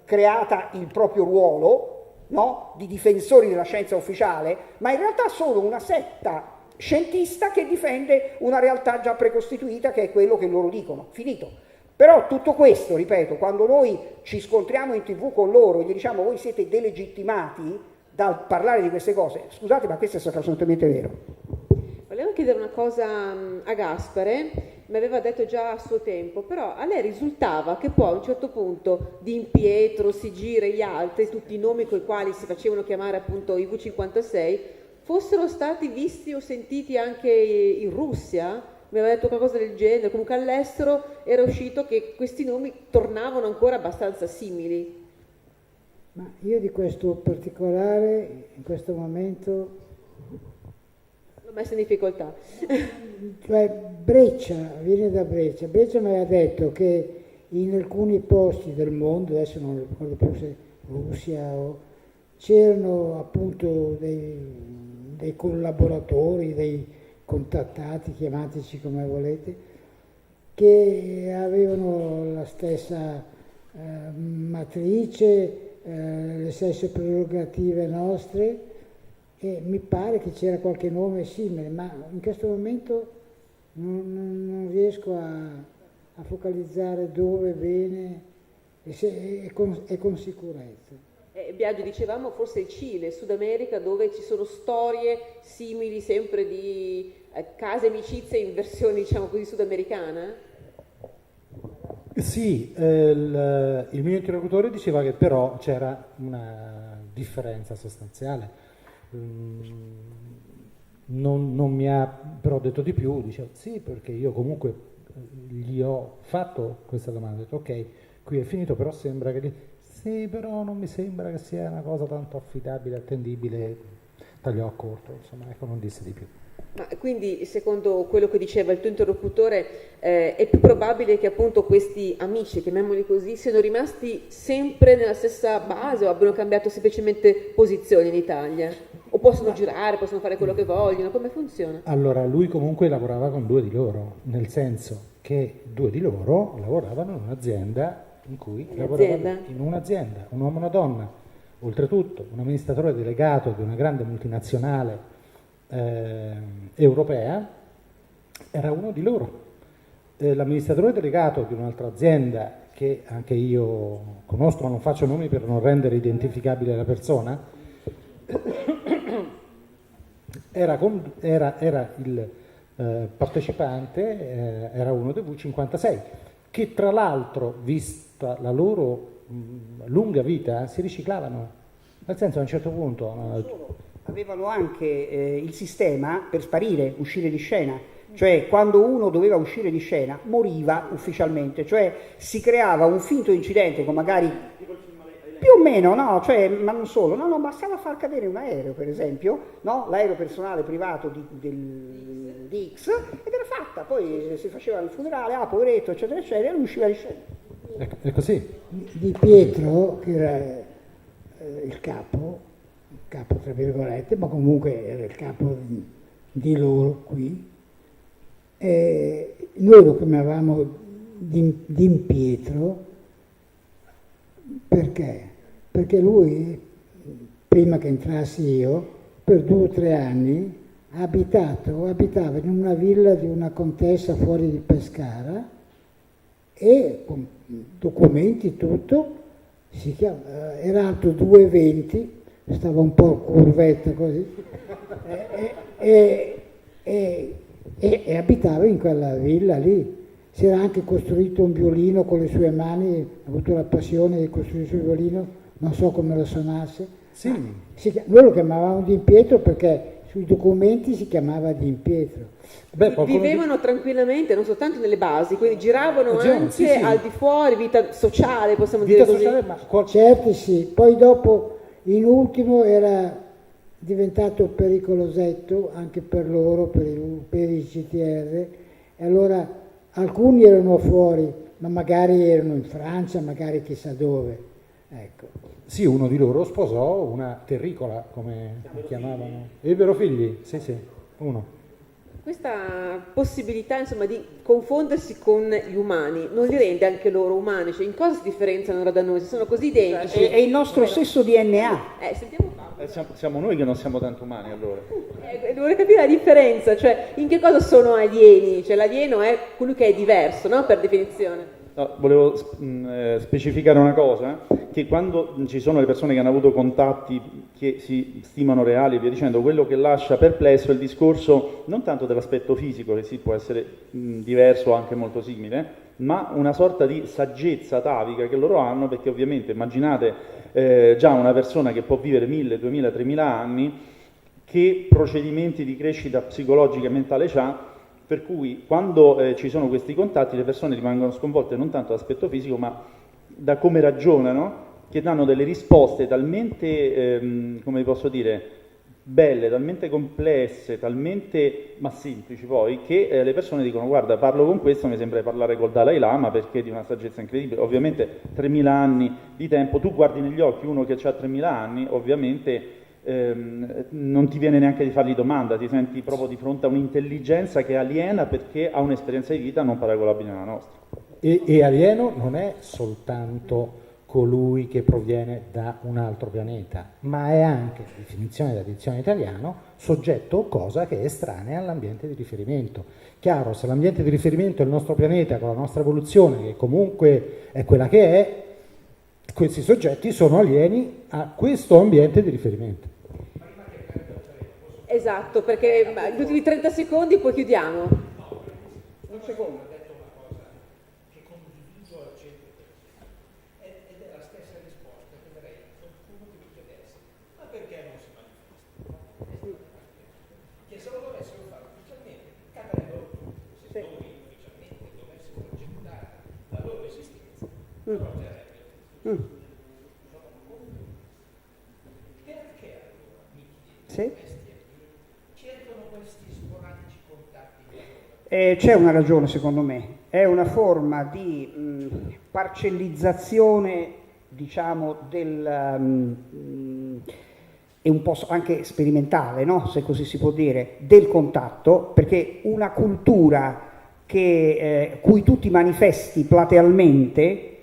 S5: creata il proprio ruolo, no? Di difensori della scienza ufficiale, ma in realtà sono una setta scientista che difende una realtà già precostituita, che è quello che loro dicono. Finito. Però tutto questo, ripeto, quando noi ci scontriamo in TV con loro e gli diciamo: voi siete delegittimati dal parlare di queste cose, scusate, ma questo è assolutamente vero.
S1: Volevo chiedere una cosa a Gaspare, mi aveva detto già a suo tempo, però a lei risultava che poi a un certo punto Di Pietro, Sigire e gli altri, tutti i nomi con i quali si facevano chiamare appunto i V56, fossero stati visti o sentiti anche in Russia? Mi aveva detto qualcosa del genere. Comunque all'estero era uscito che questi nomi tornavano ancora abbastanza simili.
S2: Ma io di questo particolare, in questo momento...
S1: L'ho messo in difficoltà.
S2: Cioè Breccia, viene da Breccia. Breccia mi aveva detto che in alcuni posti del mondo, adesso non ricordo più se Russia o... c'erano appunto dei collaboratori, dei contattati, chiamateci come volete, che avevano la stessa matrice, le stesse prerogative nostre, e mi pare che c'era qualche nome simile, ma in questo momento non riesco a focalizzare dove, bene e con sicurezza.
S1: Biagio, dicevamo forse il Cile, Sud America, dove ci sono storie simili sempre di case amicizie in versione, diciamo così, sudamericana?
S3: Sì, il mio interlocutore diceva che però c'era una differenza sostanziale. Non mi ha però detto di più, diceva sì, perché io comunque gli ho fatto questa domanda, ho detto ok, qui è finito, però sembra che... Sì, però non mi sembra che sia una cosa tanto affidabile, attendibile, tagliò a corto, insomma, ecco, non disse di più.
S1: Ma quindi, secondo quello che diceva il tuo interlocutore, è più probabile che appunto questi amici, chiamiamoli così, siano rimasti sempre nella stessa base o abbiano cambiato semplicemente posizione in Italia? O possono girare, possono fare quello che vogliono? Come funziona?
S3: Allora, lui comunque lavorava con 2 di loro, nel senso che 2 di loro lavoravano in un'azienda in cui lavoravano in un'azienda, un uomo e una donna. Oltretutto, un amministratore delegato di una grande multinazionale europea era uno di loro. L'amministratore delegato di un'altra azienda che anche io conosco, ma non faccio nomi per non rendere identificabile la persona, era il partecipante, era uno dei V56, che tra l'altro, vista la loro lunga vita, si riciclavano. Nel senso, a un certo punto
S5: avevano anche il sistema per sparire, uscire di scena, cioè quando uno doveva uscire di scena moriva ufficialmente, cioè si creava un finto incidente con magari più o meno, no, cioè, ma non solo, no, bastava far cadere un aereo, per esempio, no, l'aereo personale privato di X, ed era fatta, poi si faceva il funerale, poveretto, eccetera, eccetera, e lui usciva di scena.
S3: è così.
S2: Di Pietro, che era il capo tra virgolette, ma comunque era il capo di loro qui, noi lo chiamavamo Din Pietro. Perché? Perché lui, prima che entrassi io, per 2 o 3 anni abitava in una villa di una contessa fuori di Pescara e con documenti, tutto, era alto 2,20, stava un po' curvetta così, e abitava in quella villa lì. Si era anche costruito un violino con le sue mani, ha avuto la passione di costruire il suo violino, non so come lo suonasse.
S3: Sì.
S2: Noi lo chiamavamo Din Pietro perché sui documenti si chiamava Din Pietro.
S1: Vivevano tranquillamente, non soltanto nelle basi, quindi giravano anche al di fuori, vita sociale, possiamo dire così.
S2: Certo, sì. Poi dopo, in ultimo, era diventato pericolosetto anche per loro, per i CTR, e allora alcuni erano fuori, ma magari erano in Francia, magari chissà dove. Ecco.
S3: Sì, uno di loro sposò una terricola, come la chiamavano. Ebbero figli? Sì, uno.
S1: Questa possibilità, insomma, di confondersi con gli umani non li rende anche loro umani? Cioè, in cosa si differenziano ora da noi? Se sono così identici?
S5: È il nostro stesso DNA.
S1: Sentiamo qua.
S4: Siamo noi che non siamo tanto umani, allora.
S1: Vorrei capire la differenza, cioè in che cosa sono alieni? Cioè l'alieno è colui che è diverso, no? Per definizione.
S4: No, volevo specificare una cosa, che quando ci sono le persone che hanno avuto contatti che si stimano reali e via dicendo, quello che lascia perplesso è il discorso non tanto dell'aspetto fisico, che sì può essere diverso o anche molto simile, ma una sorta di saggezza atavica che loro hanno, perché ovviamente immaginate già una persona che può vivere 1000, 2000, 3000 anni, che procedimenti di crescita psicologica e mentale c'ha, per cui quando ci sono questi contatti le persone rimangono sconvolte non tanto dall'aspetto fisico, ma da come ragionano, che danno delle risposte talmente, come posso dire, belle, talmente complesse, talmente, ma semplici poi, che le persone dicono: guarda, parlo con questo, mi sembra di parlare col Dalai Lama, perché è di una saggezza incredibile. Ovviamente 3000 anni di tempo, tu guardi negli occhi uno che ha 3000 anni, ovviamente non ti viene neanche di fargli domanda, ti senti proprio di fronte a un'intelligenza che è aliena perché ha un'esperienza di vita non paragonabile alla nostra.
S3: E alieno non è soltanto colui che proviene da un altro pianeta, ma è anche, definizione da dizione italiano, soggetto o cosa che è estranea all'ambiente di riferimento. Chiaro, se l'ambiente di riferimento è il nostro pianeta con la nostra evoluzione, che comunque è quella che è, questi soggetti sono alieni a questo ambiente di riferimento.
S1: Esatto, perché gli ultimi 30 secondi poi chiudiamo.
S6: Un secondo. Ha detto una cosa che condivido al 100%, ed è la stessa risposta che darei a qualcuno che mi chiedesse: ma perché non si manifesta? Che se lo dovessero fare ufficialmente cadrebbero tutti. Se noi ufficialmente dovessimo accettare la loro esistenza, proterebbe. Perché allora mi chiedo, cercano questi
S5: C'è una ragione secondo me, è una forma di parcellizzazione, diciamo, e un po' anche sperimentale, no? Se così si può dire, del contatto, perché una cultura cui tu ti manifesti platealmente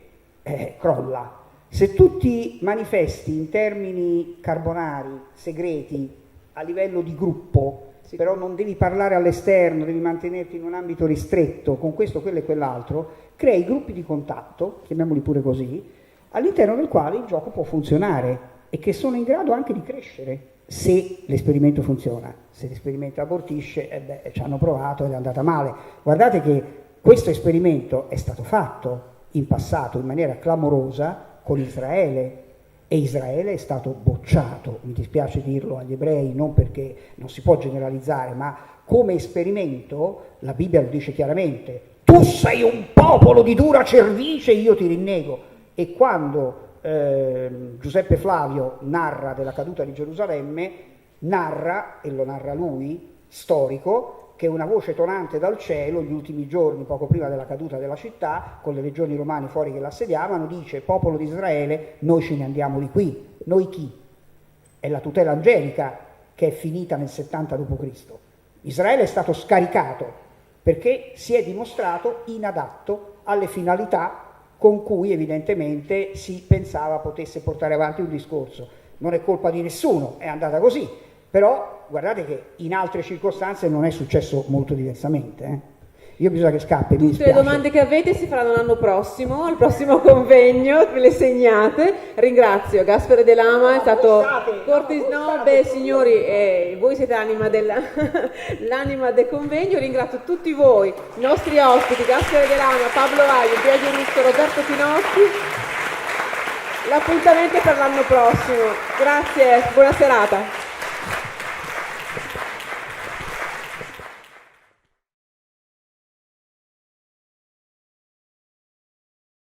S5: crolla. Se tu ti manifesti in termini carbonari, segreti, a livello di gruppo, sì, però non devi parlare all'esterno, devi mantenerti in un ambito ristretto con questo, quello e quell'altro, crei gruppi di contatto, chiamiamoli pure così, all'interno del quale il gioco può funzionare e che sono in grado anche di crescere se l'esperimento funziona. Se l'esperimento abortisce, ci hanno provato ed è andata male. Guardate che questo esperimento è stato fatto in passato in maniera clamorosa con Israele, e Israele è stato bocciato, mi dispiace dirlo agli ebrei, non perché non si può generalizzare, ma come esperimento la Bibbia lo dice chiaramente: tu sei un popolo di dura cervice, io ti rinnego. E quando Giuseppe Flavio narra della caduta di Gerusalemme, narra, e lo narra lui, storico, che una voce tonante dal cielo, gli ultimi giorni, poco prima della caduta della città, con le legioni romane fuori che l'assediavano, dice: popolo di Israele, noi ce ne andiamo di qui. Noi chi? È la tutela angelica che è finita nel 70 d.C. Israele è stato scaricato perché si è dimostrato inadatto alle finalità con cui evidentemente si pensava potesse portare avanti un discorso. Non è colpa di nessuno, è andata così, però guardate che in altre circostanze non è successo molto diversamente. Io bisogna che scappi.
S1: Tutte le domande che avete si faranno l'anno prossimo, al prossimo convegno, ve le segnate. Ringrazio Gaspare De Lama, è stato signori, voi siete l'anima del convegno. Ringrazio tutti voi, i nostri ospiti, Gaspare De Lama, Pablo Aio, Biagio Russo, Roberto Pinotti. L'appuntamento è per l'anno prossimo. Grazie, buona serata.